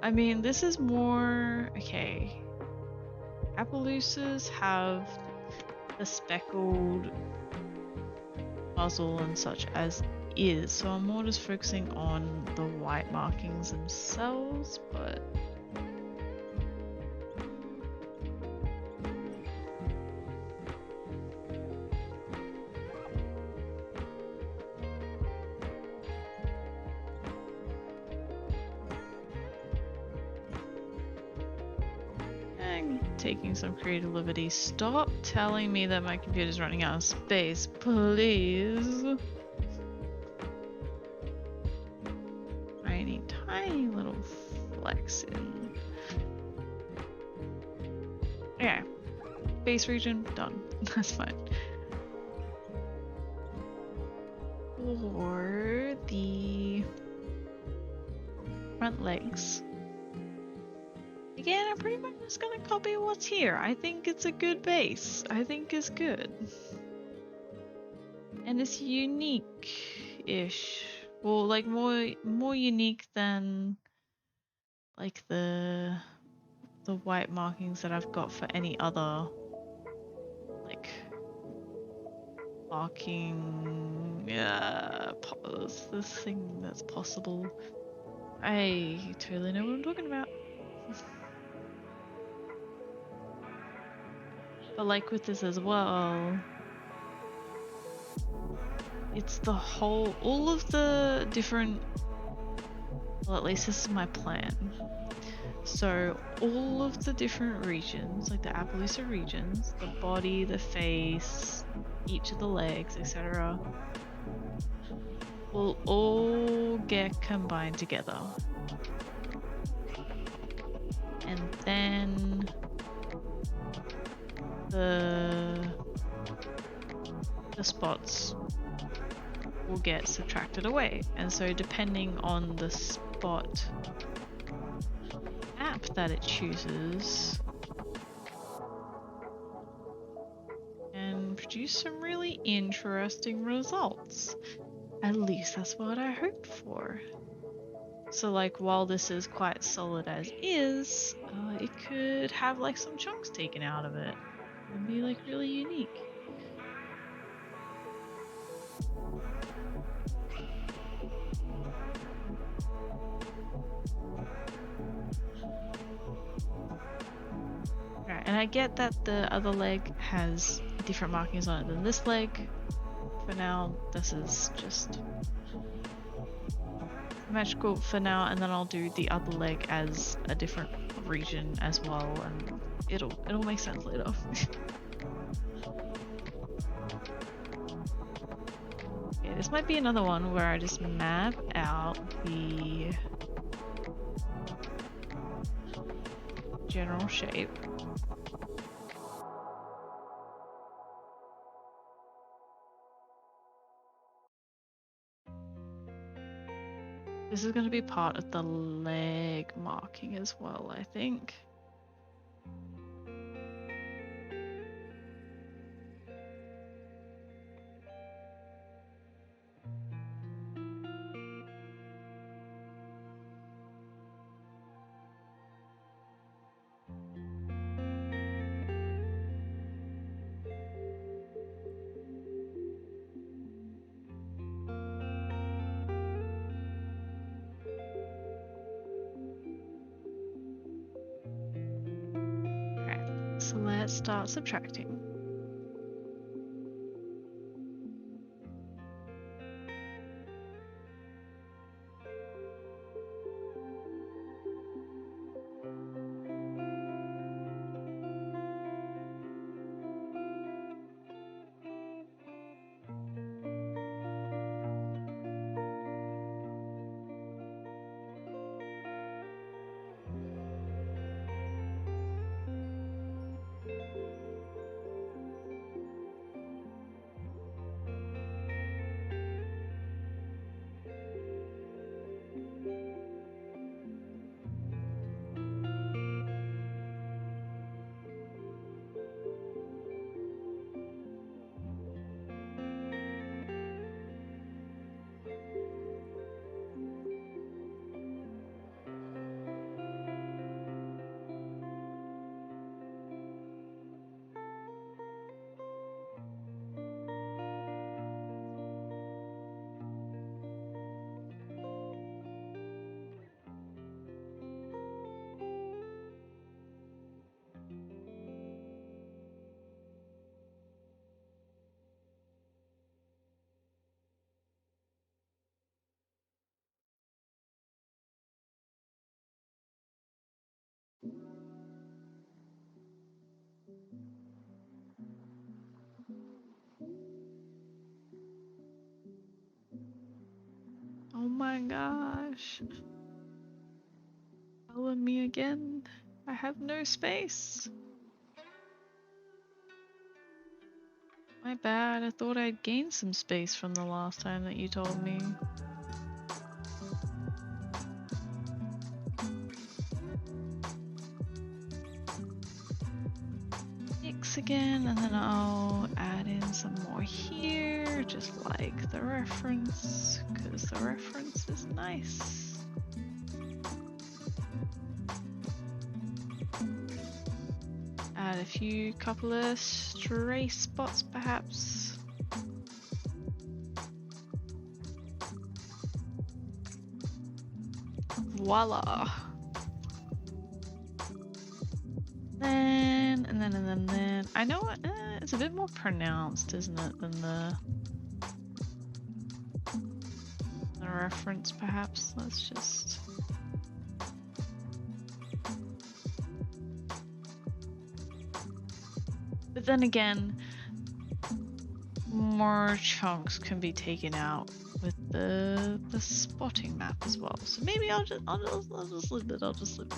I mean, this is more okay. Appaloosas have the speckled muzzle and such as is, so I'm more just focusing on the white markings themselves, but I'm taking some creative liberty. Stop telling me that my computer's running out of space, please. Tiny little flex in. Okay. Base region, done. That's fine. For the front legs. Again, I'm pretty much just gonna copy what's here. I think it's a good base. I think it's good. And it's unique-ish. Well, like more unique than like the white markings that I've got for any other like marking this thing that's possible. I totally know what I'm talking about. But like with this as well, it's the whole, all of the different, well, at least this is my plan. So all of the different regions, like the Appaloosa regions, the body, the face, each of the legs, etc., will all get combined together. And then the spots will get subtracted away. And so depending on the spot map that it chooses, and produce some really interesting results. At least that's what I hoped for. So like while this is quite solid as is, it could have like some chunks taken out of it and be like really unique. Right, and I get that the other leg has different markings on it than this leg. For now, this is just magical for now, and then I'll do the other leg as a different region as well, and it'll make sense later. Okay, this might be another one where I just map out the general shape. This is going to be part of the leg marking as well, I think. So let's start subtracting. Oh my gosh. Telling me again. I have no space. My bad. I thought I'd gained some space from the last time that you told me. Mix again, and then I'll add in some more here, just like the reference, because the reference is nice. Add a couple of stray spots perhaps. Voila! Then. I know it's a bit more pronounced, isn't it, than the reference perhaps. Let's just... But then again, more chunks can be taken out with the spotting map as well. So maybe I'll just leave it. I'll just leave it.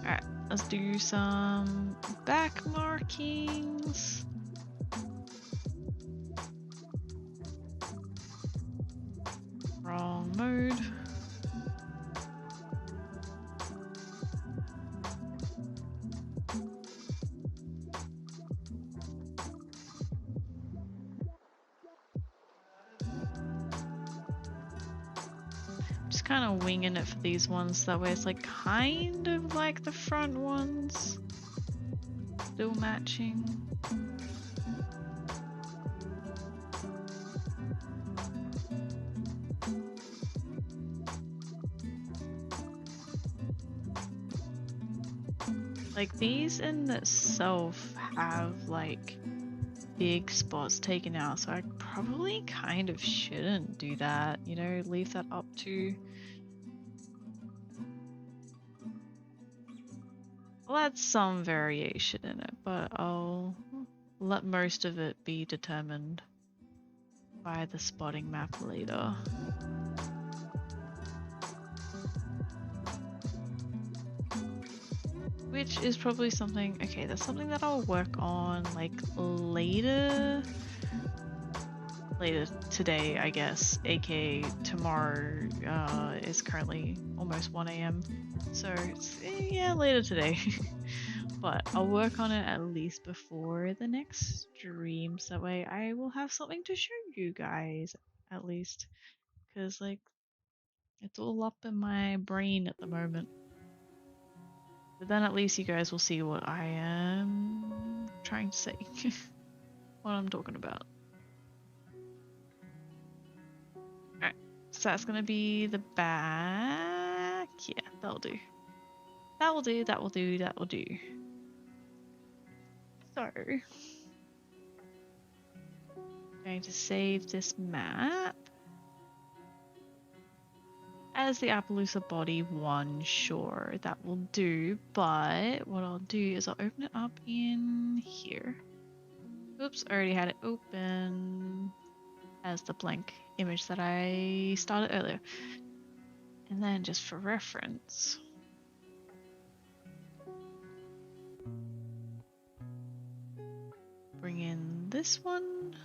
Alright, let's do some back markings. Wrong mode. Just kind of winging it for these ones, that way it's like kind of like the front ones. Still matching. Like these in itself have like big spots taken out, so I probably kind of shouldn't do that, you know, leave that up to... I'll add some variation in it, but I'll let most of it be determined by the spotting map later. Which is probably something, okay, that's something that I'll work on like later today, I guess, aka tomorrow. Is currently almost 1 AM, so it's, yeah, later today. But I'll work on it at least before the next stream, so that way I will have something to show you guys, at least, because like it's all up in my brain at the moment. But then at least you guys will see what I am trying to say. What I'm talking about. Alright, so that's gonna be the back. Yeah, that'll do. That will do, that will do, that will do. So, I'm going to save this map as the Appaloosa body 1, sure, that will do, but what I'll do is I'll open it up in here. Oops, I already had it open as the blank image that I started earlier. And then just for reference, bring in this one.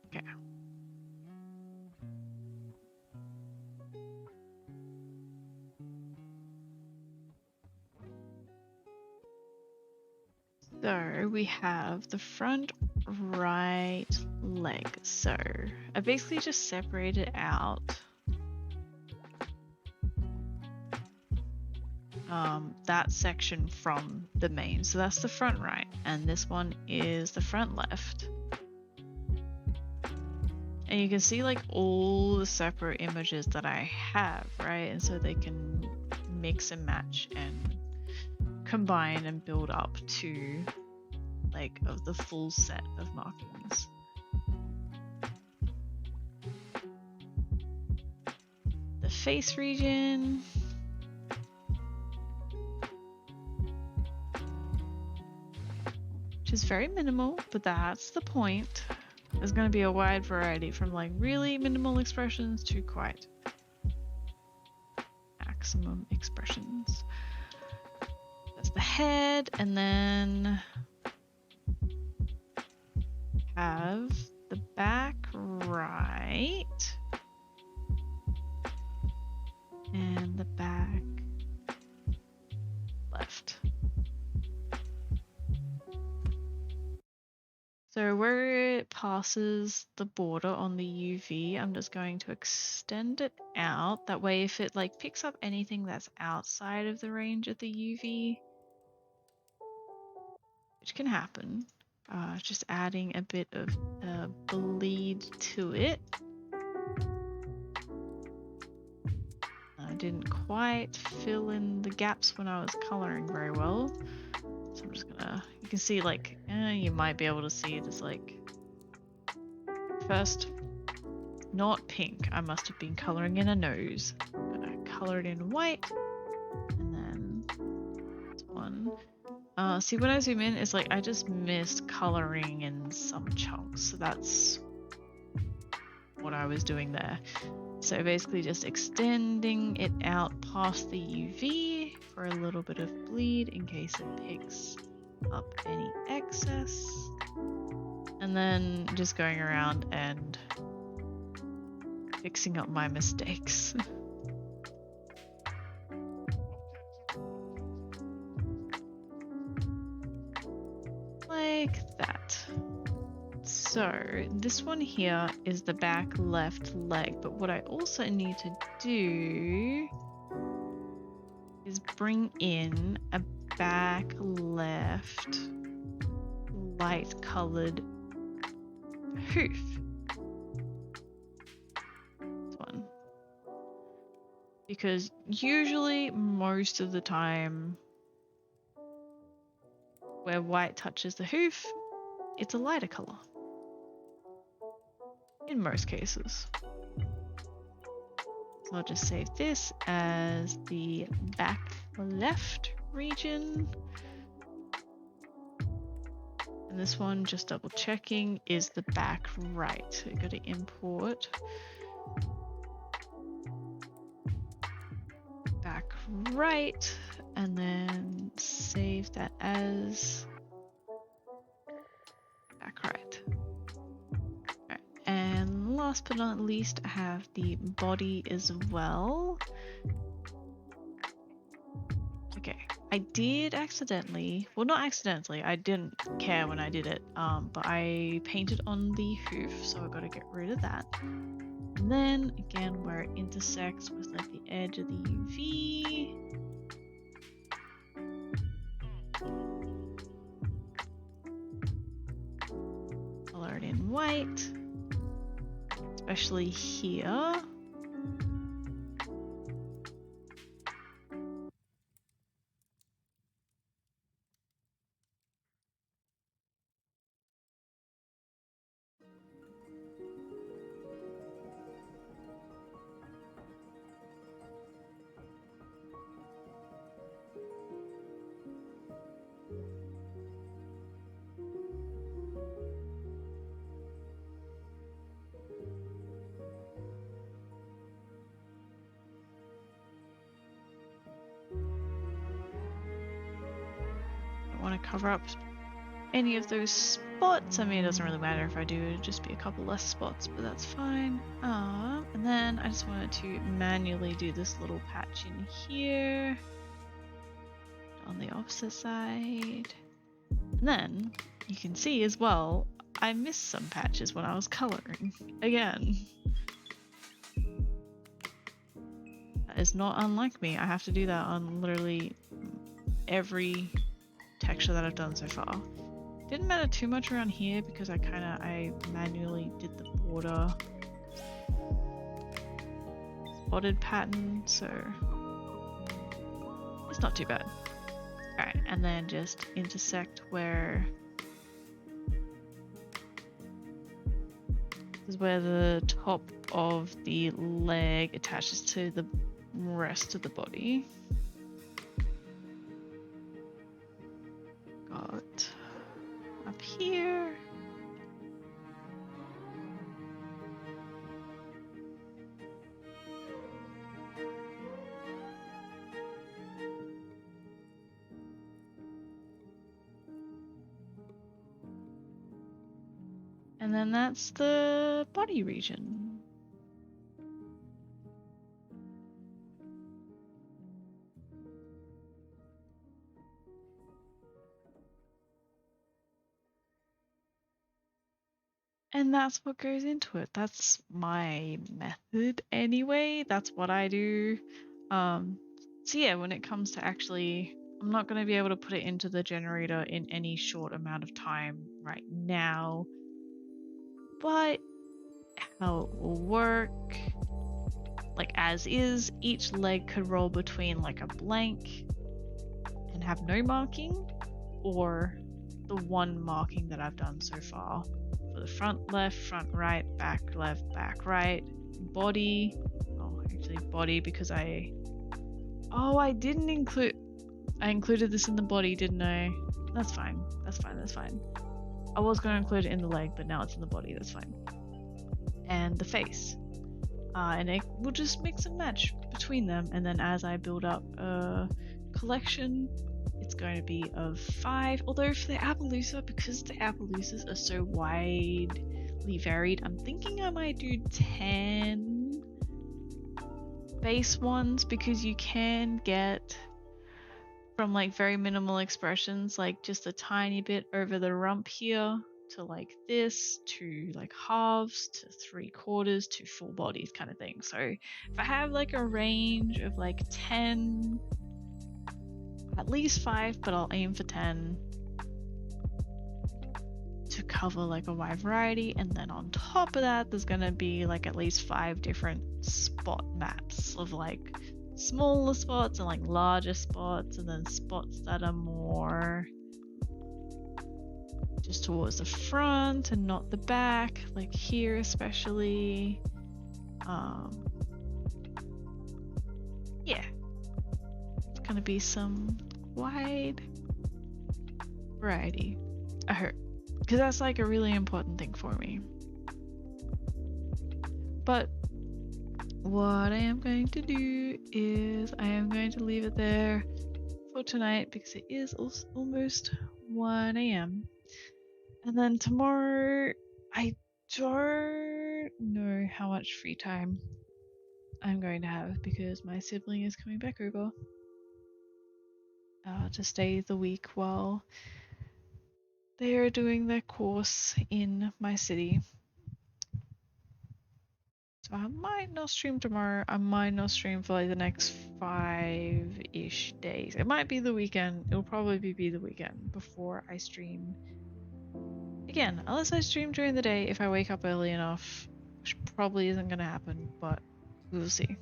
Okay. So we have the front right leg. So I basically just separated out that section from the main. So that's the front right, and this one is the front left. And you can see like all the separate images that I have, right? And so they can mix and match and combine and build up to like of the full set of markings. face region. Which is very minimal, but that's the point. There's going to be a wide variety from like really minimal expressions to quite maximum expressions. That's the head, and then have the back right and the back left. So where it passes the border on the UV, I'm just going to extend it out. That way if it like picks up anything that's outside of the range of the UV, which can happen, just adding a bit of bleed to it. I didn't quite fill in the gaps when I was coloring very well. So I'm just gonna, you can see like, you might be able to see this like, first, not pink, I must have been coloring in a nose. I colored in white, and then this one. See when I zoom in, it's like I just missed coloring in some chunks, so that's what I was doing there. So basically just extending it out past the UV for a little bit of bleed in case it picks up any excess. And then just going around and fixing up my mistakes. Like that. So this one here is the back left leg, but what I also need to do is bring in a back left light colored hoof. This one. Because usually, most of the time, where white touches the hoof, it's a lighter color. In most cases. So I'll just save this as the back left region. And this one, just double checking, is the back right. So you've got to import back right and then save that as back right. Alright, and last but not least, I have the body as well. Okay, I did accidentally, well not accidentally, I didn't care when I did it, but I painted on the hoof, so I gotta get rid of that. And then again, where it intersects with like the edge of the UV, color it in white, especially here. Want to cover up any of those spots. I mean, it doesn't really matter if I do, it'd just be a couple less spots, but that's fine. And then I just wanted to manually do this little patch in here on the opposite side. And then you can see as well, I missed some patches when I was coloring again. That is not unlike me. I have to do that on literally every texture that I've done so far. Didn't matter too much around here because I manually did the border spotted pattern, so it's not too bad. Alright, and then just intersect where is where the top of the leg attaches to the rest of the body. Got up here. And then that's the body region. And that's what goes into it. That's my method anyway. That's what I do. So yeah, when it comes to actually, I'm not going to be able to put it into the generator in any short amount of time right now. But how it will work, like as is, each leg could roll between like a blank and have no marking, or the one marking that I've done so far. For the front left, front right, back left, back right, body. Oh, actually body because I didn't include. I included this in the body, didn't I? That's fine. That's fine. That's fine. I was going to include it in the leg, but now it's in the body. That's fine. And the face. And it will just mix and match between them. And then as I build up a collection, it's going to be of 5. Although for the Appaloosa, because the Appaloosas are so widely varied, I'm thinking I might do 10 base ones, because you can get from like very minimal expressions, like just a tiny bit over the rump here, to like this, to like halves, to 3/4, to full bodies kind of thing. So if I have like a range of like 10, at least 5, but I'll aim for 10 to cover like a wide variety. And then on top of that, there's gonna be like at least 5 different spot maps of like smaller spots and like larger spots, and then spots that are more just towards the front and not the back, like here especially. Yeah, it's gonna be some wide variety, I hope, because that's like a really important thing for me. But what I am going to do is I am going to leave it there for tonight, because it is almost 1 a.m. And then tomorrow, I don't know how much free time I'm going to have, because my sibling is coming back over to stay the week while they are doing their course in my city. So I might not stream tomorrow. I might not stream for like the next 5-ish days. It might be the weekend. It'll probably be the weekend before I stream again, unless I stream during the day if I wake up early enough, which probably isn't gonna happen, but we will see.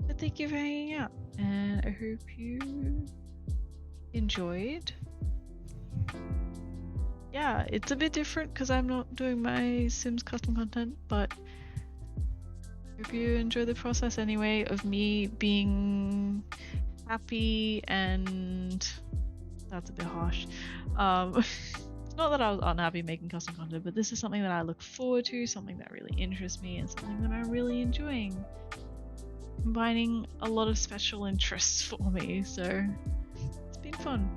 But thank you for hanging out, and I hope you enjoyed. Yeah, it's a bit different because I'm not doing my Sims custom content, but hope you enjoy the process anyway of me being happy, and that's a bit harsh. Not that I was unhappy making custom content, but this is something that I look forward to, something that really interests me, and something that I'm really enjoying. Combining a lot of special interests for me, so it's been fun.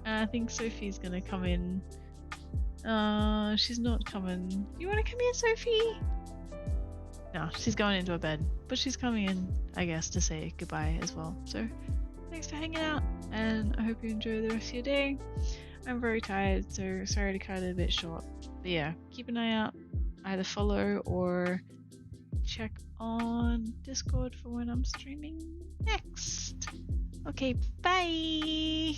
And I think Sophie's gonna come in. She's not coming. You wanna come in, Sophie? No, she's going into her bed, but she's coming in, I guess, to say goodbye as well. So thanks for hanging out, and I hope you enjoy the rest of your day. I'm very tired, so sorry to cut it a bit short. But yeah, keep an eye out. Either follow or check on Discord for when I'm streaming next. Okay, bye!